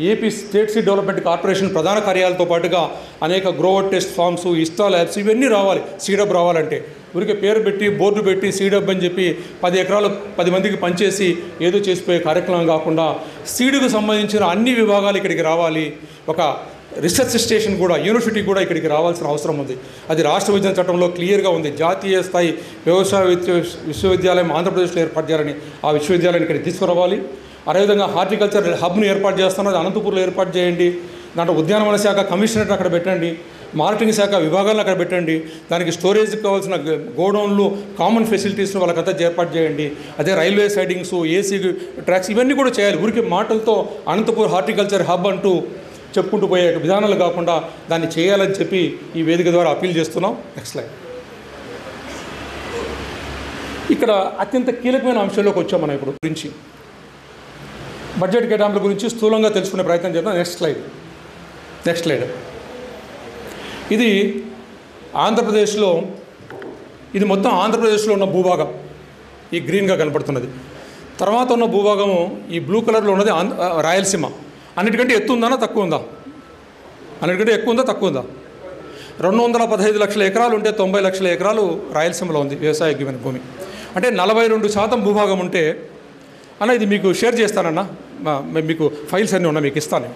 AP state seed development corporation ప్రధాన కార్యాలయాలతో పాటుగా అనేక grower test farms, ISTA labs ఇవన్నీ రావాలి. సీడ్ హబ్ రావాలంటే ఊరికే పేరు పెట్టి బోర్డు పెట్టి సీడ్ హబ్ అని చెప్పి 10 ఎకరాలు 10 మందికి పనిచేసి ఏదో చేసిపోయే కార్యక్రమం కాకుండా సీడుకు సంబంధించిన అన్ని విభాగాలు ఇక్కడికి రావాలి. ఒక రీసెర్చ్ స్టేషన్ కూడా, యూనివర్సిటీ కూడా ఇక్కడికి రావాల్సిన అవసరం ఉంది. అది రాష్ట్ర విభజన చట్టంలో క్లియర్గా ఉంది. జాతీయ స్థాయి వ్యవసాయ విశ్వవిద్యాలయం ఆంధ్రప్రదేశ్లో ఏర్పాటు చేయాలని ఆ విశ్వవిద్యాలయాన్ని ఇక్కడికి తీసుకురావాలి. అదేవిధంగా హార్టికల్చర్ హబ్ను ఏర్పాటు చేస్తున్నది అనంతపూర్లో ఏర్పాటు చేయండి. దాంట్లో ఉద్యానవన శాఖ కమిషనరేట్ అక్కడ పెట్టండి, మార్కెటింగ్ శాఖ విభాగాలను అక్కడ పెట్టండి, దానికి స్టోరేజ్కి కావాల్సిన గోడౌన్లు, కామన్ ఫెసిలిటీస్ను వాళ్ళకంతా ఏర్పాటు చేయండి. అదే రైల్వే సైడింగ్స్, ఏసీ ట్రాక్స్ ఇవన్నీ కూడా చేయాలి. ఊరికి మాటలతో అనంతపూర్ హార్టికల్చర్ హబ్ అంటూ చెప్పుకుంటూ పోయే విధానాలు కాకుండా దాన్ని చేయాలని చెప్పి ఈ వేదిక ద్వారా అప్పీల్ చేస్తున్నాం. Next line. ఇక్కడ అత్యంత కీలకమైన అంశంలోకి వచ్చాం మనం ఇప్పుడు గురించి. బడ్జెట్ కేటాయింపుల గురించి స్థూలంగా తెలుసుకునే ప్రయత్నం చేద్దాం. Next slide. ఇది ఆంధ్రప్రదేశ్లో, ఇది మొత్తం ఆంధ్రప్రదేశ్లో ఉన్న భూభాగం, ఈ గ్రీన్గా కనపడుతున్నది. తర్వాత ఉన్న భూభాగము ఈ బ్లూ కలర్లో ఉన్నది రాయలసీమ. అన్నిటికంటే ఎత్తు ఉందా తక్కువ ఉందా? అన్నిటికంటే ఎక్కువ ఉందా తక్కువ ఉందా? 215 లక్షల ఎకరాలు ఉంటే 90 లక్షల ఎకరాలు రాయలసీమలో ఉంది వ్యవసాయోగ్యమైన భూమి. అంటే 42% భూభాగం ఉంటే అన్న ఇది మీకు షేర్ చేస్తానన్నా, మీకు ఫైల్స్ అన్నీ ఉన్నాయి, మీకు ఇస్తాను.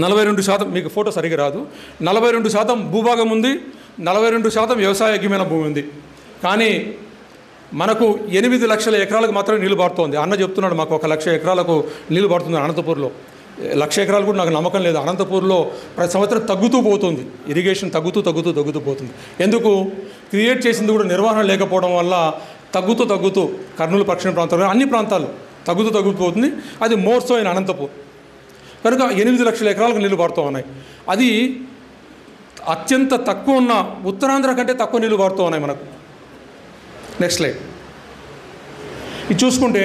42% మీకు ఫోటో సరిగ్గా రాదు. 42% భూభాగం ఉంది, 42% వ్యవసాయోగ్యమైన భూమి ఉంది. కానీ మనకు 8 లక్షల ఎకరాలకు మాత్రమే నీళ్లు పారుతోంది. అన్న చెప్తున్నాడు మాకు 1 లక్ష ఎకరాలకు నీళ్లు పారుతుంది అనంతపూర్లో. 1,00,000 ఎకరాలు కూడా నాకు నమ్మకం లేదు. అనంతపూర్లో ప్రతి సంవత్సరం తగ్గుతూ పోతుంది, ఇరిగేషన్ తగ్గుతూ పోతుంది. ఎందుకు? క్రియేట్ చేసింది కూడా నిర్వహణ లేకపోవడం వల్ల తగ్గుతూ కర్నూలు పశ్చిమ ప్రాంతాల్లో అన్ని ప్రాంతాలు తగ్గుతూ పోతుంది. అది మోర్ సో ఇన్ అనంతపూర్. కనుక 8 లక్షల ఎకరాలకు నీళ్లు పారుతూ ఉన్నాయి. అది అత్యంత తక్కువ ఉన్న ఉత్తరాంధ్ర కంటే తక్కువ నీళ్లు పారుతూ ఉన్నాయి మనకు. Next slide. ఇది చూసుకుంటే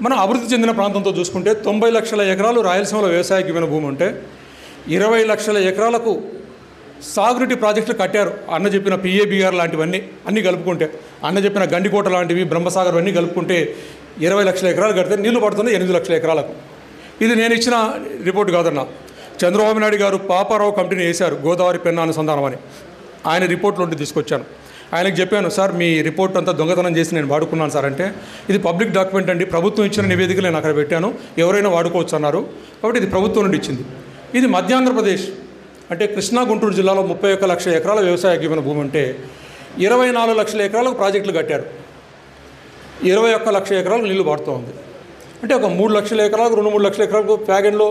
మనం అభివృద్ధి చెందిన ప్రాంతంతో చూసుకుంటే 90 లక్షల ఎకరాలు రాయలసీమలో వ్యవసాయకమైన భూమి ఉంటే 20 లక్షల ఎకరాలకు సాగునీటి ప్రాజెక్టులు కట్టారు. అన్న చెప్పిన PABR లాంటివన్నీ అన్నీ కలుపుకుంటే, అన్న చెప్పిన గండికోట లాంటివి, బ్రహ్మసాగర్ అన్నీ కలుపుకుంటే 20 లక్షల ఎకరాలు కడితే నీళ్లు పడుతుంది 8 లక్షల ఎకరాలకు. ఇది నేను ఇచ్చిన రిపోర్ట్ కాదన్న, చంద్రబాబు నాయుడు గారు పాపారావు కమిటీని వేశారు, గోదావరి పెన్నా అనుసంధానం అని. ఆయన రిపోర్ట్లో ఉండి తీసుకొచ్చాను. ఆయనకు చెప్పాను, సార్ మీ రిపోర్ట్ అంతా దొంగతనం చేసి నేను వాడుకున్నాను సార్ అంటే, ఇది పబ్లిక్ డాక్యుమెంట్ అండి, ప్రభుత్వం ఇచ్చిన నివేదికలు నేను అక్కడ పెట్టాను, ఎవరైనా వాడుకోవచ్చు అన్నారు. కాబట్టి ఇది ప్రభుత్వం నుండి ఇచ్చింది. ఇది మధ్యాంధ్రప్రదేశ్ అంటే కృష్ణా గుంటూరు జిల్లాలో 31 లక్షల ఎకరాల వ్యవసాయయోగ్యమైన భూమి ఉంటే 24 లక్షల ఎకరాలకు ప్రాజెక్టులు కట్టారు. 21 లక్షల ఎకరాలకు నీళ్లు పారుతూ ఉంది. అంటే ఒక 3 లక్షల ఎకరాలకు 2-3 లక్షల ఎకరాలకు ప్యాగన్లో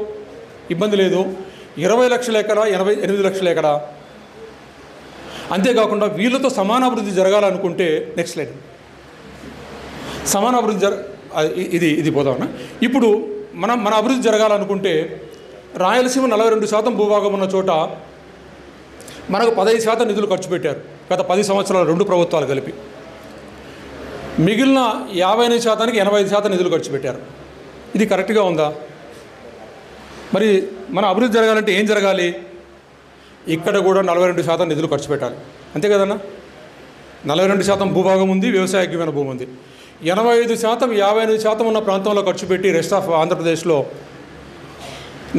ఇబ్బంది లేదు. 20 లక్షల ఎకరా, 8 లక్షల ఎకరా. అంతేకాకుండా వీళ్ళతో సమానాభివృద్ధి జరగాలనుకుంటే నెక్స్ట్ స్లైడ్. సమానాభివృద్ధి ఇది పోదామన్నా. ఇప్పుడు మన అభివృద్ధి జరగాలనుకుంటే రాయలసీమ 42% భూభాగం ఉన్న చోట మనకు 15% నిధులు ఖర్చు పెట్టారు గత 10 సంవత్సరాలు 2 ప్రభుత్వాలు కలిపి. మిగిలిన 55%కి 85% నిధులు ఖర్చు పెట్టారు. ఇది కరెక్ట్గా ఉందా? మరి మన అభివృద్ధి జరగాలంటే ఏం జరగాలి? ఇక్కడ కూడా 42% నిధులు ఖర్చు పెట్టాలి. అంతే కదన్నా? 42% భూభాగం ఉంది, వ్యవసాయయోగ్యమైన భూమి ఉంది. 85%, 55% ఉన్న ప్రాంతంలో ఖర్చు పెట్టి రెస్ట్ ఆఫ్ ఆంధ్రప్రదేశ్లో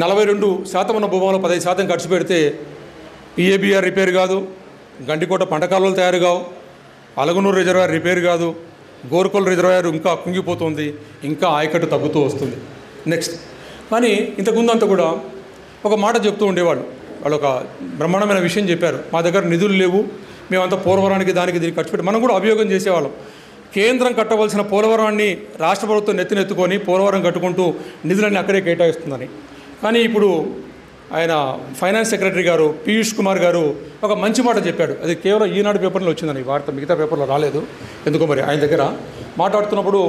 42% ఉన్న భూభాగంలో 15% ఖర్చు పెడితే PABR రిపేర్ కాదు, గండికోట పంట కాలువలు తయారు కావు, అలగనూరు రిజర్వాయర్ రిపేర్ కాదు, గోరుకొల్ రిజర్వాయర్ ఇంకా కుంగిపోతుంది, ఇంకా ఆయకట్టు తగ్గుతూ వస్తుంది. నెక్స్ట్. కానీ ఇంతకుముందు అంతా కూడా ఒక మాట చెప్తూ ఉండేవాళ్ళు, వాళ్ళు ఒక బ్రహ్మాండమైన విషయం చెప్పారు, మా దగ్గర నిధులు లేవు, మేమంతా పోలవరానికి దీనికి ఖర్చు పెట్టి మనం కూడా అభియోగం చేసేవాళ్ళం. కేంద్రం కట్టవలసిన పోలవరాన్ని రాష్ట్ర ప్రభుత్వం నెత్తినెత్తుకొని పోలవరం కట్టుకుంటూ నిధులన్నీ అక్కడే కేటాయిస్తుందని. కానీ ఇప్పుడు ఆయన ఫైనాన్స్ సెక్రటరీ గారు పీయూష్ కుమార్ గారు ఒక మంచి మాట చెప్పాడు. అది కేవలం ఈనాడు పేపర్లో వచ్చిందని, వార్త మిగతా పేపర్లో రాలేదు ఎందుకో. మరి ఆయన దగ్గర మాట్లాడుతున్నప్పుడు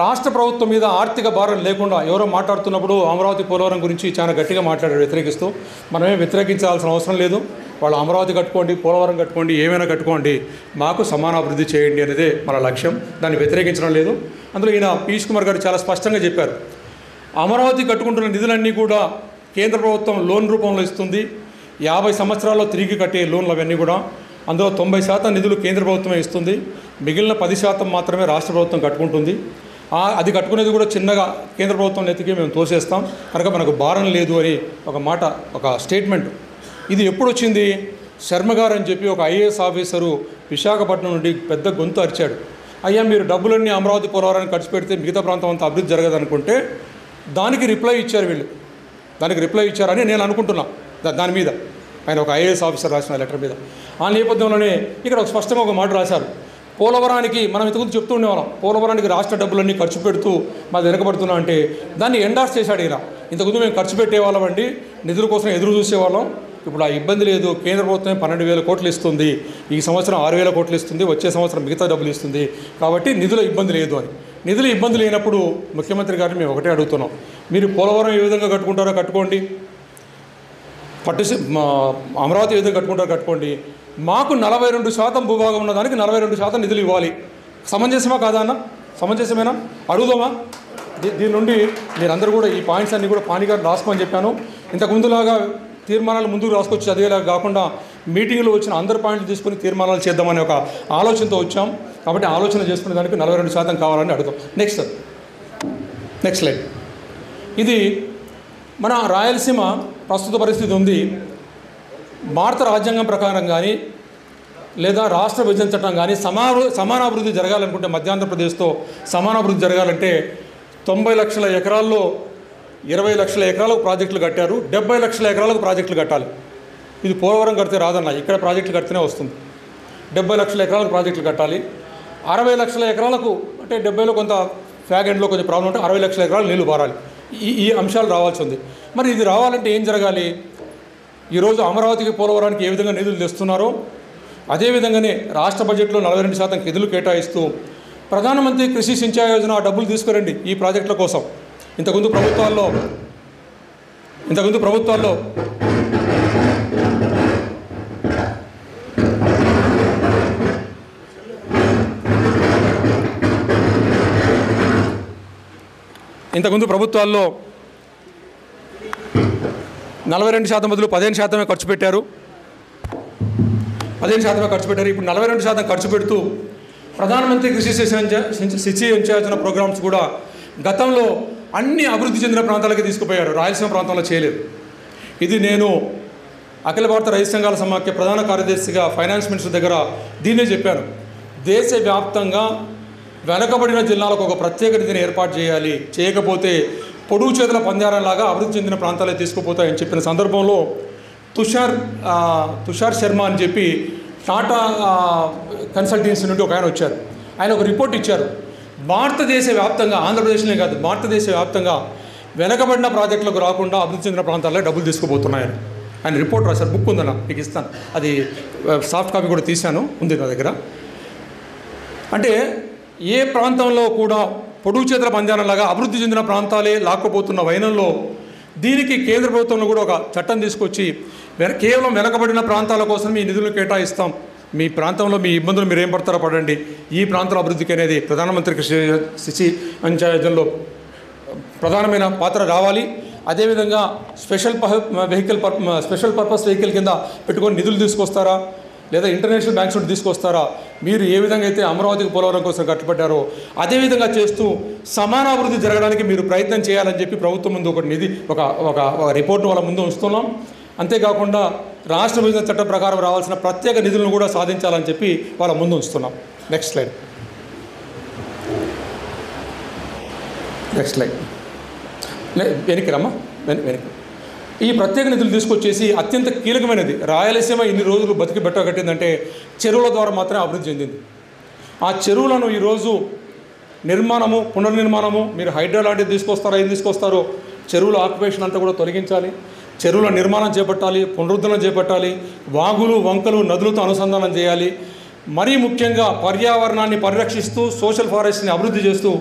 రాష్ట్ర ప్రభుత్వం మీద ఆర్థిక భారం లేకుండా ఎవరో మాట్లాడుతున్నప్పుడు అమరావతి పోలవరం గురించి చాలా గట్టిగా మాట్లాడారు వ్యతిరేకిస్తూ. మనమే వ్యతిరేకించాల్సిన అవసరం లేదు, వాళ్ళు అమరావతి కట్టుకోండి, పోలవరం కట్టుకోండి, ఏమైనా కట్టుకోండి, మాకు సమానాభివృద్ధి చేయండి అనేదే మన లక్ష్యం, దాన్ని వ్యతిరేకించడం లేదు. అందులో ఈయన పీయూష్ కుమార్ గారు చాలా స్పష్టంగా చెప్పారు, అమరావతి కట్టుకుంటున్న నిధులన్నీ కూడా కేంద్ర ప్రభుత్వం లోన్ రూపంలో ఇస్తుంది, 50 సంవత్సరాల్లో తిరిగి కట్టే లోన్లు అవన్నీ కూడా. అందులో 90% నిధులు కేంద్ర ప్రభుత్వమే ఇస్తుంది, మిగిలిన 10% మాత్రమే రాష్ట్ర ప్రభుత్వం కట్టుకుంటుంది. అది కట్టుకునేది కూడా చిన్నగా కేంద్ర ప్రభుత్వం నెత్తికి మేము తోసేస్తాం, కనుక మనకు భారం లేదు అని ఒక మాట, ఒక స్టేట్మెంట్. ఇది ఎప్పుడు వచ్చింది? శర్మ గారు అని చెప్పి ఒక IAS ఆఫీసరు విశాఖపట్నం నుండి పెద్ద గొంతు అరిచాడు, అయ్యా మీరు డబ్బులన్నీ అమరావతి పోలవరానికి ఖర్చు పెడితే మిగతా ప్రాంతం అంతా అభివృద్ధి జరగదనుకుంటే దానికి రిప్లై ఇచ్చారు వీళ్ళు, దానికి రిప్లై ఇచ్చారని నేను అనుకుంటున్నా. దాని మీద ఆయన ఒక IAS ఆఫీసర్ రాసిన లెటర్ మీద. ఆ నేపథ్యంలోనే ఇక్కడ ఒక స్పష్టంగా ఒక మాట రాశారు, పోలవరానికి మనం ఇంతకుముందు చెప్తూ ఉండేవాళ్ళం, పోలవరానికి రాష్ట్ర డబ్బులన్నీ ఖర్చు పెడుతూ మాది వెనకబడుతున్నా అంటే దాన్ని ఎండార్స్ చేశాడు ఈయన. ఇంతకుముందు మేము ఖర్చు పెట్టేవాళ్ళం అండి, నిధుల కోసం ఎదురు చూసేవాళ్ళం, ఇప్పుడు ఆ ఇబ్బంది లేదు, కేంద్ర ప్రభుత్వం 12,000 కోట్లు ఇస్తుంది, ఈ సంవత్సరం 6,000 కోట్లు ఇస్తుంది, వచ్చే సంవత్సరం మిగతా డబ్బులు ఇస్తుంది, కాబట్టి నిధుల ఇబ్బంది లేదు అని. నిధుల ఇబ్బంది లేనప్పుడు ముఖ్యమంత్రి గారిని మేము ఒకటే అడుగుతున్నాం, మీరు పోలవరం ఏ విధంగా కట్టుకుంటారో కట్టుకోండి, అమరావతి ఏ విధంగా కట్టుకుంటారో కట్టుకోండి, మాకు 42% భూభాగం ఉన్నదానికి 42% నిధులు ఇవ్వాలి. సమంజసమా కాదా అన్న? సమంజసమేనా? అడుగుదామా? దీని నుండి మీరందరూ కూడా ఈ పాయింట్స్ అన్నీ కూడా పాని గారిని రాసుకోమని చెప్పాను. ఇంతకుముందులాగా తీర్మానాలు ముందుకు రాసుకొచ్చి చదివేలాగా కాకుండా మీటింగ్లో వచ్చిన అందరి పాయింట్లు తీసుకుని తీర్మానాలు చేద్దామనే ఒక ఆలోచనతో వచ్చాం. కాబట్టి ఆలోచన చేసుకునే దానికి 42% కావాలని అడుగుతాం. Next slide. ఇది మన రాయలసీమ ప్రస్తుత పరిస్థితి ఉంది. భారత రాజ్యాంగం ప్రకారం కానీ లేదా రాష్ట్ర విభజన చట్టం కానీ సమానాభివృద్ధి జరగాలనుకుంటే మధ్యాంధ్రప్రదేశ్తో సమానాభివృద్ధి జరగాలంటే 90 లక్షల ఎకరాల్లో 20 లక్షల ఎకరాలకు ప్రాజెక్టులు కట్టారు, 70 లక్షల ఎకరాలకు ప్రాజెక్టులు కట్టాలి. ఇది పోలవరం కడితే రాదన్న, ఇక్కడ ప్రాజెక్టులు కడితేనే వస్తుంది. 70 లక్షల ఎకరాలకు ప్రాజెక్టులు కట్టాలి. 60 లక్షల ఎకరాలకు అంటే 70లో కొంత ఫ్యాగ్ ఎండ్లో కొంచెం ప్రాబ్లం ఉంటే 60 లక్షల ఎకరాలు నీళ్లు పారాలి. ఈ అంశాలు రావాల్సి ఉంది. మరి ఇది రావాలంటే ఏం జరగాలి? ఈరోజు అమరావతికి పోలవరానికి ఏ విధంగా నిధులు తెస్తున్నారో అదేవిధంగానే రాష్ట్ర బడ్జెట్లో 42% నిధులు కేటాయిస్తూ ప్రధానమంత్రి కృషి సించాయ్ యోజన డబ్బులు తీసుకురండి ఈ ప్రాజెక్టుల కోసం. ఇంతకుముందు ప్రభుత్వాల్లో ఇంతకు ప్రభుత్వాల్లో 42% బదులు 15% ఖర్చు పెట్టారు. 15% ఖర్చు పెట్టారు. ఇప్పుడు 42% ఖర్చు పెడుతూ ప్రధానమంత్రి కృషి సించాయ్ ప్రోగ్రామ్స్ కూడా గతంలో అన్ని అభివృద్ధి చెందిన ప్రాంతాలకి తీసుకుపోయారు, రాయలసీమ ప్రాంతంలో చేయలేదు. ఇది నేను అఖిల భారత రైతు సంఘాల సమాఖ్య ప్రధాన కార్యదర్శిగా ఫైనాన్స్ మినిస్టర్ దగ్గర దీన్నే చెప్పాను. దేశవ్యాప్తంగా వెనకబడిన జిల్లాలకు ఒక ప్రత్యేక నిధిని ఏర్పాటు చేయాలి, చేయకపోతే పొడుగు చేతుల పంజారంలాగా అభివృద్ధి చెందిన ప్రాంతాలే తీసుకుపోతాయని చెప్పిన సందర్భంలో తుషార్ శర్మ అని చెప్పి టాటా కన్సల్టెన్సీ నుండి ఒక ఆయన వచ్చారు. ఆయన ఒక రిపోర్ట్ ఇచ్చారు. భారతదేశ వ్యాప్తంగా, ఆంధ్రప్రదేశ్నే కాదు భారతదేశ వ్యాప్తంగా వెనకబడిన ప్రాజెక్టులకు రాకుండా అభివృద్ధి చెందిన ప్రాంతాల్లో డబ్బులు తీసుకుపోతున్నాయని ఆయన రిపోర్ట్ రాశారు. బుక్ ఉందన్న, మీకు ఇస్తాను, అది సాఫ్ట్ కాపీ కూడా తీశాను, ఉంది నా దగ్గర. అంటే ఏ ప్రాంతంలో కూడా పొడుగు చేతుల పంజారంలాగా అభివృద్ధి చెందిన ప్రాంతాలే లాక్కపోతున్న వైనంలో దీనికి కేంద్ర ప్రభుత్వంలో కూడా ఒక చట్టం తీసుకొచ్చి కేవలం వెనకబడిన ప్రాంతాల కోసం ఈ నిధులను కేటాయిస్తాం, మీ ప్రాంతంలో మీ ఇబ్బందులు మీరు ఏం పడతారో పడండి, ఈ ప్రాంతాల అభివృద్ధికి అనేది ప్రధానమంత్రి కృషి సించాయ్లో ప్రధానమైన పాత్ర రావాలి. అదేవిధంగా స్పెషల్ పర్పస్ వెహికల్ కింద పెట్టుకొని నిధులు తీసుకొస్తారా, లేదా ఇంటర్నేషనల్ బ్యాంక్స్ నుండి తీసుకొస్తారా, మీరు ఏ విధంగా అయితే అమరావతికి పోలవరం కోసం కట్టుబడ్డారో అదేవిధంగా చేస్తూ సమానాభివృద్ధి జరగడానికి మీరు ప్రయత్నం చేయాలని చెప్పి ప్రభుత్వం ముందు ఒక రిపోర్ట్ను వాళ్ళ ముందు ఉంచుతున్నాం. అంతేకాకుండా రాష్ట్ర విభజన చట్టం ప్రకారం రావాల్సిన ప్రత్యేక నిధులను కూడా సాధించాలని చెప్పి వాళ్ళ ముందు ఉంచుతున్నాం. Next slide. వెనక్కి రమ్మా, వెనక్కి. ఈ ప్రత్యేక నిధులు తీసుకొచ్చేసి అత్యంత కీలకమైనది, రాయలసీమ ఇన్ని రోజులు బతికి బెట్ట కట్టిందంటే చెరువుల ద్వారా మాత్రమే అభివృద్ధి చెందింది. ఆ చెరువులను ఈరోజు నిర్మాణము, పునర్నిర్మాణము, మీరు హైడ్రా లాంటివి తీసుకొస్తారో ఏం తీసుకొస్తారో, చెరువుల ఆక్యుపేషన్ అంతా కూడా తొలగించాలి, చెరువుల నిర్మాణం చేపట్టాలి, పునరుద్ధరణ చేపట్టాలి, వాగులు వంకలు నదులతో అనుసంధానం చేయాలి. మరీ ముఖ్యంగా పర్యావరణాన్ని పరిరక్షిస్తూ సోషల్ ఫారెస్ట్ని అభివృద్ధి చేస్తూ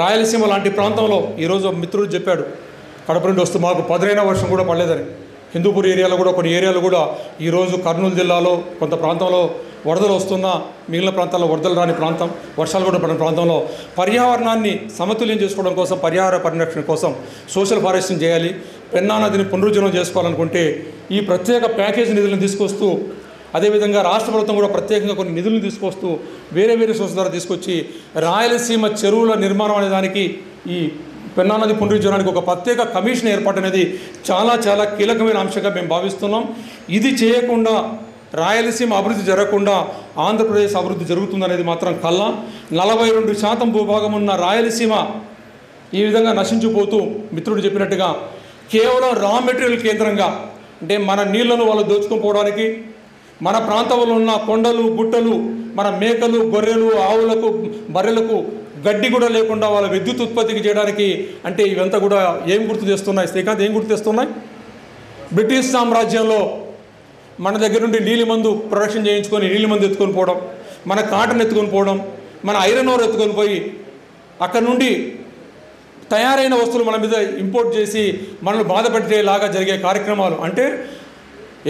రాయలసీమ లాంటి ప్రాంతంలో ఈరోజు మిత్రుడు చెప్పాడు, కడప నుండి వస్తూ మాకు 10 వర్షం కూడా పడలేదని. హిందూపూర్ ఏరియాలో కూడా కొన్ని ఏరియాలు కూడా ఈరోజు కర్నూలు జిల్లాలో కొంత ప్రాంతంలో వరదలు వస్తున్నా, మిగిలిన ప్రాంతాల్లో వరదలు రాని ప్రాంతం, వర్షాలు కూడా పడిన ప్రాంతంలో పర్యావరణాన్ని సమతుల్యం చేసుకోవడం కోసం, పర్యావరణ పరిరక్షణ కోసం సోషల్ ఫారెస్టింగ్ చేయాలి. పెన్నా నదిని పునరుజ్జీవనం చేసుకోవాలనుకుంటే ఈ ప్రత్యేక ప్యాకేజ్ నిధులను తీసుకొస్తూ, అదేవిధంగా రాష్ట్ర ప్రభుత్వం కూడా ప్రత్యేకంగా కొన్ని నిధులను తీసుకొస్తూ వేరే సోర్స్ ద్వారా తీసుకొచ్చి రాయలసీమ చెరువుల నిర్మాణం అనే దానికి, ఈ పెన్నా నది పునరుజ్జీవనానికి ఒక ప్రత్యేక కమిషన్ ఏర్పాటు అనేది చాలా చాలా కీలకమైన అంశంగా మేము భావిస్తున్నాం. ఇది చేయకుండా రాయలసీమ అభివృద్ధి జరగకుండా ఆంధ్రప్రదేశ్ అభివృద్ధి జరుగుతుందనేది మాత్రం కల్లా. 42% భూభాగం ఉన్న రాయలసీమ ఈ విధంగా నశించిపోతూ మిత్రుడు చెప్పినట్టుగా కేవలం రా మెటీరియల్ కేంద్రంగా, అంటే మన నీళ్లను వాళ్ళు దోచుకుపోవడానికి, మన ప్రాంతంలో ఉన్న కొండలు గుట్టలు, మన మేకలు గొర్రెలు ఆవులకు బర్రెలకు గడ్డి కూడా లేకుండా వాళ్ళ విద్యుత్ ఉత్పత్తికి చేయడానికి, అంటే ఇవంతా కూడా ఏం గుర్తు చేస్తున్నాయి శ్రీకాంత్, ఏం గుర్తు చేస్తున్నాయి? బ్రిటిష్ సామ్రాజ్యంలో మన దగ్గర నుండి నీలి మందు ప్రొడక్షన్ చేయించుకొని నీలి మందు ఎత్తుకొని పోవడం, మన కాటన్ ఎత్తుకొని పోవడం, మన ఐరన్ ఓర్ ఎత్తుకొని పోయి అక్కడ నుండి తయారైన వస్తువులు మన మీద ఇంపోర్ట్ చేసి మనల్ని బాధపెట్టేలాగా జరిగే కార్యక్రమాలు, అంటే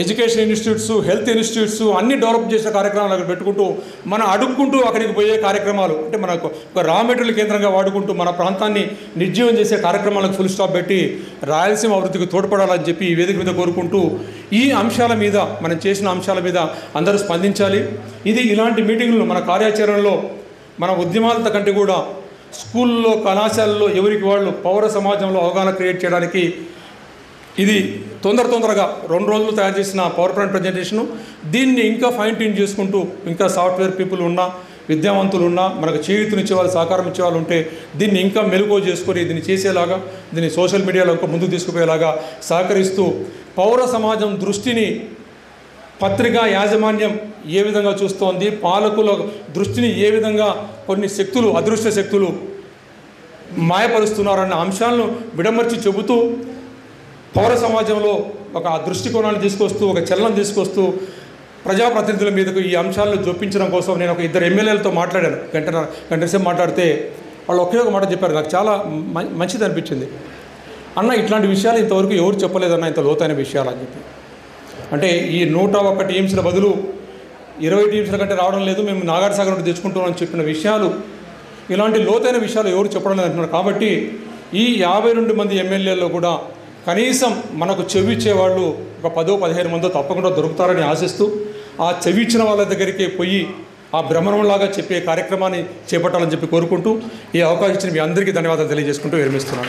ఎడ్యుకేషన్ ఇన్స్టిట్యూట్స్, హెల్త్ ఇన్స్టిట్యూట్స్ అన్నీ డెవలప్ చేసే కార్యక్రమాలు అక్కడ పెట్టుకుంటూ మనం అడుక్కుంటూ అక్కడికి పోయే కార్యక్రమాలు, అంటే మనకు ఒక రా మెటీరియల్ కేంద్రంగా వాడుకుంటూ మన ప్రాంతాన్ని నిర్జీవం చేసే కార్యక్రమాలకు ఫుల్ స్టాప్ పెట్టి రాయలసీమ అభివృద్ధికి తోడ్పడాలని చెప్పి ఈ వేదిక మీద కోరుకుంటూ, ఈ అంశాల మీద మనం చేసిన అంశాల మీద అందరూ స్పందించాలి. ఇది ఇలాంటి మీటింగులు మన కార్యాచరణలో మన ఉద్యమాలతో కంటే కూడా స్కూల్లో కళాశాలలో ఎవరికి వాళ్ళు పౌర సమాజంలో అవగాహన క్రియేట్ చేయడానికి ఇది తొందరగా 2 రోజులు తయారు చేసిన పవర్ పాయింట్ ప్రజెంటేషను దీన్ని ఇంకా ఫైన్ ట్యూన్ చేసుకుంటూ ఇంకా సాఫ్ట్వేర్ పీపుల్ ఉన్నా విద్యావంతులు ఉన్నా మనకు చేయూతనిచ్చే వాళ్ళు సహకారం ఇచ్చే వాళ్ళు ఉంటే దీన్ని ఇంకా మెలుగు చేసుకొని దీన్ని చేసేలాగా దీన్ని సోషల్ మీడియాలో ఇంకా ముందుకు తీసుకుపోయేలాగా సహకరిస్తూ పౌర సమాజం దృష్టిని పత్రికా యాజమాన్యం ఏ విధంగా చూస్తోంది, పాలకుల దృష్టిని ఏ విధంగా కొన్ని శక్తులు అదృష్ట శక్తులు మాయపరుస్తున్నారన్న అంశాలను విడమర్చి చెబుతూ పౌర సమాజంలో ఒక దృష్టికోణాన్ని తీసుకొస్తూ ఒక చలనం తీసుకొస్తూ ప్రజాప్రతినిధుల మీదకు ఈ అంశాలను జొప్పించడం కోసం నేను ఒక 2 ఎమ్మెల్యేలతో మాట్లాడాను. గంటసేపు మాట్లాడితే వాళ్ళు ఒకే ఒక మాట చెప్పారు, నాకు చాలా మంచిది అనిపించింది. అన్న ఇట్లాంటి విషయాలు ఇంతవరకు ఎవరు చెప్పలేదన్న, ఇంత లోతైన విషయాలు అని చెప్పి. అంటే ఈ 101 టీమ్స్ల బదులు 20 టీమ్స్ల కంటే రావడం లేదు, మేము నాగార్జునసాగర్ నుండి తెచ్చుకుంటామని చెప్పిన విషయాలు, ఇలాంటి లోతైన విషయాలు ఎవరు చెప్పడం లేదు అంటున్నారు. కాబట్టి ఈ 52 మంది ఎమ్మెల్యేల్లో కూడా కనీసం మనకు చెవిచ్చేవాళ్ళు ఒక 10-15 మందో తప్పకుండా దొరుకుతారని ఆశిస్తూ ఆ చెవిచ్చిన వాళ్ళ దగ్గరికి పోయి ఆ భ్రమణంలాగా చెప్పే కార్యక్రమాన్ని చేపట్టాలని చెప్పి కోరుకుంటూ ఈ అవకాశం ఇచ్చిన మీ అందరికీ ధన్యవాదాలు తెలియజేసుకుంటూ విరమిస్తున్నాను.